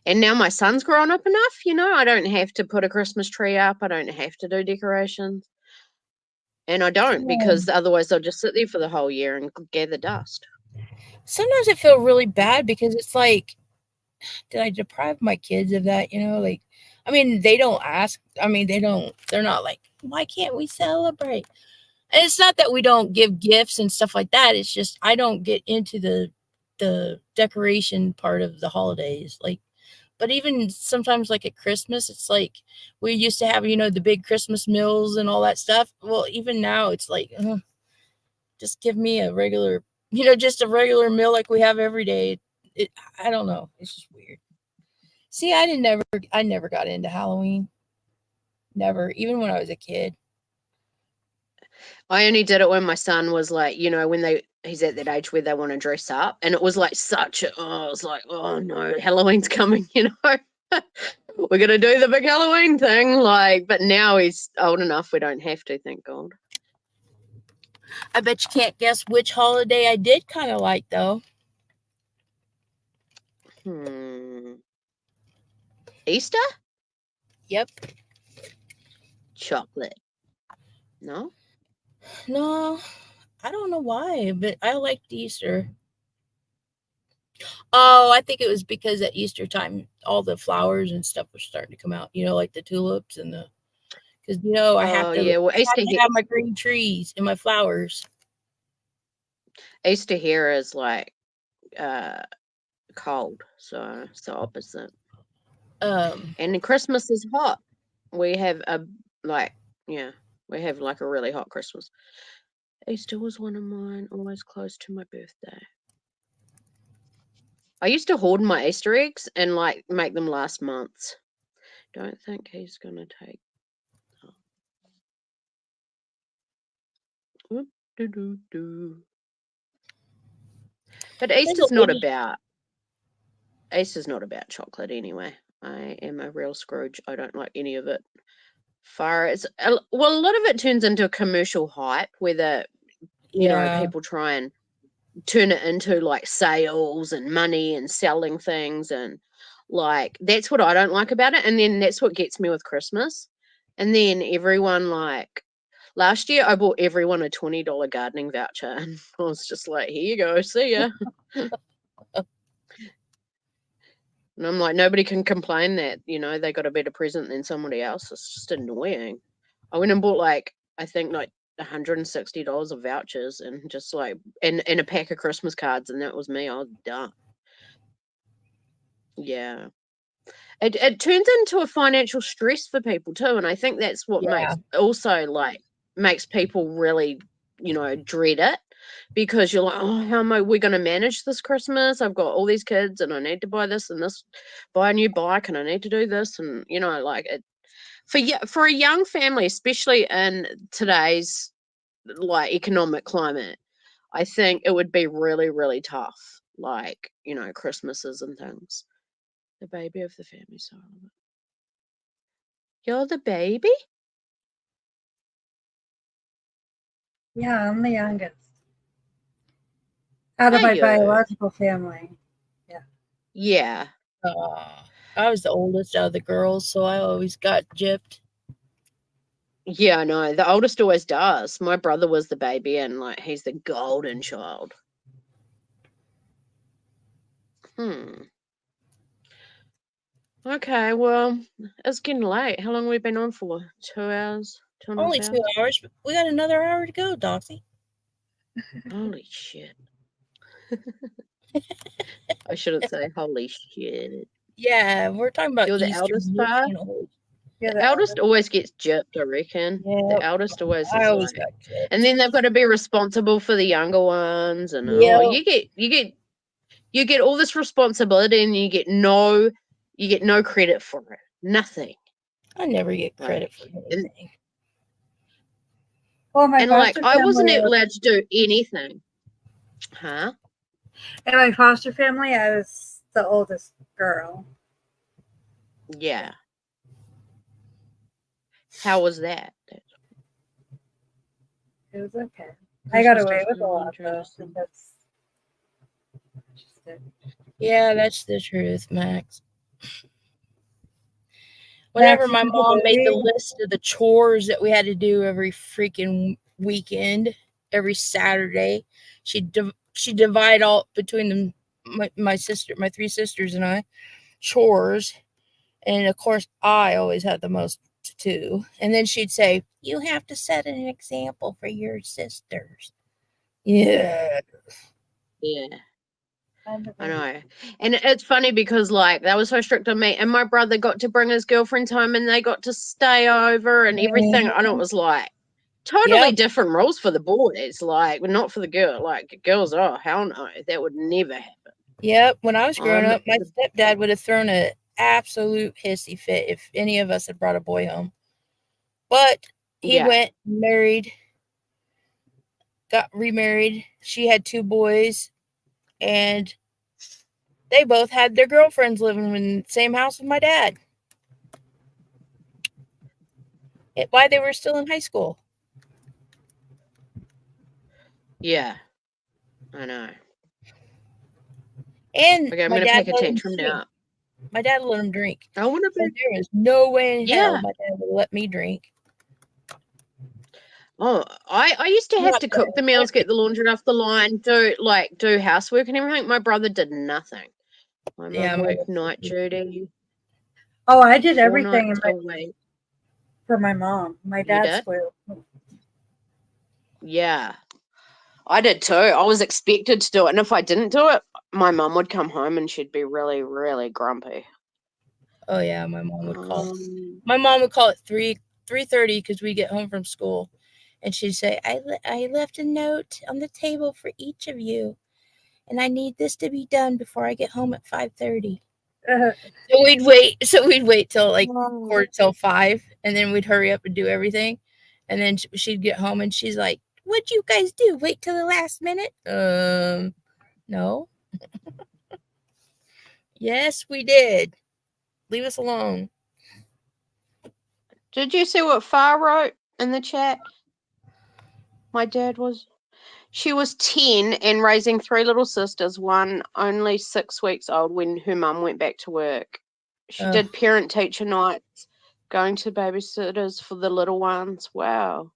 and now my son's grown up enough, I don't have to put a Christmas tree up. I don't have to do decorations. And I don't, because otherwise they'll just sit there for the whole year and gather dust. Sometimes I feel really bad because it's like, did I deprive my kids of that? Like, I mean, they don't ask. I mean, they're not like, why can't we celebrate? And it's not that we don't give gifts and stuff like that. It's just, I don't get into the decoration part of the holidays. Like, but even sometimes like at Christmas, it's like we used to have, the big Christmas meals and all that stuff. Well, even now it's like, just give me a regular, just a regular meal like we have every day. I don't know. It's just weird. See, I never got into Halloween. Never, even when I was a kid. I only did it when my son was like, when he's at that age where they want to dress up, and it was like I was like, oh no, Halloween's coming, we're gonna do the big Halloween thing, like. But now he's old enough, we don't have to, thank God. I bet you can't guess which holiday I did kind of like though. Easter? Yep. Chocolate. No, I don't know why, but I liked Easter. Oh, I think it was because at Easter time, all the flowers and stuff were starting to come out, like the tulips and because, I have to have my green trees and my flowers. Easter here is like cold, so opposite. And Christmas is hot. We have we have like a really hot Christmas. Easter was one of mine, always close to my birthday. I used to hoard my Easter eggs and like make them last months. Don't think he's gonna take. But Easter's not chocolate anyway. I am a real Scrooge. I don't like any of it. A lot of it turns into a commercial hype where people try and turn it into like sales and money and selling things, and like that's what I don't like about it. And then that's what gets me with Christmas. And then everyone, like last year I bought everyone a $20 gardening voucher, and I was just like, here you go, see ya. And I'm like, nobody can complain that, they got a better present than somebody else. It's just annoying. I went and bought like, I think like $160 of vouchers and just like, and a pack of Christmas cards, and that was me. I was done. Yeah. It turns into a financial stress for people too. And I think that's what makes people really, dread it. Because you're like, oh, how am we going to manage this Christmas? I've got all these kids and I need to buy this and this, buy a new bike, and I need to do this. And, like it for a young family, especially in today's like economic climate, I think it would be really, really tough. Like, you know, Christmases and things. The baby of the family, so you're the baby? Yeah, I'm the youngest. Out of Are my you? biological family. Yeah. I was the oldest out of the girls, so I always got gypped. Yeah, I know. The oldest always does. My brother was the baby, and like he's the golden child. Okay, well, it's getting late. How long have we been on for? 2 hours? 2.5 Only hours? 2 hours, but we got another hour to go, Doxy. Holy shit. I shouldn't say holy shit. Yeah, we're talking about You're the Easter. eldest, You're Bar? getting old. Yeah, The eldest always gets gypped, I reckon. The Yep. eldest always I is always like, got gypped. and then they've got to be responsible for the younger ones, and Yep. you get all this responsibility, and you get no credit for it. Nothing. I never get credit Like, for anything. Well, my and like foster I wasn't family, allowed to do anything. Huh? in my foster family, I was the oldest girl. Yeah. How was that? It was okay. I got away with a lot though. Interesting. Because just did. Yeah, that's the truth, Max. Whenever Max, my you have a mom made the baby? list of the chores that we had to do every freaking weekend, every Saturday, she'd divide all between them, my sister, my three sisters, and I, chores. And of course, I always had the most to do. And then she'd say, "You have to set an example for your sisters." Yeah. Yeah. I'm the I baby. know. And it's funny because like they were so strict on me, and my brother got to bring his girlfriends home and they got to stay over and everything. And it was like totally Yep. different rules for the boys, like not for the girl. Like girls, oh hell no, that would never happen. Yep. When I was growing I'm up, my the- stepdad would have thrown an absolute hissy fit if any of us had brought a boy home. But he Yeah. went, married, got remarried. She had 2 boys, and they both had their girlfriends living in the same house with my dad. Why they were still in high school. Yeah. I know. And Okay, I'm my gonna dad take a let him tantrum drink. now. My dad let him drink. I wanna So be there is no way in hell Yeah. my dad would let me drink. Oh, I used to have Not to that I cook the meals, get the laundry off the line, do housework and everything. My brother did nothing. My Yeah, mum my worked brother night did. duty, Oh, I did 4 everything nights a week. for my mom. My You dad did? spoiled. Yeah, I did too. I was expected to do it, and if I didn't do it, my mum would come home and she'd be really, really grumpy. Oh yeah, my mom would call. Um, My mom would call at 3:30 because we get home from school, and she'd say, "I left a note on the table for each of you, and I need this to be done before I get home at 5:30." So we'd wait. So we'd wait till like quarter till 5, and then we'd hurry up and do everything, and then she'd get home and she's like, "What'd you guys do? Wait till the last minute?" No. Yes, we did. Leave us alone. did you see what Far wrote in the chat? My dad was. She was 10 and raising 3 little sisters, one only 6 weeks old when her mum went back to work. She did parent-teacher nights, going to babysitters for the little ones. Wow.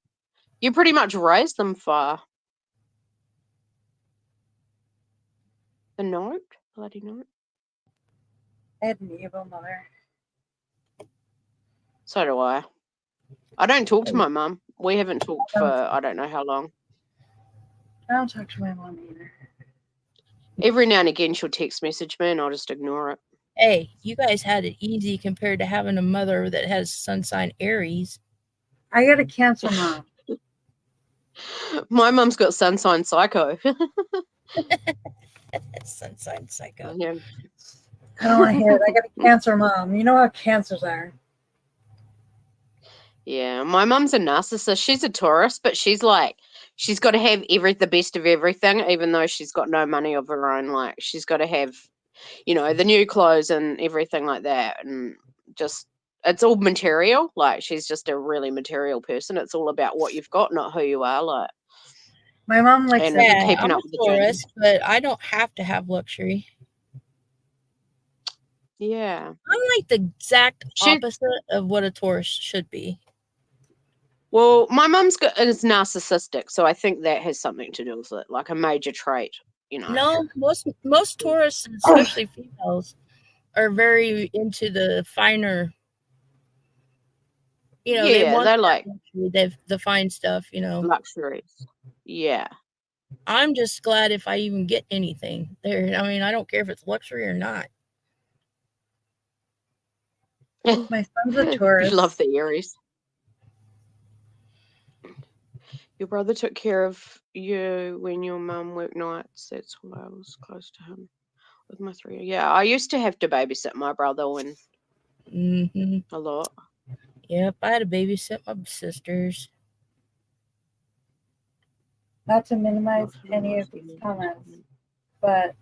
You pretty much raised them far. The note? Bloody note. I had an evil mother. So do I. I don't talk to my mum. We haven't talked for I don't know how long. I don't talk to my mom either. Every now and again she'll text message me and I'll just ignore it. Hey, you guys had it easy compared to having a mother that has sun sign Aries. I got a Cancer mom. My mum's got sun sign psycho. Sun sign psycho. Yeah. I don't want to hear it. I got a Cancer mom. You know how cancers are. Yeah, my mum's a narcissist. She's a Taurus, but she's like, she's got to have the best of everything, even though she's got no money of her own. Like, she's got to have, the new clothes and everything like that, and just it's all material. Like, she's just a really material person. It's all about what you've got, not who you are. Like, My mom likes and Yeah, keeping I'm up a with the journey. Taurus, but I don't have to have luxury. Yeah, I'm like the exact she. opposite of what a Taurus should be. Well, my mum's is narcissistic, so I think that has something to do with it, like a major trait. No, most Taurus, especially females, are very into the finer. They Yeah, want they that like luxury, the fine stuff. luxuries. Yeah. I'm just glad if I even get anything there. I mean, I don't care if it's luxury or not. My son's a Taurus. You love the Aries. Your brother took care of you when your mum worked nights. That's why I was close to him with my 3. Yeah, I used to have to babysit my brother when a lot. Yep, I had to babysit my sisters. Not to minimize any of these comments, but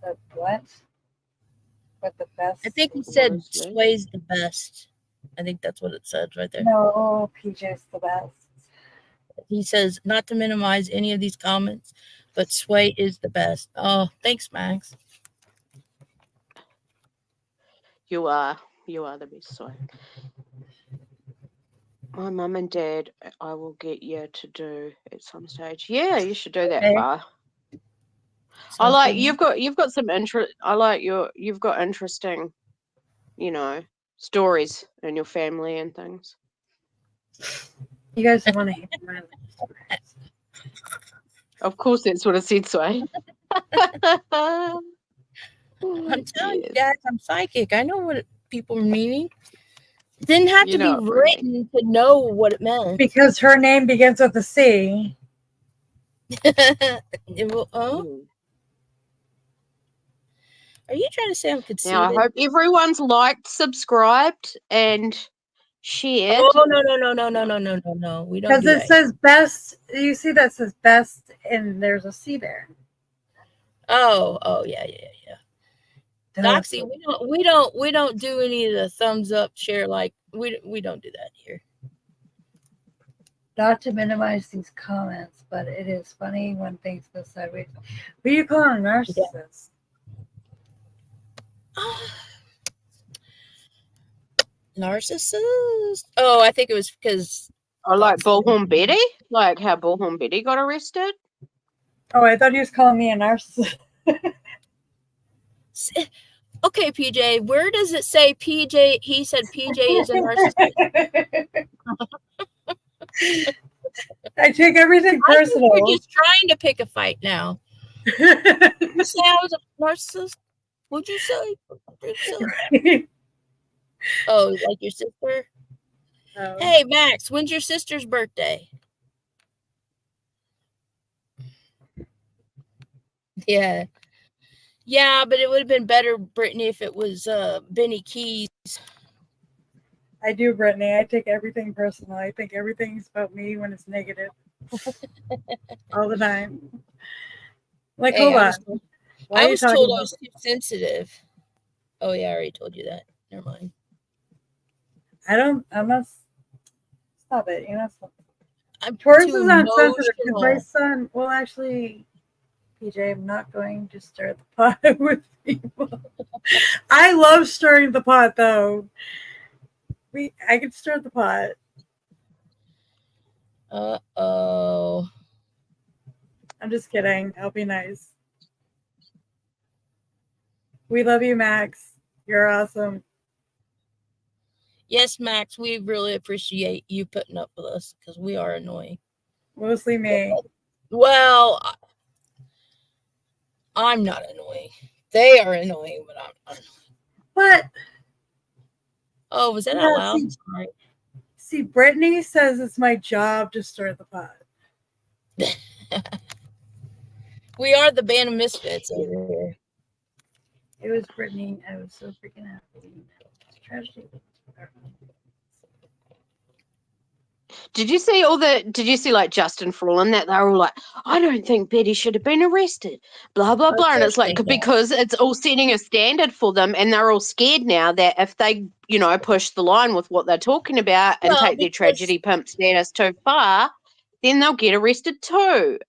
the what? But the best. I think he said Sway's the best. I think that's what it says right there. No, PJ's the best. He says, not to minimize any of these comments, but Sway is the best. Oh, thanks, Max. You are the best, Sway. My mum and dad, I will get you to do at some stage. Yeah, you should do that, Far. I like you've got some interest. I like you've got interesting, stories in your family and things. You guys don't want to hear my stories. Of course, that's what I said, Sway. I'm telling you guys, I'm psychic. I know what people are meaning. It didn't have to be written to know what it meant. Because her name begins with a C. Are you trying to say I'm conceited? Now, I hope everyone's liked, subscribed, and shared. Oh, no. We don't do that. Because it says best. You see that says best, and there's a C there. Oh, yeah. Doxy, we don't do any of the thumbs up, share, like we don't do that here. Not to minimize these comments, but it is funny when things go sideways. Who are you calling a narcissist? Narcissist? Oh, I think it was because I like Bullhorn Betty, like how Bullhorn Betty got arrested. Oh, I thought he was calling me a narcissist. Okay, PJ, where does it say PJ? He said PJ is a narcissist. I take everything personal. We're just trying to pick a fight now. Did you say I was a narcissist? What'd you say? Right. Oh, like your sister? Oh. Hey, Max, when's your sister's birthday? Yeah. Yeah, but it would have been better, Brittany, if it was Benny Keys. I do, Brittany. I take everything personal. I think everything's about me when it's negative. All the time. Like, hold on. I was told I was too sensitive. Oh, yeah, I already told you that. Never mind. I'm not. Stop it. You're not. Taurus is not sensitive because my son. Well, actually, PJ, I'm not going to stir the pot with people. I love stirring the pot, though. I can stir the pot. Uh-oh. I'm just kidding. I'll be nice. We love you, Max. You're awesome. Yes, Max, we really appreciate you putting up with us because we are annoying. Mostly me. Well, I'm not annoying. They are annoying, but I'm annoying. What? Oh, was that out loud? See, Brittany says it's my job to stir the pot. We are the band of misfits over here. It was Brittany. I was so freaking happy. Tragedy. Did you see like Justin Florlin that they were all like, I don't think Betty should have been arrested, blah, blah, blah. And it's like, because it's all setting a standard for them and they're all scared now that if they, push the line with what they're talking about and take their tragedy pimp status too far, then they'll get arrested too,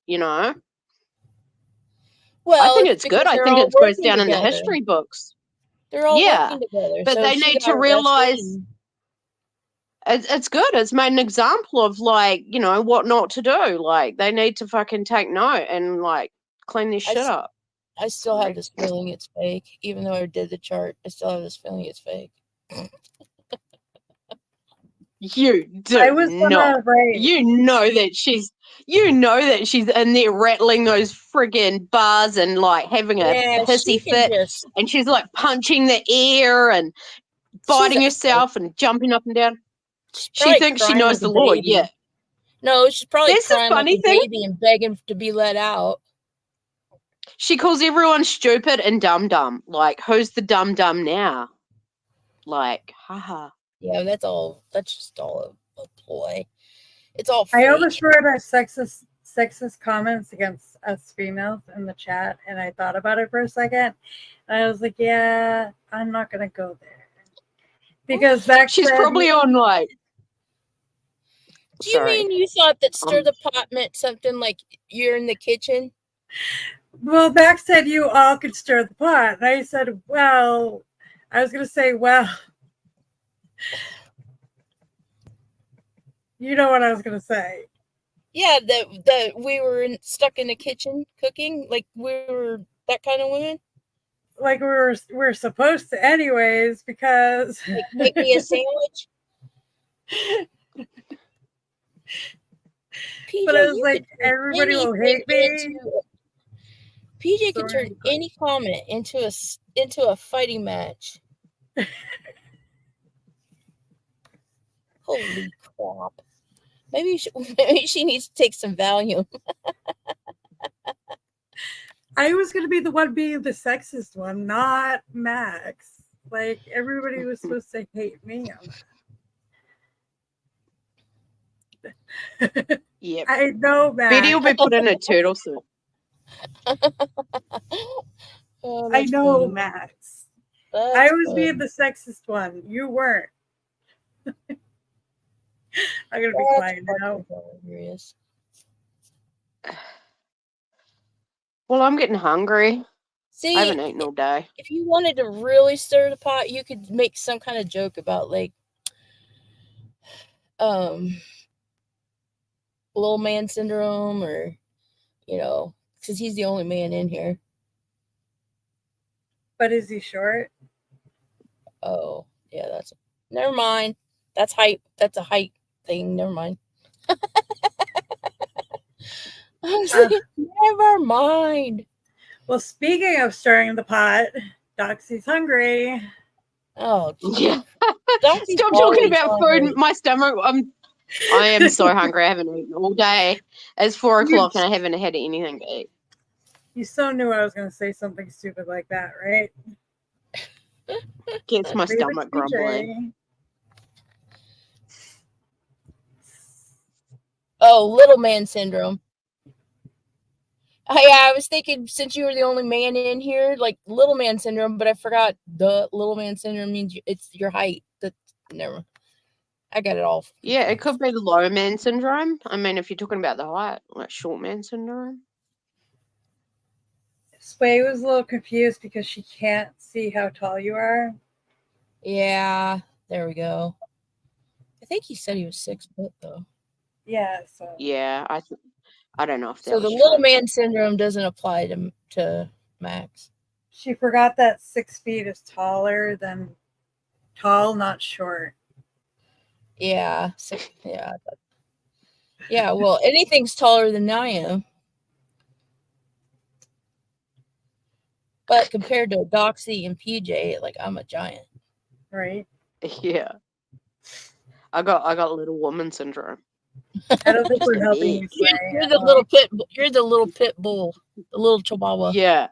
Well, I think it's good. I think it goes down in the history books. They're all working together. But they need to realize it's good. It's made an example of like, what not to do. Like they need to fucking take note and like clean this shit up. I still have this feeling it's fake. Even though I did the chart, I still have this feeling it's fake. You do not. You know that she's in there rattling those friggin' bars and like having a hissy fit, and she's like punching the air and biting herself and jumping up and down. She thinks she knows the law. Yeah. No, she's probably crying like a baby and begging to be let out. She calls everyone stupid and dumb. Like, who's the dumb now? Like, haha. Yeah, that's just all a ploy. It's all fake. I overheard our sexist comments against us females in the chat, and I thought about it for a second. And I was like, yeah, I'm not going to go there. Because she's probably on like... Do you mean you thought that stir the pot meant something like you're in the kitchen? Well, Beck said you all could stir the pot. And I said, well, I was going to say, well, you know what I was going to say. Yeah, that we were stuck in the kitchen cooking, like we were that kind of women. Like we're supposed to anyways, because like, make me a sandwich. PJ, but I was like, everybody will hate me. PJ can turn any comment into a fighting match. Holy crap! Maybe she needs to take some Valium. I was going to be the one being the sexist one, not Max. Like, everybody was supposed to hate me. Yep. I know, Max. Betty will be put in a turtle suit. I know, funny. Max. I was being the sexist one. You weren't. I'm going to be quiet now. Well, I'm getting hungry. See, I haven't eaten all day. If you wanted to really stir the pot, you could make some kind of joke about like, little man syndrome, or because he's the only man in here. But is he short? Oh, yeah. Never mind. That's height. That's a height thing. Never mind. Never mind. Well, speaking of stirring the pot, Doxy's hungry. Oh, yeah. Stop talking about food. My stomach. I am so hungry. I haven't eaten all day. It's 4 o'clock and I haven't had anything to eat. You so knew I was going to say something stupid like that, right? Gets my stomach grumbling. Oh, little man syndrome. Yeah, I was thinking since you were the only man in here, like little man syndrome, but I forgot the little man syndrome means it's your height. Never. I got it all. Yeah, it could be the low man syndrome. I mean, if you're talking about the height, like short man syndrome. Sway was a little confused because she can't see how tall you are. Yeah, there we go. I think he said he was 6 foot though. Yeah. So. Yeah, I don't know if that. So the little man syndrome doesn't apply to Max. She forgot that 6 feet is taller than tall, not short. Yeah. Yeah. Well, anything's taller than I am. But compared to Doxy and PJ, like I'm a giant. Right. Yeah. I got little woman syndrome. I don't think we're helping you. You're the little pit. You're the little pit bull, the little chihuahua. Yeah.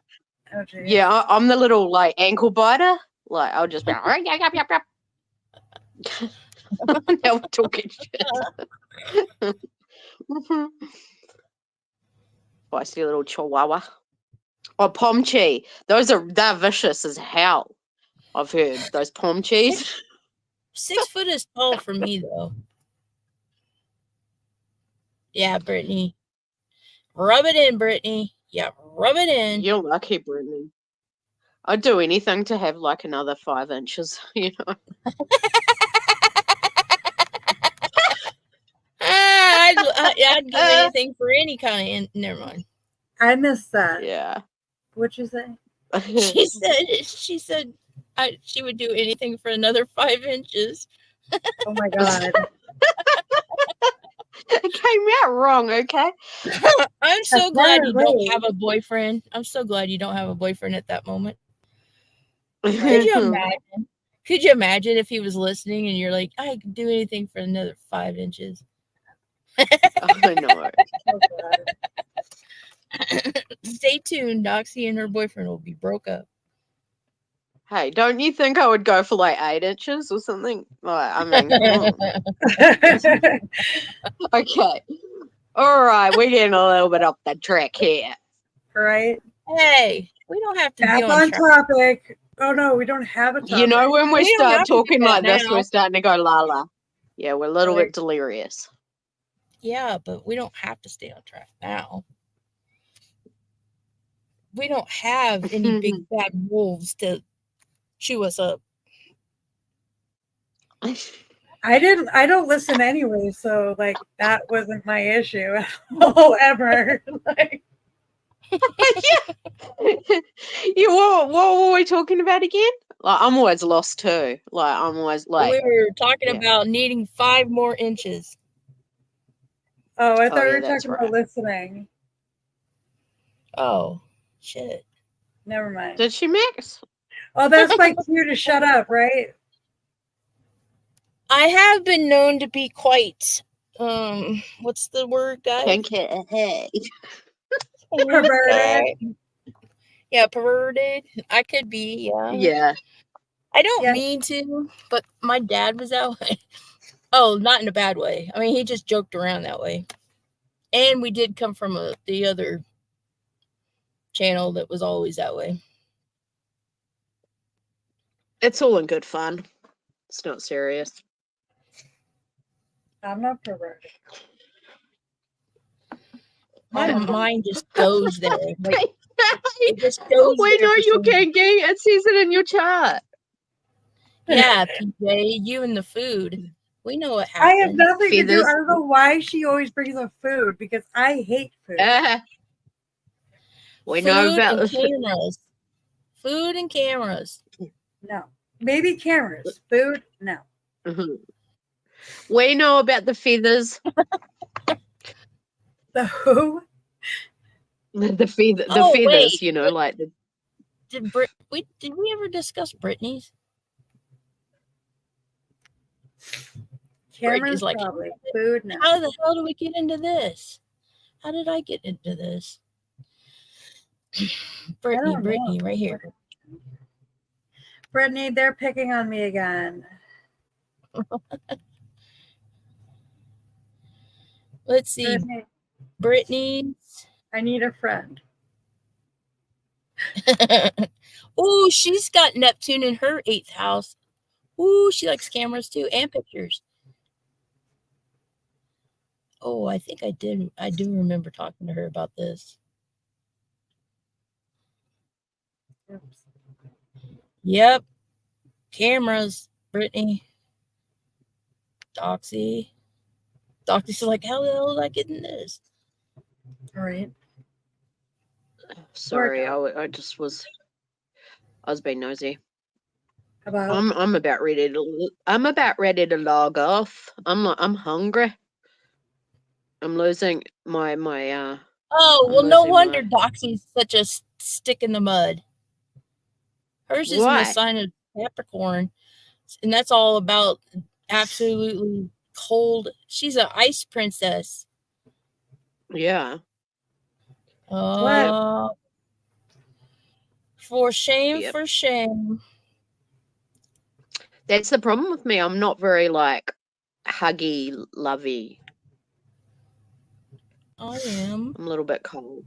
Oh, yeah, I'm the little like ankle biter. Like I'll just be. Now we're talking shit. Feisty little chihuahua. Oh, pomchi. They're vicious as hell. I've heard those pomchis. 6 foot is tall for me though. Yeah, Brittany. Rub it in, Brittany. Yeah, rub it in. You're lucky, Brittany. I'd do anything to have like another 5 inches, you know. I'd give anything for any kind of. Never mind. I missed that. Yeah. What'd you say? She said she would do anything for another 5 inches. Oh my god. It came out wrong, okay? I'm so glad you Apparently. don't have a boyfriend. I'm so glad you don't have a boyfriend at that moment. Could you imagine? Could you imagine if he was listening and you're like, I could do anything for another 5 inches? I know. Oh god. Stay tuned. Doxy and her boyfriend will be broke up. Hey, don't you think I would go for like 8 inches or something? Like, I mean, come on. Okay. All right, we're getting a little bit off the track here. Right? Hey, we don't have to Back be on on track. topic. Oh no, we don't have a topic. You know, when we We don't have start to do talking that like this, now. we're starting to go la la. Yeah, we're a little Right. bit delirious. Yeah, but we don't have to stay on track now. We don't have any big bad wolves to chew us up. I don't listen anyway, so like that wasn't my issue at all ever. Like, You what were we talking about again? Like, I'm always lost too. Like, I'm always like, We were talking yeah. about needing 5 more inches. oh, I thought yeah, we were that's talking right. about listening. Oh, shit. Never mind. Did she mix? Oh, that's my cue to shut up, right? I have been known to be quite, what's the word, guys? Perverted. Yeah, perverted. I could be, yeah. Yeah. I don't Yeah. mean to, but my dad was that way. Oh, not in a bad way. I mean, he just joked around that way. And we did come from the other channel that was always that way. It's all in good fun. It's not serious. I'm not perverted. My mind just goes there. Like, it just goes We there know for you're some reason. kinky. It says it in your chart. Yeah, PJ, you and the food. We know what I happened. have nothing to do. Feathers. I don't know why she always brings up food because I hate food. We Food know about and cameras. Food and cameras. No. Maybe cameras. Food? No. We know about the feathers. The who? The feathers, wait. you know, like the Did we ever discuss Britney's? Cameras, like, probably. Food? No. How the hell do we get into this? How did I get into this? Brittany, right here. Brittany, they're picking on me again. Let's see. Brittany's. I need a friend. Oh, she's got Neptune in her 8th house. Ooh, she likes cameras too and pictures. Oh, I think I did. I do remember talking to her about this. Oops. Yep. Cameras, Brittany. Doxy. Doxy's like, how the hell did I get in this? All right. sorry, I was being nosy. About I'm about ready to log off. I'm hungry. I'm losing my Oh, I'm well, no losing wonder my- Doxy's such a stick in the mud. Hers is in Why? the sign of Capricorn, and that's all about absolutely cold. She's an ice princess. Yeah. For shame, Yep. for shame. That's the problem with me. I'm not very like huggy, lovey. I am. I'm a little bit cold.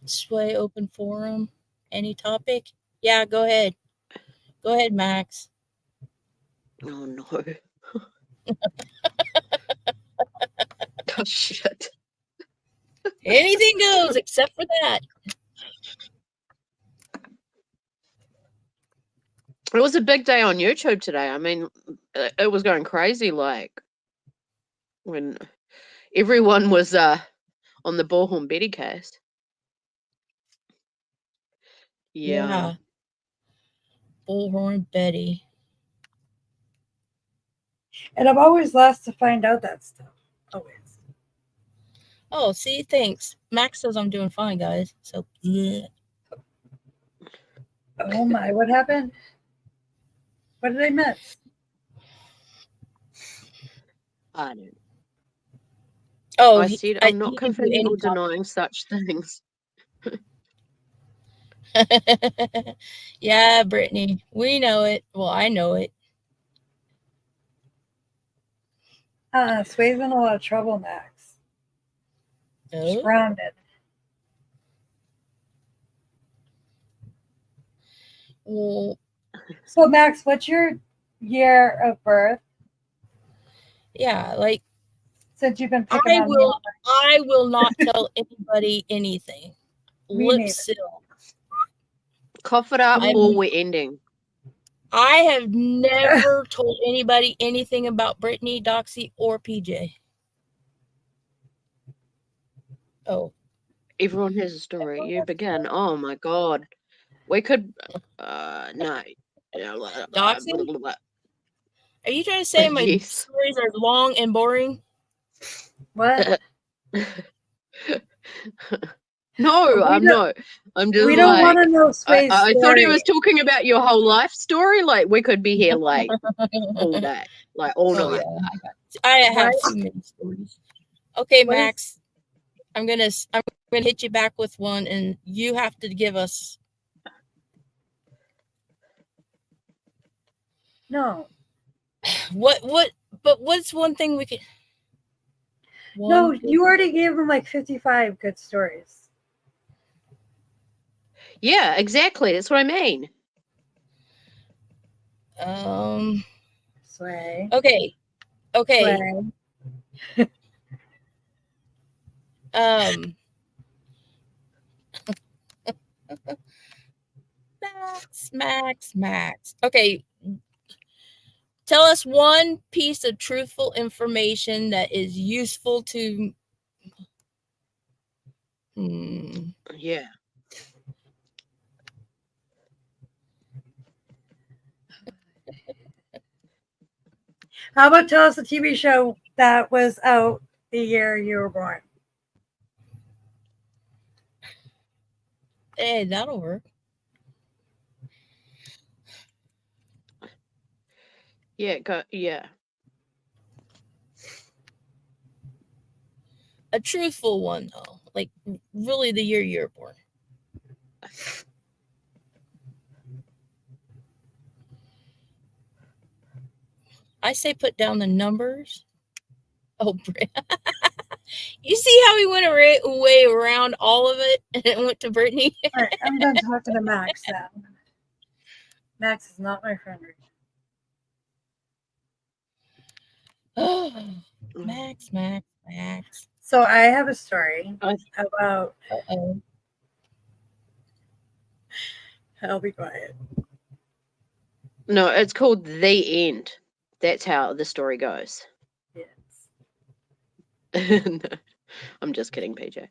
Sway open forum. Any topic? Yeah, go ahead. Go ahead, Max. Oh no. Oh shit. Anything goes except for that. It was a big day on YouTube today. I mean, it was going crazy, like when everyone was on the Bullhorn Betty case. Yeah. Bullhorn Betty. And I'm always last to find out that stuff. Always. Oh, see, thanks. Max says I'm doing fine, guys. So, yeah. Oh my, what happened? What did I miss? I don't. Oh, I said I'm not he can do confirming any or denying such things. Yeah, Brittany, we know it. Well, I know it. Sway's in a lot of trouble, Max. She's Oh? grounded. Well, So, Max, what's your year of birth? yeah, like Since you've been picking on me. I will not tell anybody anything. Me Lip neither. seal. Cough it up or we're ending. I have never told anybody anything about Brittany, Doxy, or PJ. Oh. Everyone has a story. You begin. Oh my god. We could no. Doxy? Are you trying to say my Yes. stories are long and boring? What? No, I'm not. I'm just We don't want to know Sway's I story. thought he was talking about your whole life story. Like we could be here like all day, like all night. Yeah, I have too many stories. Okay, What Max, I'm gonna hit you back with one, and you have to give us. No. What? But what's one thing we could? No, you already gave them like 55 good stories. Yeah, exactly. That's what I mean. Sway. Okay. Sway. Max. Okay. Tell us one piece of truthful information that is useful to. Yeah. How about tell us a TV show that was out the year you were born? Hey, that'll work. Yeah. A truthful one, though. Like, really the year you were born. I say put down the numbers. Oh, you see how we went way around all of it and it went to Brittany? All right, I'm done talking to Max now. Max is not my friend right now. Max. So I have a story about. Uh-oh. I'll be quiet. No, it's called The End. That's how the story goes. Yes. No, I'm just kidding, PJ.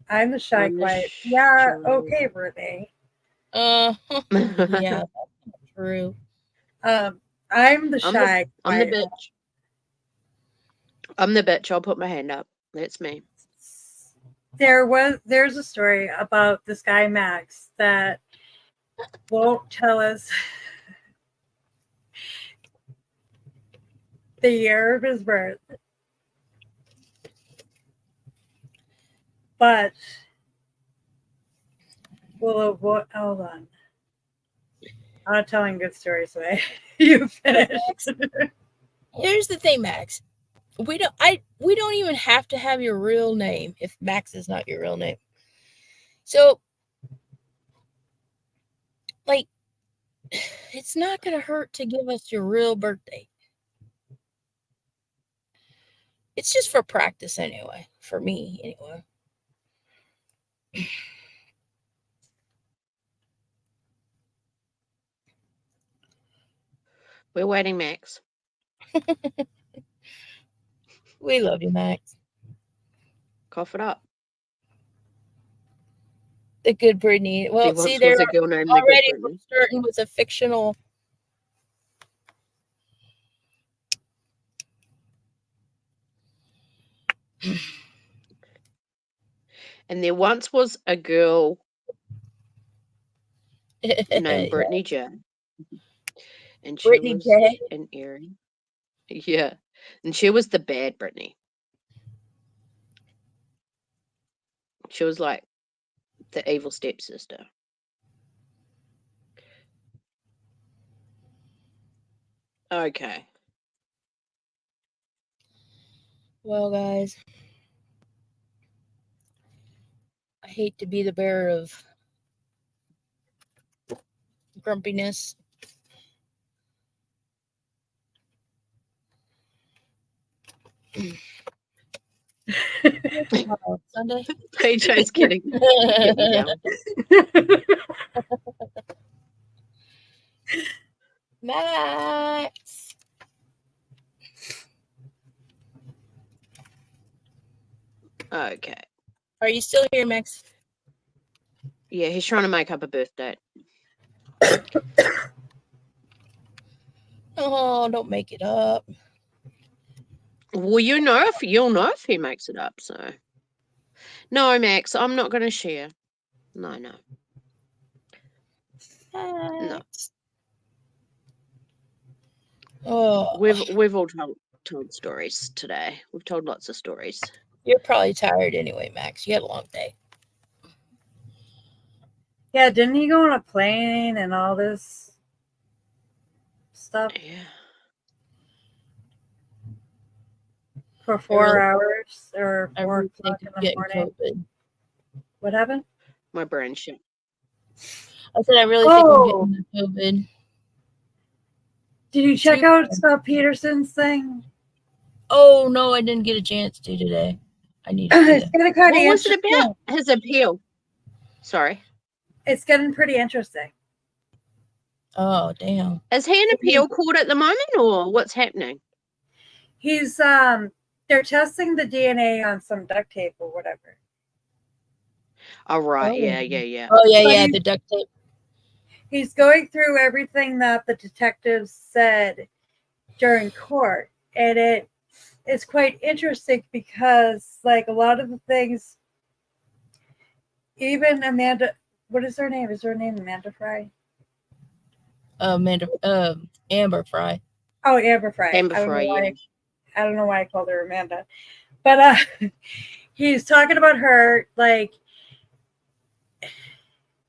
I'm the shy, quiet. Yeah, okay, Brittany. Yeah, that's true. I'm the shy, I'm the bitch. I'm the bitch. I'll put my hand up. That's me. There's a story about this guy Max that won't tell us the year of his birth, but hold on. I'm not telling good stories, so you finish. Here's the thing, Max. We don't even have to have your real name if Max is not your real name. So, like, it's not going to hurt to give us your real birthday. It's just for practice anyway. For me, anyway. We're waiting, Max. We love you, Max. Cough it up. The good Brittany. Well, There see, once there was a girl named the already Good we're Brittany. starting with a fictional. And there once was a girl named Yeah. Brittany J. And she Brittany was J. an Erie. Yeah. And she was the bad Brittany. She was like the evil stepsister. Okay. Well, guys, I hate to be the bearer of grumpiness. Sunday. PJ's getting down. Max. Okay. Are you still here, Max? Yeah, he's trying to make up a birthday. Oh, don't make it up. Well, you'll know if he makes it up, so. No, Max, I'm not gonna share. No. Max. Oh, We've all told stories today. We've told lots of stories. you're probably tired anyway, Max. You had a long day. Yeah, didn't he go on a plane and all this stuff Yeah. for 4 hours or I 4 really o'clock think in of the getting morning? COVID. What happened? My brain shit. I said I really think I'm getting the COVID. Did you check out Peterson's thing? Oh no, I didn't get a chance to today. I need to do It's that. getting kind of What was interesting. it about? His appeal. Sorry. It's getting pretty interesting. Oh damn. Is he in appeal court at the moment, or what's happening? He's they're testing the DNA on some duct tape or whatever. Oh right, Oh. yeah. Oh yeah, But yeah, the duct tape. He's going through everything that the detectives said during court, and it's quite interesting because, like, a lot of the things, even Amanda, what is her name? Is her name Amanda Fry? Amber Fry. Oh, Amber Fry. Amber Fry, yeah. I don't know why I called her Amanda, but he's talking about her, like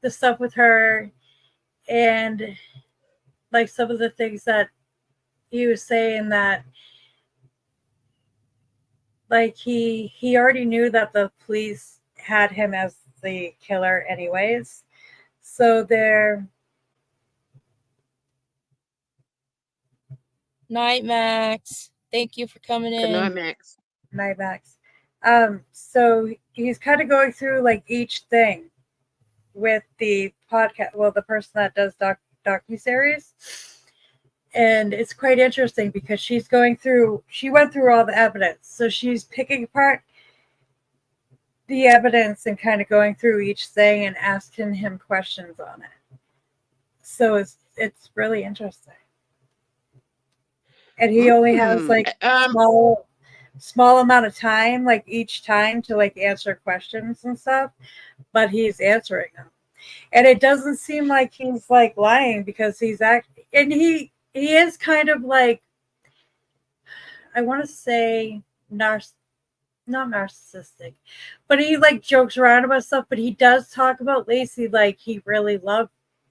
the stuff with her, and like some of the things that he was saying that, like, he already knew that the police had him as the killer anyways, so they're Night, Max. Thank you for coming in. Good night, Max. Night Max. So he's kind of going through like each thing with the podcast, well, the person that does docuseries, and it's quite interesting because she went through all the evidence, so she's picking apart the evidence and kind of going through each thing and asking him questions on it. So it's really interesting. And he only has like small amount of time, like each time, to like answer questions and stuff, but he's answering them, and it doesn't seem like he's like lying because he's and he is kind of like, I want to say not narcissistic, but he like jokes around about stuff, but he does talk about Lacey like he really loved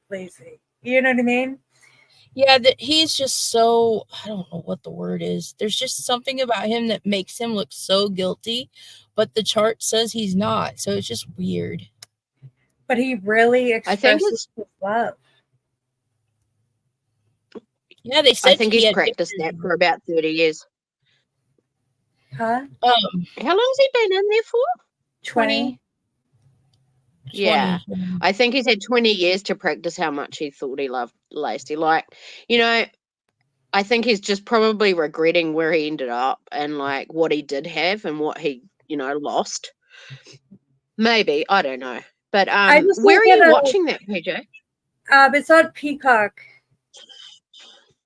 Lacey. You know what I mean? Yeah, that he's just so, I don't know what the word is. There's just something about him that makes him look so guilty, but the chart says he's not. So it's just weird. But he really I think expresses his love. Yeah, they I said think he he's had practiced that pictures. for about 30 years. Huh? How long has he been in there for? 20. 20. Yeah. I think he's had 20 years to practice how much he thought he loved Lacey. Like, you know, I think he's just probably regretting where he ended up and like what he did have and what he, lost. Maybe. I don't know. But I just where are look at you watching that, PJ? It's on Peacock.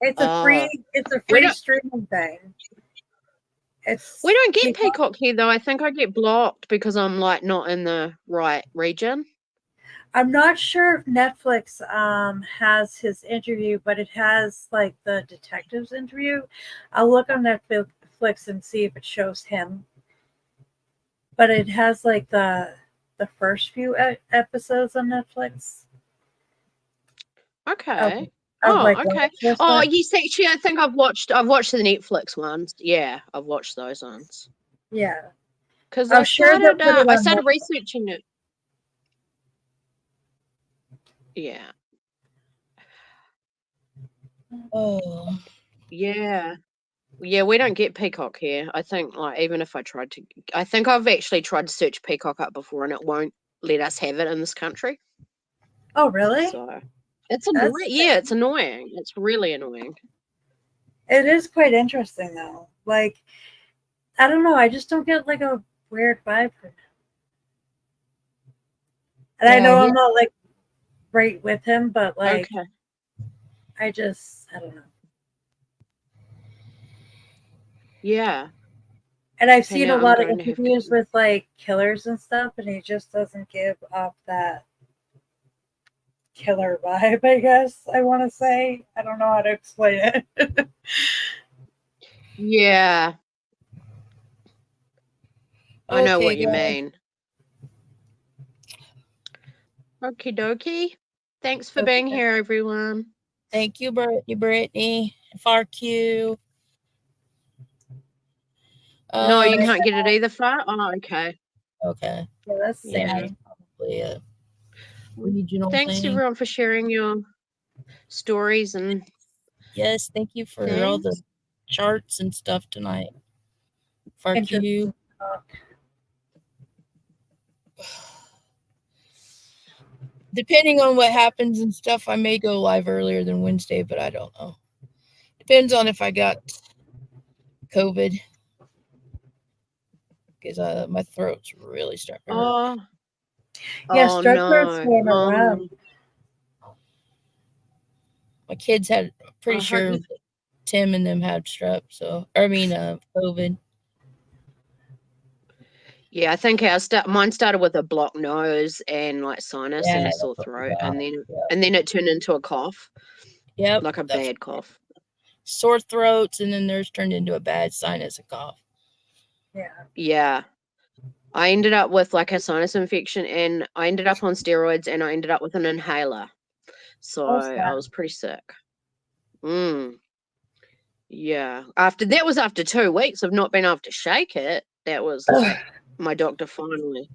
It's a Oh. free streaming thing. We don't get Peacock here though. I think I get blocked because I'm like not in the right region. I'm not sure if Netflix has his interview, but it has like the detective's interview. I'll look on Netflix and see if it shows him. But it has like the first few episodes on Netflix. Okay. Okay. Oh, yes, actually, I think I've watched the Netflix ones. Yeah, I've watched those ones. Yeah. Because I'm I sure they'll started, put it I on started Netflix. researching it. Yeah. Oh. Yeah. Yeah, we don't get Peacock here. I think, like, even if I tried to, I think I've actually tried to search Peacock up before and it won't let us have it in this country. Oh, really? So it's annoying. Yeah, it's annoying. It's really annoying. It is quite interesting, though. Like, I don't know. I just don't get like a weird vibe from him. And I know I'm not like right with him, but like, Okay. I don't know. Yeah. And I've Hang seen a out, I'm lot of going to have to- interviews with like killers and stuff, and he just doesn't give off that killer vibe, I guess I want to say. I don't know how to explain it. Yeah. I know what you guys. mean. Okie dokie. Thanks for being here, everyone. Thank you, Brittany. FRQ. No, you can't get it either, Far? Oh, okay. Okay. Yeah, that's probably a regional Thanks, thing. everyone, for sharing your stories and yes, thank you for all the charts and stuff tonight. FRQ. Depending on what happens and stuff, I may go live earlier than Wednesday, but I don't know. Depends on if I got COVID. Because my throat's really starting to hurt. Yeah, strep throat's going around. My kids had, pretty sure Tim and them had strep, COVID. Yeah, I think mine started with a blocked nose and like sinus and a sore throat, and then it turned into a cough. Yep, like a bad cough. Sore throats, and then theirs turned into a bad sinus and cough. Yeah. I ended up with like a sinus infection, and I ended up on steroids, and I ended up with an inhaler. So I was pretty sick. Yeah. After 2 weeks of not being able to shake it. That was like my doctor finally,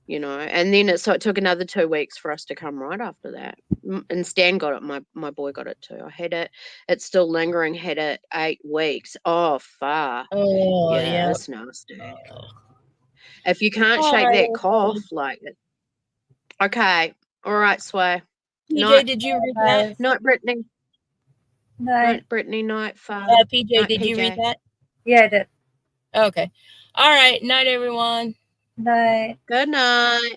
and then it took another 2 weeks for us to come right after that. And Stan got it. My boy got it too. I had it. It's still lingering. Had it 8 weeks. Oh, far. Oh, yeah. It's nasty. If you can't shake that cough, like it. Okay. All right, Sway. PJ, did you read that? Night, Brittany. Night, Brittany. Night, Far. PJ, night, did you read that? Yeah, I did. Okay. All right. Night, everyone. Night. Good night.